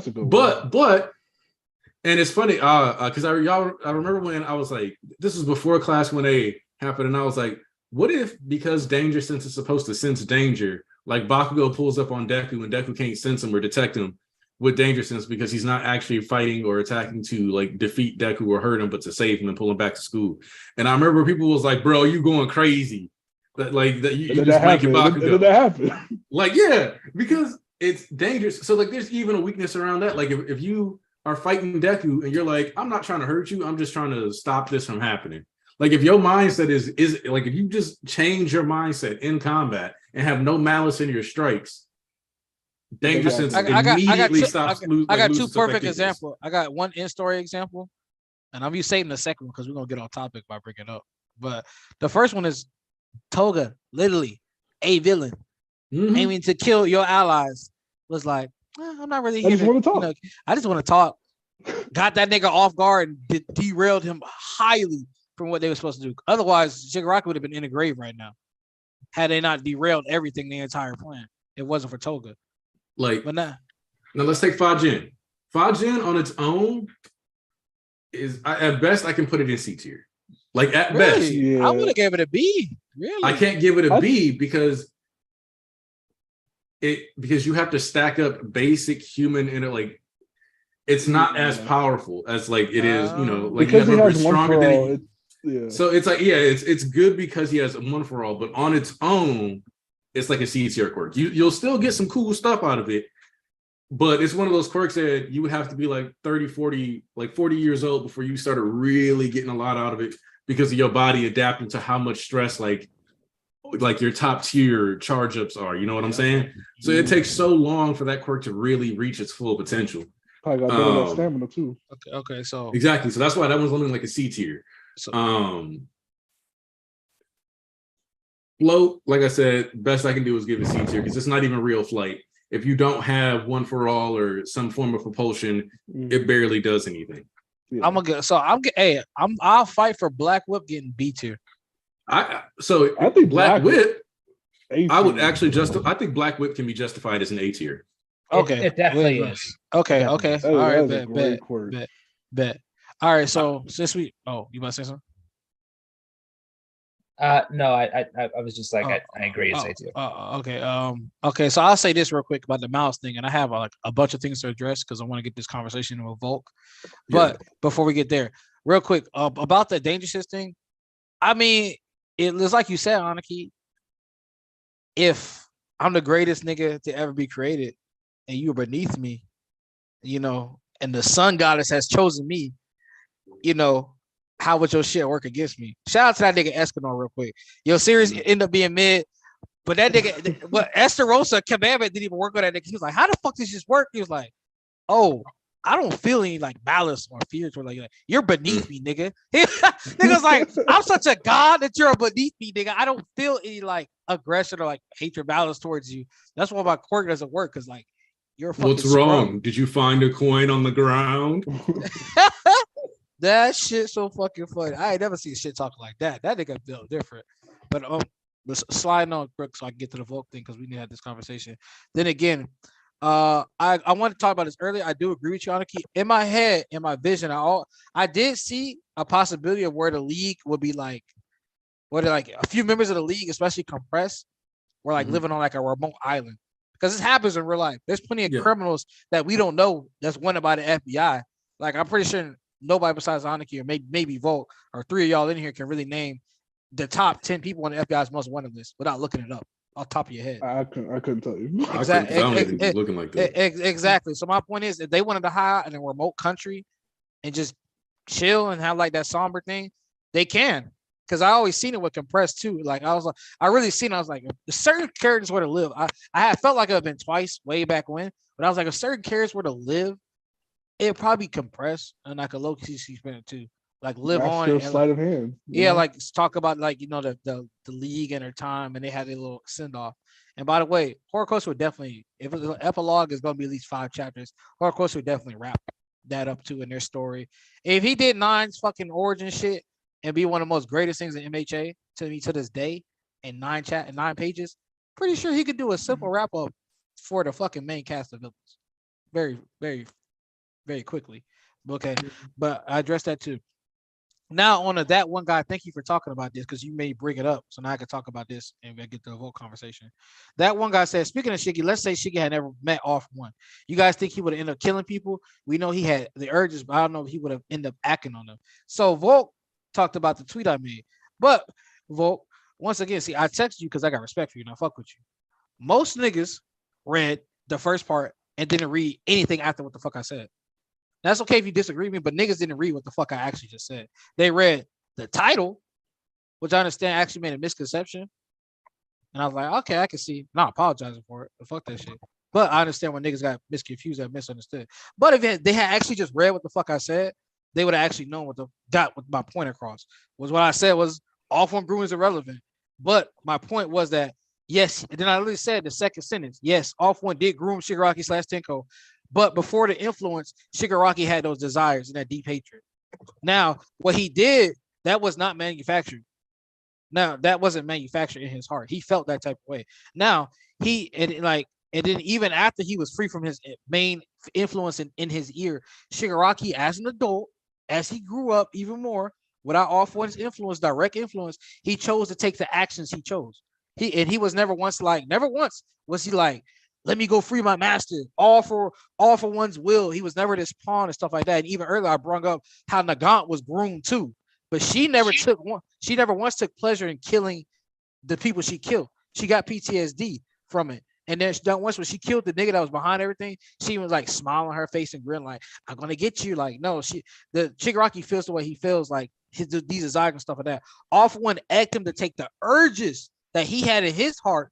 a good one. But and it's funny because I remember when I was like, this was before Class 1A happened, and I was like, what if because Danger Sense is supposed to sense danger, like Bakugo pulls up on Deku and Deku can't sense him or detect him with Danger Sense because he's not actually fighting or attacking to like defeat Deku or hurt him, but to save him and pull him back to school. And I remember people was like, bro, you going crazy. That you just blanket Bakugo. That happened. Like, yeah, because it's dangerous. So like there's even a weakness around that. Like if you are fighting Deku and you're like, I'm not trying to hurt you, I'm just trying to stop this from happening. Like if your mindset is like if you just change your mindset in combat and have no malice in your strikes, Danger Sense immediately stops. I got two perfect examples. I got one in-story example, and I'm saving the second one because we're gonna get on topic by bringing it up. But the first one is Toga, literally a villain, aiming to kill your allies. Was like, I'm not really here. I just want to talk. Got that nigga off guard and derailed him highly from what they were supposed to do. Otherwise, Shigaraki would have been in the grave right now had they not derailed everything, the entire plan. It wasn't for Toga. But now let's take Fajin. Fajin on its own is at best I can put it in C tier. Like at best, I would have gave it a B. Really, I can't give it a B because you have to stack up basic human in it. Like it's not as powerful as like it is. Like because he has stronger than so it's like it's good because he has a One For All, but on its own, it's like a C tier quirk. You'll still get some cool stuff out of it, but it's one of those quirks that you would have to be like 30, 40, like 40 years old before you started really getting a lot out of it because of your body adapting to how much stress like your top tier charge ups are. You know what I'm saying? So it takes so long for that quirk to really reach its full potential. Probably got better that stamina too. Okay, so exactly. So that's why that one's only like a C tier. So, float, like I said, best I can do is give it C tier because it's not even real flight. If you don't have one for all or some form of propulsion, it barely does anything. Yeah. I'll fight for Black Whip getting B tier. I think Black Whip. I would actually I think Black Whip can be justified as an A tier. Okay, it definitely is. Okay, Definitely. okay. All right, bet. All right, so since you about to say something? No, I was just like, I agree. It's A tier. Okay. So I'll say this real quick about the mouse thing, and I have like a bunch of things to address because I want to get this conversation with Volk. But before we get there, real quick about the Dangerous thing. I mean, it's like you said, Anarchy. If I'm the greatest nigga to ever be created, and you're beneath me, and the sun goddess has chosen me, how would your shit work against me? Shout out to that nigga Escanor real quick. Your series ended up being mid, but that nigga, Esterosa commandment didn't even work on that nigga. He was like, how the fuck does this work? He was like, oh, I don't feel any like malice or fear to like you're beneath me, nigga. Nigga's like, I'm such a god that you're beneath me, nigga. I don't feel any like aggression or like hatred, malice towards you. That's why my quirk doesn't work because like you're a fucking What's wrong? Did you find a coin on the ground? That shit so fucking funny. I ain't never seen shit talking like that. That nigga felt different. But sliding on quick so I can get to the Volk thing because we need to have this conversation. Then again, I want to talk about this earlier. I do agree with you, Anarchy. In my head, in my vision, I did see a possibility of where the league would be like, where like a few members of the league, especially compressed, were like living on like a remote island. Because this happens in real life. There's plenty of criminals that we don't know that's wanted by the FBI. Like I'm pretty sure nobody besides Anarchy or maybe Volk or three of y'all in here can really name the top 10 people on the FBI's most wanted list without looking it up off top of your head. I couldn't tell you. Exactly. Looking like that. Exactly. So my point is, if they wanted to hide in a remote country and just chill and have like that somber thing, they can. Because I always seen it with compressed too. Like I was like, if certain characters were to live, I had felt like I've been twice way back when, but I was like, if certain characters were to live, it'd probably compress and like a low key spin too. Like live on and sleight of hand. Yeah, like talk about like the league and their time and they had a little send off. And by the way, Horror Coast would definitely, if an epilogue is gonna be at least 5 chapters, Horror Coast would definitely wrap that up too in their story. If he did 9's fucking origin shit and be one of the most greatest things in MHA to me to this day in 9 pages, pretty sure he could do a simple wrap up for the fucking main cast of villains. Very, very, very quickly. Okay, but I addressed that too. Now on to that one guy, thank you for talking about this because you may bring it up. So now I can talk about this and we get to the whole conversation. That one guy said, speaking of Shiggy, let's say Shiggy had never met Off One. You guys think he would have ended up killing people? We know he had the urges, but I don't know if he would have ended up acting on them. So Volk talked about the tweet I made. But Volk, once again, see, I texted you because I got respect for you and I fuck with you. Most niggas read the first part and didn't read anything after what the fuck I said. That's okay if you disagree with me, but niggas didn't read what the fuck I actually just said. They read the title, which I understand actually made a misconception. And I was like, okay, I can see. Not apologizing for it. But fuck that shit. But I understand when niggas got misconfused and misunderstood. But if they had actually just read what the fuck I said, they would have actually known what my point across was. What I said was all form grooming is irrelevant. But my point was that yes, and then I literally said the second sentence, yes, Off One did groom Shigaraki / Tenko. But before the influence, Shigaraki had those desires and that deep hatred. Now, what he did, that was not manufactured. Now, that wasn't manufactured in his heart. He felt that type of way. Now, and then even after he was free from his main influence in his ear, Shigaraki, as an adult, as he grew up even more, without Off One's influence, direct influence, he chose to take the actions he chose. He was never once was he like, let me go free my master, all for one's will. He was never this pawn and stuff like that. And even earlier, I brought up how Nagant was groomed too, but she never once took pleasure in killing the people she killed. she got PTSD from it. And then once when she killed the nigga that was behind everything, she was like smiling on her face and grin like, "I'm gonna get you." Like, no, the Shigaraki feels the way he feels, like these desires and stuff like that. All for one egged him to take the urges that he had in his heart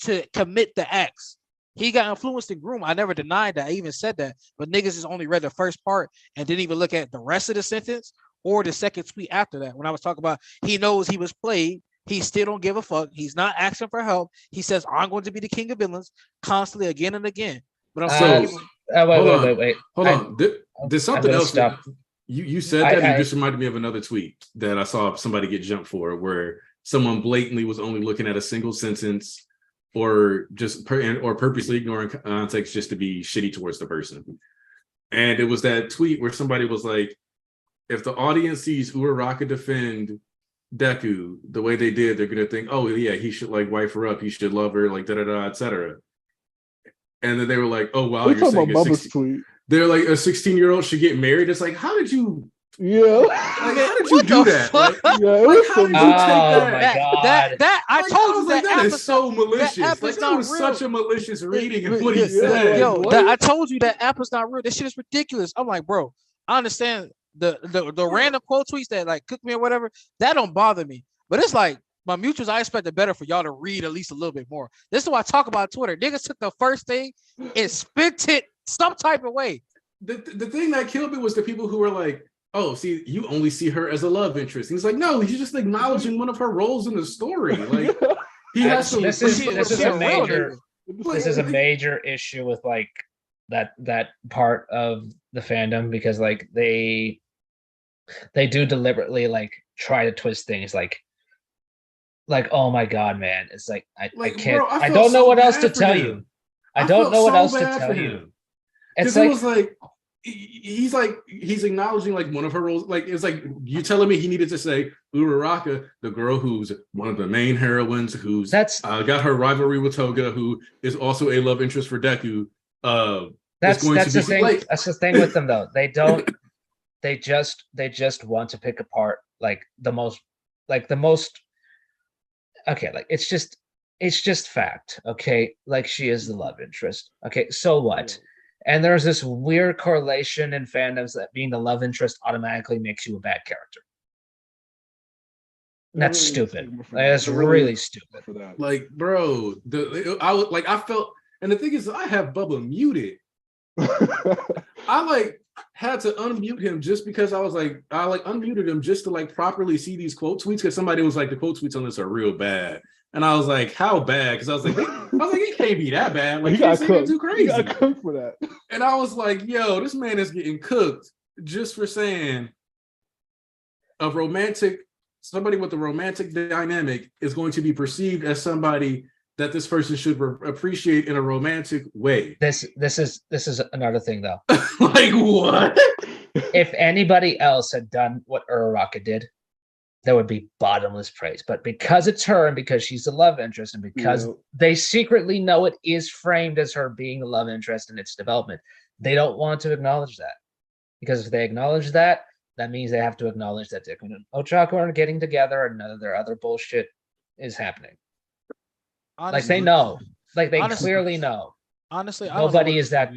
to commit the acts. He got influenced and groomed. I never denied that. I even said that. But niggas just only read the first part and didn't even look at the rest of the sentence or the second tweet after that. When I was talking about he knows he was played, he still don't give a fuck. He's not asking for help. He says, "I'm going to be the king of villains," constantly again and again. But I'm saying, wait. Hold on. Did something else? Stop. You said that, and you just reminded me of another tweet that I saw somebody get jumped for, where someone blatantly was only looking at a single sentence, or just or purposely ignoring context just to be shitty towards the person. And it was that tweet where somebody was like, "If the audience sees Uraraka defend Deku the way they did, they're gonna think, oh yeah, he should like wife her up, he should love her, like etc." And then they were like, "Oh wow, you're saying a 16, they're like a 16-year-old should get married." It's like, how did you? Yeah, like, how did you do that? Like, yeah, like, how did you take that? That I told you that is so malicious. Like, that was such a malicious reading of what he said. Yo, I told you that apple's not real. This shit is ridiculous. I'm like, bro, I understand the random quote tweets that like cook me or whatever, that don't bother me. But it's like my mutuals, I expected better for y'all to read at least a little bit more. This is what I talk about Twitter. Niggas took the first thing and spent it some type of way. The thing that killed me was the people who were like, "Oh, see, you only see her as a love interest." And he's like, "No, he's just acknowledging one of her roles in the story." Like, he has to. This is a major issue with like that part of the fandom, because like they do deliberately like try to twist things like oh my god, man, it's like I can't, bro, I don't know what else to tell you. I don't know what else to tell you. It's like, it was like he's acknowledging like one of her roles. Like, it's like you telling me he needed to say Uraraka, the girl who's one of the main heroines, who's got her rivalry with Toga, who is also a love interest for Deku. That's the thing. Like, that's the thing with them though. They don't. They just want to pick apart like the most. Okay, like it's just fact. Okay, like she is the love interest. Okay, so what? And there's this weird correlation in fandoms that being the love interest automatically makes you a bad character. That's stupid. That's really stupid. Like, bro, I felt, and the thing is, I have Bubba muted. I like had to unmute him just because I unmuted him just to like properly see these quote tweets, because somebody was like, the quote tweets on this are real bad. And I was like, how bad? Because I was like, it can't be that bad. Like, he's too crazy. You got cooked for that. And I was like, yo, this man is getting cooked just for saying somebody with a romantic dynamic is going to be perceived as somebody that this person should appreciate in a romantic way. This is another thing though. Like, what? If anybody else had done what Uraraka did, there would be bottomless praise. But because it's her, and because she's the love interest, and because they secretly know it is framed as her being the love interest in its development, they don't want to acknowledge that. Because if they acknowledge that, that means they have to acknowledge that Deku and Ochako are getting together and none of their other bullshit is happening. Honestly, like they know. Like they clearly know. Honestly, nobody is that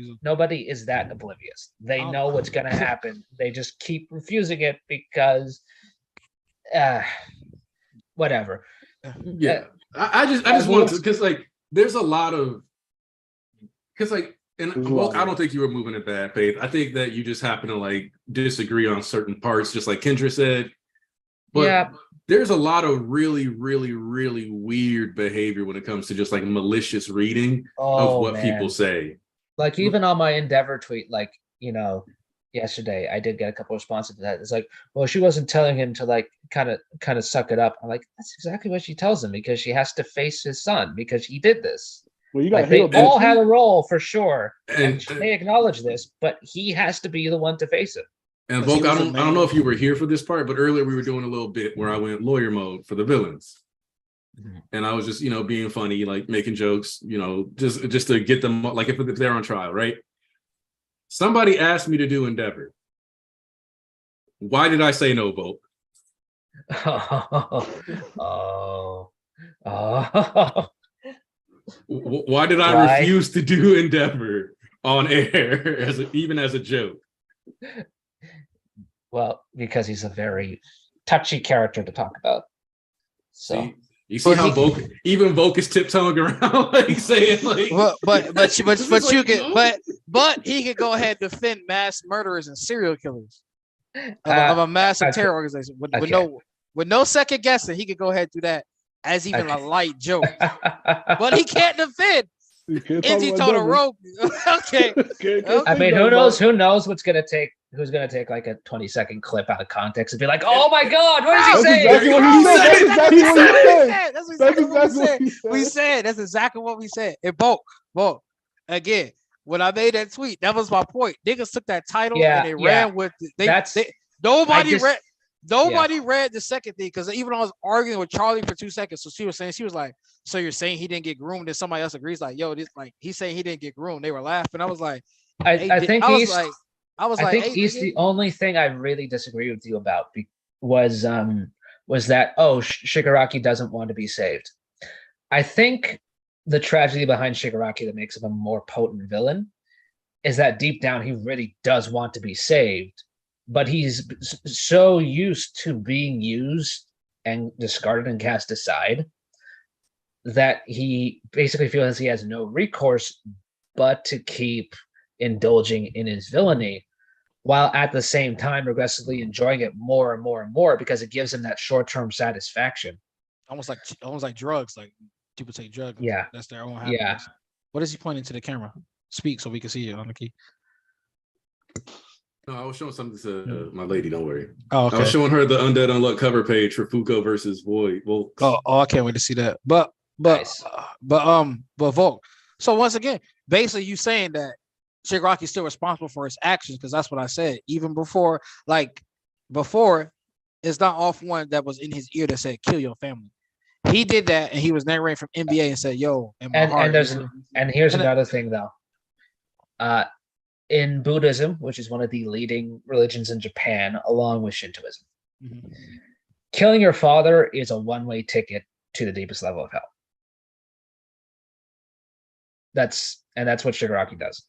oblivious. They know what's gonna happen. They just keep refusing it because whatever. Yeah. I just wanted to, because like there's a lot of, because like, and well, I don't think you were moving in bad faith. I think that you just happen to like disagree on certain parts, just like Kendra said. But there's a lot of really, really, really weird behavior when it comes to just like malicious reading of what people say. Like even on my Endeavor tweet, like, you know, yesterday I did get a couple responses to that. It's like, well, she wasn't telling him to like kind of suck it up. I'm like, that's exactly what she tells him, because she has to face his son because he did this. Well, you got like, they all had a role for sure, and they acknowledge this, but he has to be the one to face it. And Volk, I don't know if you were here for this part, but earlier we were doing a little bit where I went lawyer mode for the villains. Mm-hmm. And I was just, being funny, like making jokes, just to get them, like if they're on trial, right? Somebody asked me to do Endeavor. Why did I say no, Volk? Why did I refuse to do Endeavor on air even as a joke? Well, because he's a very touchy character to talk about. So see, you see how even Volk is tiptoeing around, like saying, like, but he could go ahead and defend mass murderers and serial killers of a massive terror organization with no second guessing. He could go ahead and do that as even a light joke, but he can't defend. Izzy told a rope. Okay. I mean, who knows? Who knows what's gonna take? Who's gonna take like a 20-second clip out of context and be like, "Oh my God, what is he saying?" That's exactly what he said. That's exactly what he said. We said that's exactly what we said. And Bulk. Again, when I made that tweet, that was my point. Niggas took that title and they ran with it. Nobody read the second thing because even I was arguing with Charlie for 2 seconds. So she was like, "So you're saying he didn't get groomed?" And somebody else agrees, like, "Yo, this like he's saying he didn't get groomed." They were laughing. I was like, I think East, the only thing I really disagree with you about was that Shigaraki doesn't want to be saved. I think the tragedy behind Shigaraki that makes him a more potent villain is that deep down he really does want to be saved. But he's so used to being used and discarded and cast aside that he basically feels he has no recourse but to keep indulging in his villainy, while at the same time regressively enjoying it more and more and more because it gives him that short-term satisfaction. Almost like drugs. Like people take drugs. Yeah, that's their own happiness. Yeah. What is he pointing to the camera? Speak so we can see you on the key. No, I was showing something to my lady. Don't worry. Oh, okay. I was showing her the Undead Unluck cover page for Fuko versus Void. Well, I can't wait to see that. But Volk. So once again, basically, you saying that Shigaraki is still responsible for his actions because that's what I said. Even before, it's not off one that was in his ear that said "kill your family." He did that, and he was narrating from NBA and said, "Yo," in my heart. And here's another thing though. In Buddhism, which is one of the leading religions in Japan, along with Shintoism, killing your father is a one-way ticket to the deepest level of hell. That's what Shigaraki does.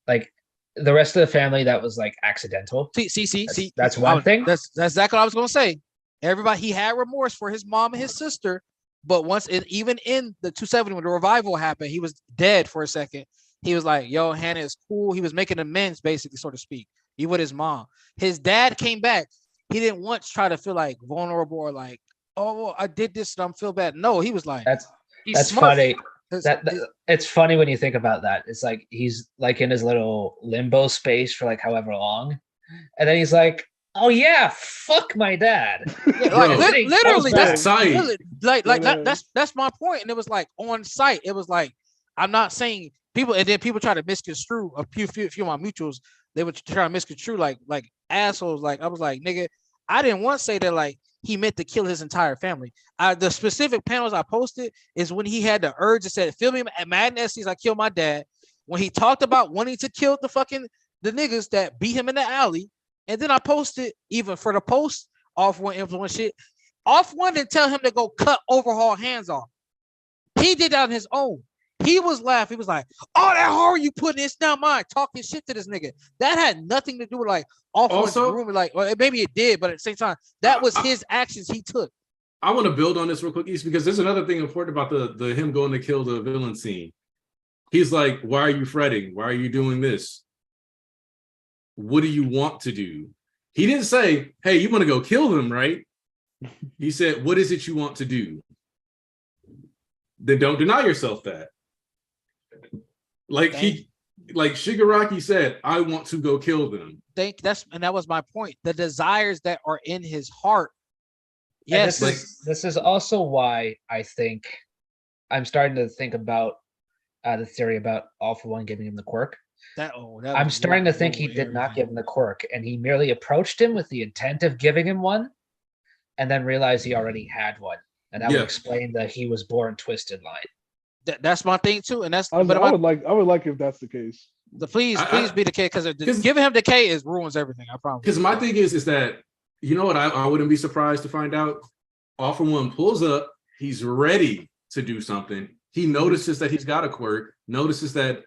Like the rest of the family, that was like accidental. See. That's one thing. That's exactly what I was gonna say. Everybody, he had remorse for his mom and his sister, but even in the 270 when the revival happened, he was dead for a second. He was like, "Yo, Hannah is cool." He was making amends, basically, so to speak. He with his mom. His dad came back. He didn't once try to feel like vulnerable or like, "Oh, I did this and I'm feel bad." No, he was like, "That's smart. Funny." It's funny when you think about that. It's like he's like in his little limbo space for like however long, and then he's like, "Oh yeah, fuck my dad." Literally, that's that's my point. And it was like on site. It was like, I'm not saying. People try to misconstrue a few of my mutuals. They would try to misconstrue like assholes. Like I was like, nigga, I didn't want to say that like he meant to kill his entire family. The specific panels I posted is when he had the urge to say, "Feel me at Madden SCs, I killed my dad." When he talked about wanting to kill the niggas that beat him in the alley, and then I posted even for the post off one influence shit. Off one didn't tell him to go cut overhaul hands off. He did that on his own. He was laughing. He was like, "Oh, that horror you putting, it's not mine." Talking shit to this nigga. That had nothing to do with like also room. Like, well, maybe it did, but at the same time, that was his actions he took. I want to build on this real quick, East, because there's another thing important about the him going to kill the villain scene. He's like, "Why are you fretting? Why are you doing this? What do you want to do?" He didn't say, "Hey, you want to go kill them, right?" He said, "What is it you want to do?" Then don't deny yourself that. Like Shigaraki said, "I want to go kill them." That was my point. The desires that are in his heart. Yes. This is also why I think I'm starting to think about the theory about All For One giving him the quirk. I'm starting to think he did not give him the quirk, and he merely approached him with the intent of giving him one, and then realized he already had one, and that would explain the "he was born twisted" line. That's my thing too, and that's. I would like if that's the case. Please be the case, because giving him the K ruins everything. I promise. Because my thing is that, you know what, I wouldn't be surprised to find out. All For One pulls up, he's ready to do something, he notices that he's got a quirk, notices that,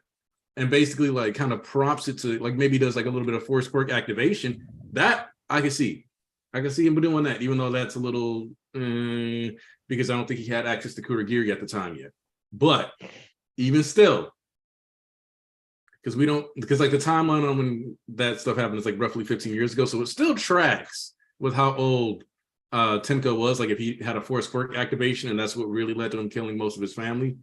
and basically like kind of prompts it to like maybe does like a little bit of force quirk activation. That I can see. I can see him doing that, even though that's a little because I don't think he had access to Kurogiri at the time yet. But even still, because like the timeline on when that stuff happened is like roughly 15 years ago, so it still tracks with how old Tenko was. Like if he had a force quirk activation, and that's what really led to him killing most of his family.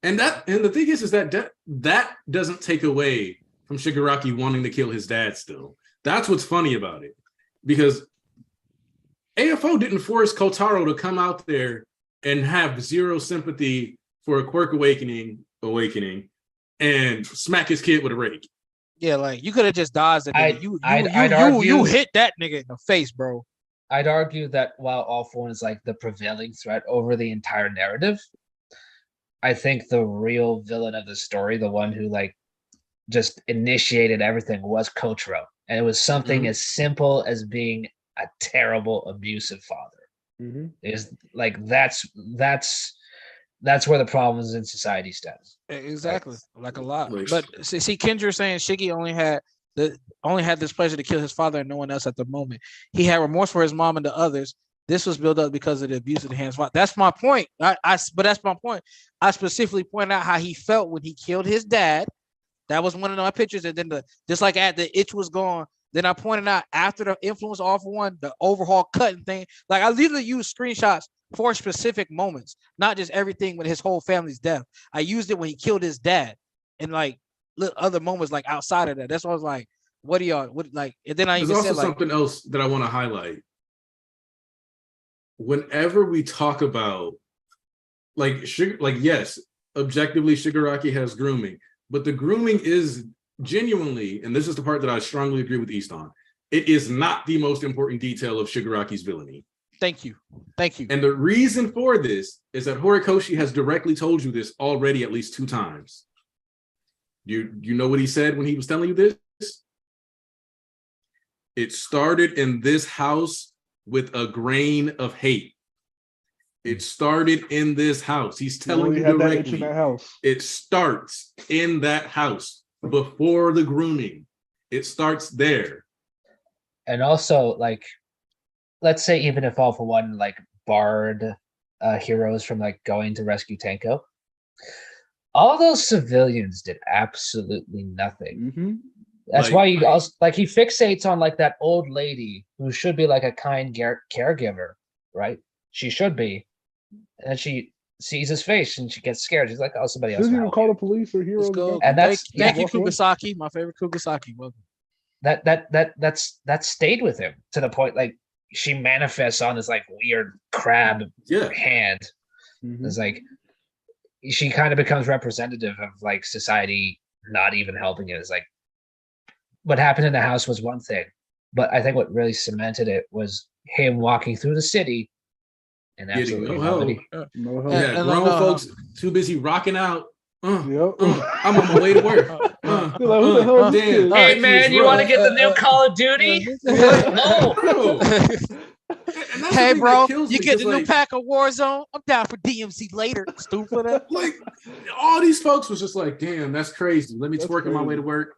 And the thing is that doesn't take away from Shigaraki wanting to kill his dad still. That's what's funny about it. Because AFO didn't force Kotaro to come out there and have zero sympathy for a quirk awakening and smack his kid with a rake. Yeah, like you could have just dodged it. You hit that nigga in the face, bro. I'd argue that while All For One is like the prevailing threat over the entire narrative, I think the real villain of the story, the one who like just initiated everything, was Kotaro. And it was something as simple as being a terrible, abusive father. Is like that's where the problems in society stems. Exactly, like a lot. But see, Kendra saying Shiggy only had this pleasure to kill his father and no one else at the moment. He had remorse for his mom and the others. This was built up because of the abuse of the hands. That's my point. But that's my point. I specifically pointed out how he felt when he killed his dad. That was one of my pictures, and then just like at the itch was gone. Then I pointed out after the influence All For One, the overhaul cutting thing. Like I literally used screenshots for specific moments, not just everything with his whole family's death. I used it when he killed his dad, and like other moments like outside of that. That's why I was like, "What do y'all like?" And then I There's even also said like, something else that I want to highlight. Whenever we talk about yes, objectively Shigaraki has grooming, but the grooming is genuinely, and this is the part that I strongly agree with East on, it is not the most important detail of Shigaraki's villainy. Thank you. And the reason for this is that Horikoshi has directly told you this already at least 2 times. You know what he said when he was telling you this? It started in this house with a grain of hate. It started in this house. He's telling you directly. That house. It starts in that house before the grooming. It starts there. And also, like, let's say even if All For One like barred heroes from like going to rescue Tenko, all those civilians did absolutely nothing. That's why he also like he fixates on like that old lady who should be like a kind caregiver, right? She should be, and she sees his face and she gets scared. She's like, "Oh, somebody else." Shouldn't even call the police or heroes. And that's thank you, Kugasaki, my favorite Kugasaki. Welcome. That stayed with him to the point like she manifests on this like weird crab hand. It's like she kind of becomes representative of like society not even helping it. It's like what happened in the house was one thing, but I think what really cemented it was him walking through the city and absolutely nobody. Grown folks too busy rocking out. I'm on my way to work. Hey man, you want to get the new Call of Duty? No. Hey bro, you get the new pack of Warzone? I'm down for DMC later. Stupid. Like all these folks was just like, damn, that's crazy. Let me twerk on my way to work.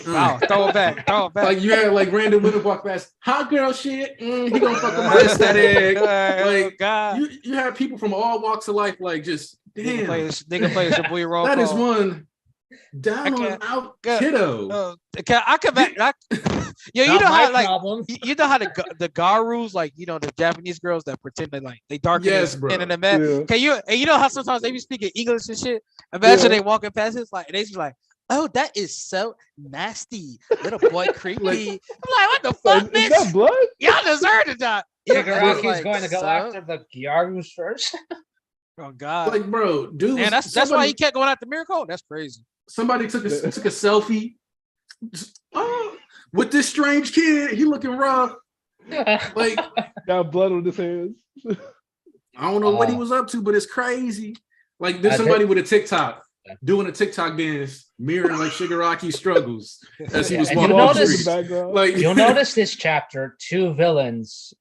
Wow, throw it back. Like you had like random women walk past, hot girl shit. He gonna fuck with my aesthetic. Like God, you have people from all walks of life, like just damn. Nigga play your boy role. That is one down on out kiddo. I can back. You know how like you know how the garus, like you know the Japanese girls that pretend they darken skin in the man. Yeah. Can you and you know how sometimes they be speaking English and shit? Imagine they walking past it's like and they just like, oh, that is so nasty, little boy, creepy. I'm like, what the fuck, bitch? Is that blood? Y'all deserve to die. Shigaraki's going to go after the Gyarus first. Oh God! Like, bro, dude, and that's why he kept going after Miracle. That's crazy. Somebody took a selfie with this strange kid. He looking rough. Like got blood on his hands. I don't know what he was up to, but it's crazy. Like there's somebody with a TikTok doing a TikTok dance, mirroring like Shigaraki's struggles as he was walking down the street. Like you'll notice this chapter, 2 villains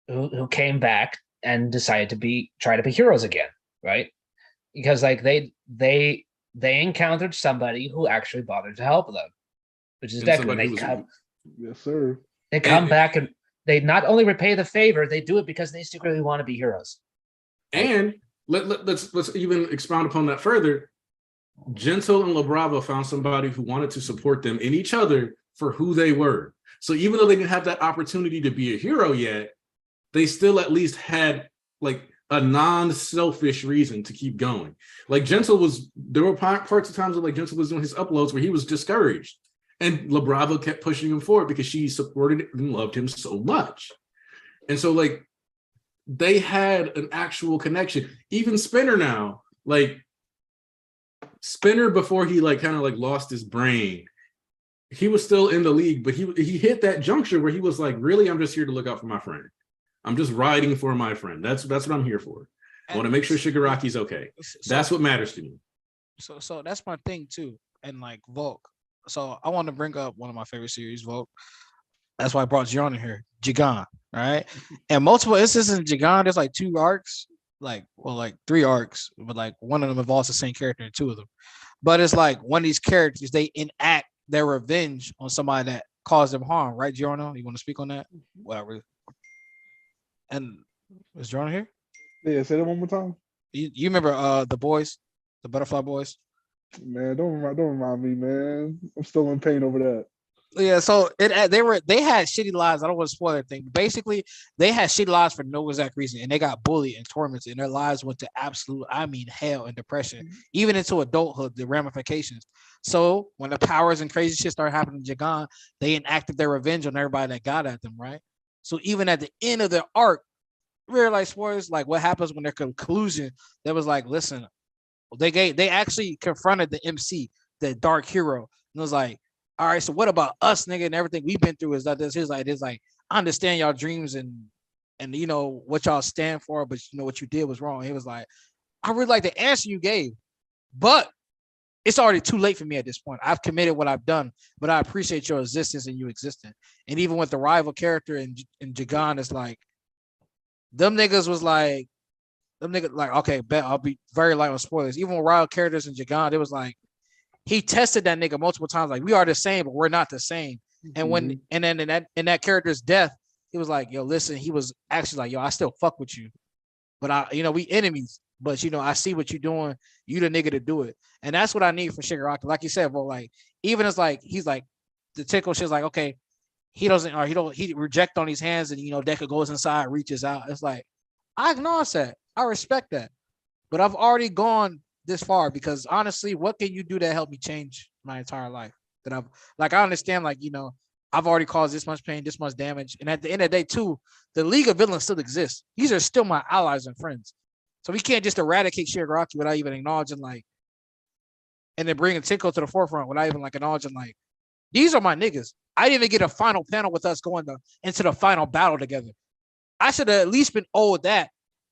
who came back and decided to try to be heroes again, right? because like they encountered somebody who actually bothered to help them, which is Deku. Yes, sir. They come back and they not only repay the favor, they do it because they secretly want to be heroes. And let's even expound upon that further. Gentle and Brava found somebody who wanted to support them in each other for who they were. So even though they didn't have that opportunity to be a hero yet, they still at least had like a non-selfish reason to keep going. Like there were parts of times where like Gentle was doing his uploads where he was discouraged. And Brava kept pushing him forward because she supported and loved him so much. And so like they had an actual connection. Even Spinner now, like Spinner before he like kind of like lost his brain, he was still in the league, but he hit that juncture where he was like, really, I'm just here to look out for my friend. I'm just riding for my friend. That's what I'm here for. I want to make sure Shigaraki's okay. That's what matters to me. So that's my thing too. And like Volk. So I want to bring up one of my favorite series, Volk. That's why I brought Jiron in here. Jigan, right? And multiple instances in Jigan, there's like 2 arcs, like 3 arcs, but like one of them involves the same character in 2 of them. But it's like one of these characters, they enact their revenge on somebody that caused them harm, right, Giorno? You want to speak on that? Whatever. And is Giorno here? Yeah, say that one more time. You remember the boys, the Butterfly Boys? Man, don't remind me, man. I'm still in pain over that. Yeah, so they had shitty lives. I don't want to spoil everything. Basically, they had shitty lives for no exact reason, and they got bullied and tormented, and their lives went to absolute, hell and depression, even into adulthood, the ramifications. So when the powers and crazy shit started happening in Jagan, they enacted their revenge on everybody that got at them, right? So even at the end of their arc, real life spoilers, like what happens when their conclusion, that was like, listen, they actually confronted the MC, the dark hero, and it was like, all right, so what about us, nigga, and everything we've been through is that this is like, I understand y'all dreams and you know what y'all stand for, but you know what you did was wrong. He was like, I really like the answer you gave, but it's already too late for me at this point. I've committed what I've done, but I appreciate your existence and you existing. And even with the rival character in Jagan, it's like them niggas like, okay, bet I'll be very light on spoilers. Even with rival characters in Jagan, it was like he tested that nigga multiple times, like we are the same, but we're not the same. And when and then in that character's death, he was like, yo, listen, he was actually like, yo, I still fuck with you, but we enemies. But I see what you're doing. You the nigga to do it, and that's what I need for Shigaraki. Like you said, bro. Like even as like he's like the tickle shit's like, okay, he reject on his hands, and Deku goes inside, reaches out. It's like I acknowledge that, I respect that, but I've already gone this far because honestly, what can you do that help me change my entire life? That I understand, I've already caused this much pain, this much damage, and at the end of the day, too, the League of Villains still exists. These are still my allies and friends. So we can't just eradicate Shigaraki without even acknowledging, and then bringing Tinko to the forefront without even acknowledging, these are my niggas. I didn't even get a final panel with us going into the final battle together. I should have at least been owed that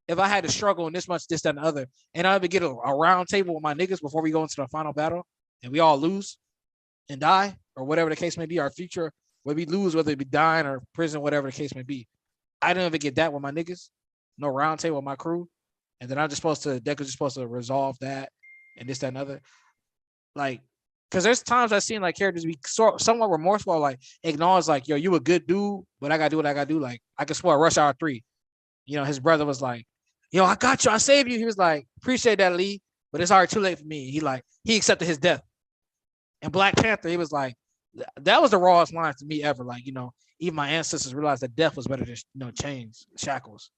if I had to struggle in this much, this, that, and the other. And I would get a round table with my niggas before we go into the final battle and we all lose and die or whatever the case may be. Our future, whether we lose, whether it be dying or prison, whatever the case may be. I didn't even get that with my niggas. No round table with my crew. And then Deku's just supposed to resolve that and this, that, and other. Because there's times I've seen characters be somewhat remorseful, acknowledge yo, you a good dude, but I gotta do what I gotta do. I could spoil Rush Hour 3. His brother was like, yo, I got you, I saved you. He was like, appreciate that, Lee, but it's already too late for me. He accepted his death. And Black Panther, he was like, that was the rawest line to me ever. Even my ancestors realized that death was better than chains, shackles.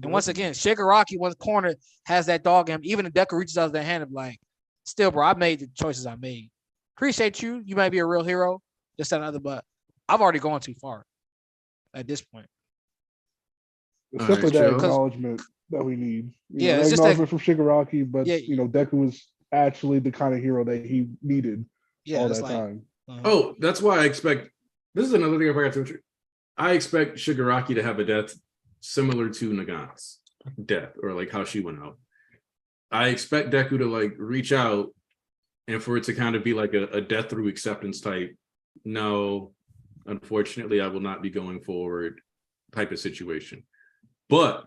And once again, Shigaraki, once cornered, has that dog in him. Even if Deku reaches out their hand and still, bro, I made the choices I made. Appreciate you. You might be a real hero, this, that, and other, but I've already gone too far at this point. It's just that acknowledgement that we need. It's just acknowledgement from Shigaraki, but Deku was actually the kind of hero that he needed all that time. Oh, that's why I expect. This is another thing I forgot to mention. I expect Shigaraki to have a death similar to Nagant's death, or how she went out. I expect Deku to reach out and for it to kind of be a death through acceptance type. No, unfortunately, I will not be going forward type of situation. But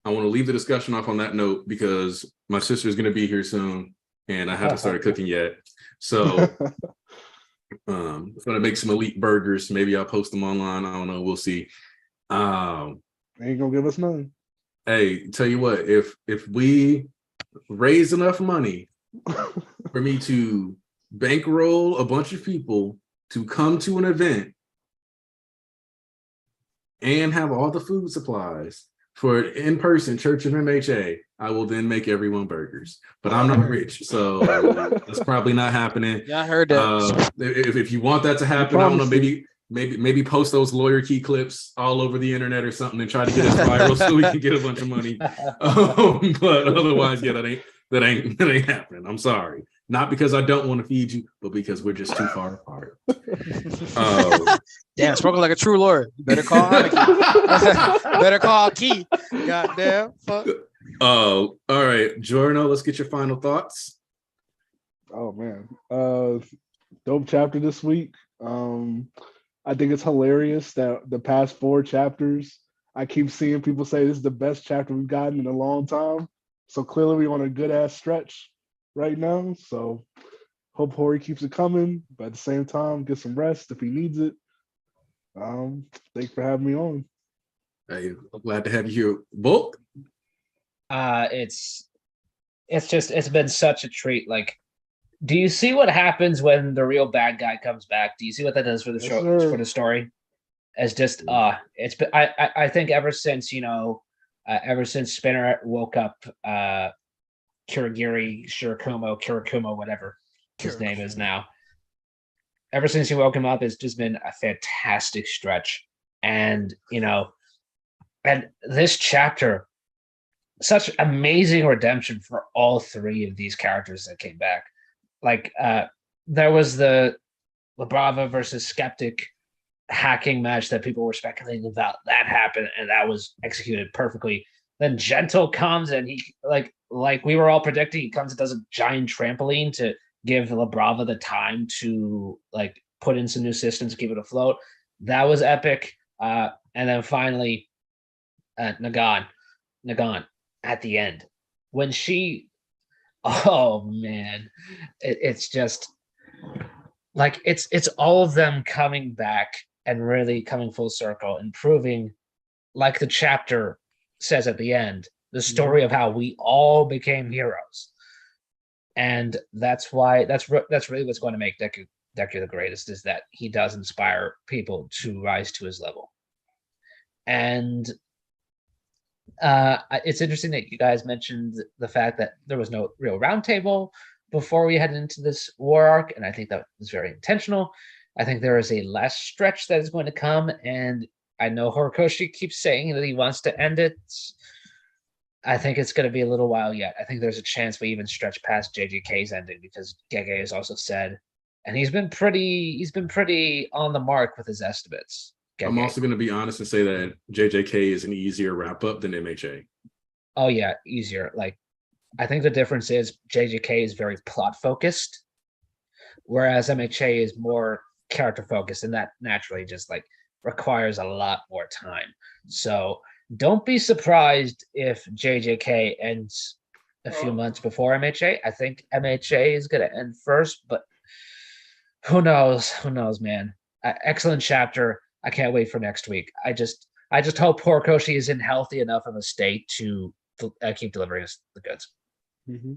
I want to leave the discussion off on that note because my sister's gonna be here soon, and I haven't started cooking yet. So I'm gonna make some elite burgers. Maybe I'll post them online. I don't know. We'll see. Ain't gonna give us none. Hey, tell you what, if we raise enough money for me to bankroll a bunch of people to come to an event and have all the food supplies for an in-person Church of MHA, I will then make everyone burgers. But I'm not rich, so that's probably not happening. Yeah, I heard that. If you want that to happen, I don't know, maybe post those lawyer key clips all over the internet or something and try to get us viral so we can get a bunch of money. But otherwise, yeah, that ain't happening. I'm sorry. Not because I don't want to feed you, but because we're just too far apart. Damn, spoken like a true lawyer. You better call Anarchy. Better call Key. Goddamn. Fuck. All right, Jorno, let's get your final thoughts. Oh man, dope chapter this week. I think it's hilarious that the past 4 chapters, I keep seeing people say this is the best chapter we've gotten in a long time. So clearly we're on a good ass stretch right now. So hope Hori keeps it coming, but at the same time, get some rest if he needs it. Thanks for having me on. Hey, I'm glad to have you here. Bulk? It's been such a treat. Like, do you see what happens when the real bad guy comes back? Do you see what that does for the show, for the story? As just it's been I think ever since ever since Spinner woke up Kirakumo, whatever his name is now. Ever since he woke him up, it's just been a fantastic stretch. And and this chapter, such amazing redemption for all 3 of these characters that came back. Like there was the Brava versus Skeptic hacking match that people were speculating about. That happened, and that was executed perfectly. Then Gentle comes, and he like we were all predicting, he comes and does a giant trampoline to give La Brava the time to like put in some new systems to keep it afloat. That was epic. And then finally, Nagant at the end when she, oh man, it's just like it's all of them coming back and really coming full circle and proving, like the chapter says at the end, the story of how we all became heroes. And that's why that's really what's going to make Deku the greatest, is that he does inspire people to rise to his level. And it's interesting that you guys mentioned the fact that there was no real roundtable before we headed into this war arc, and I think that was very intentional. I think there is a last stretch that is going to come, and I know Horikoshi keeps saying that he wants to end it. I think it's going to be a little while yet. I think there's a chance we even stretch past JJK's ending, because Gege has also said, and he's been pretty on the mark with his estimates. Gege. I'm also going to be honest and say that JJK is an easier wrap up than MHA. Oh yeah, easier. Like, I think the difference is JJK is very plot focused, whereas MHA is more character focused, and that naturally just like requires a lot more time. So don't be surprised if JJK ends a few months before MHA. I think MHA is going to end first, but who knows? Who knows, man? Excellent chapter. I can't wait for next week. I just hope Horikoshi is in healthy enough of a state to keep delivering us the goods. Mm-hmm.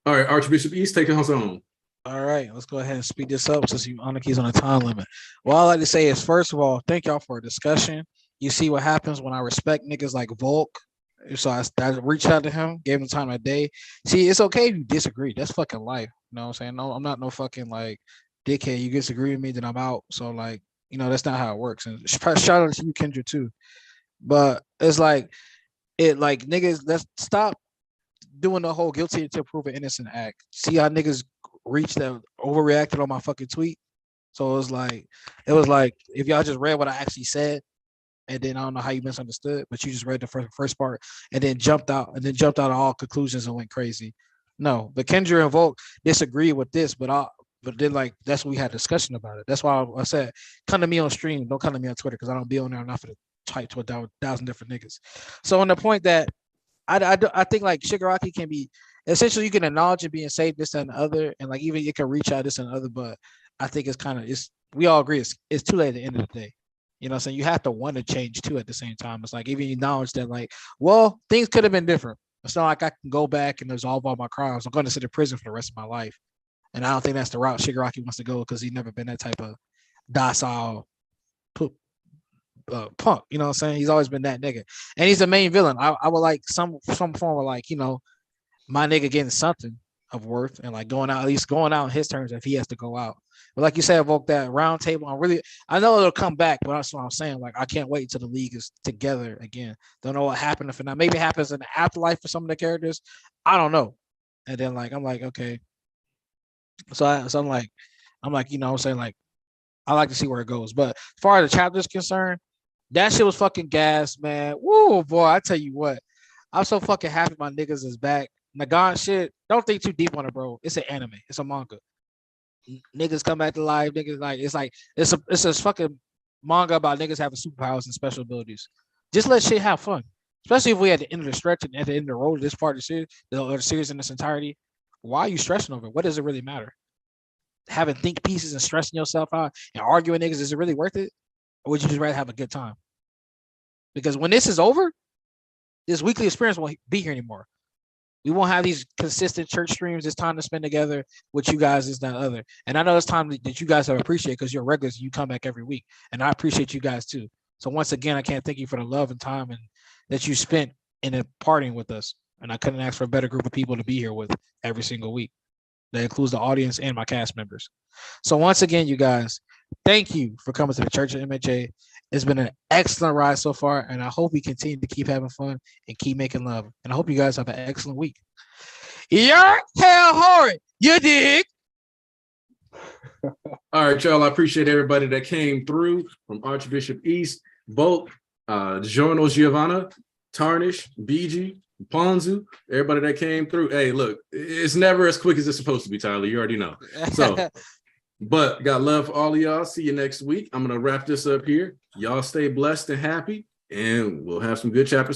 All right, Archbishop East, take us home. All right, let's go ahead and speed this up since Anaki's on a time limit. What I like to say is, first of all, thank y'all for a discussion. You see what happens when I respect niggas like Volk. So I reached out to him, gave him time of day. See, it's okay if you disagree. That's fucking life. You know what I'm saying? No, I'm not no fucking like dickhead. You disagree with me, then I'm out. So like, that's not how it works. And shout out to you, Kendra, too. But it's like, niggas, let's stop doing the whole guilty until proven innocent act. See how niggas reached that, overreacted on my fucking tweet. So it was like if y'all just read what I actually said, and then I don't know how you misunderstood, but you just read the first part and then jumped out of all conclusions and went crazy. No, but Kendra and Volk disagree with this, but then like that's what we had discussion about it. That's why I said come to me on stream, don't come to me on Twitter, because I don't be on there enough to type to 1,000 different niggas. So on the point that I think like Shigaraki can be essentially you can acknowledge it being saved this and the other, and like even it can reach out this and the other, but I think it's we all agree it's too late at the end of the day. You know what I'm saying? You have to want to change too at the same time. It's like even acknowledge that like, well, things could have been different. It's not like I can go back and absolve all my crimes. I'm going to sit in prison for the rest of my life. And I don't think that's the route Shigaraki wants to go because he's never been that type of docile punk. You know what I'm saying? He's always been that nigga. And he's the main villain. I would like some form of like, you know, my nigga getting something of worth and like going out, at least going out on his terms if he has to go out. But like you said, Volk, that round table, I know it'll come back, but that's what I'm saying. Like, I can't wait till the league is together again. Don't know what happened if it not. Maybe it happens in the afterlife for some of the characters. I don't know. And then like I'm like, okay. So I'm like, you know what I'm saying? Like, I like to see where it goes. But as far as the chapter is concerned, that shit was fucking gas, man. Woo, boy, I tell you what. I'm so fucking happy my niggas is back. Nagant shit, don't think too deep on it, bro. It's an anime. It's a manga. Niggas come back to life. Niggas like it's a fucking manga about niggas having superpowers and special abilities. Just let shit have fun. Especially if we at the end of the stretch and at the end of the road of this part of the series in its entirety. Why are you stressing over it? What does it really matter? Having think pieces and stressing yourself out and arguing niggas, is it really worth it? Or would you just rather have a good time? Because when this is over, this weekly experience won't be here anymore. We won't have these consistent church streams. It's time to spend together with you guys, is that other. And I know it's time that you guys have appreciated because you're regulars. You come back every week. And I appreciate you guys too. So once again, I can't thank you for the love and time and that you spent in partying with us. And I couldn't ask for a better group of people to be here with every single week. That includes the audience and my cast members. So once again, you guys, thank you for coming to the Church of MHA. It's been an excellent ride so far, and I hope we continue to keep having fun and keep making love. And I hope you guys have an excellent week. You're hell horrid. You dig? All right, y'all. I appreciate everybody that came through from Archbishop East, Bolt, Giorno Giovanna, Tarnish, BG, Ponzu, everybody that came through. Hey, look, it's never as quick as it's supposed to be, Tyler. You already know. So, but got love for all of y'all. See you next week. I'm going to wrap this up here. Y'all stay blessed and happy, and we'll have some good chapters.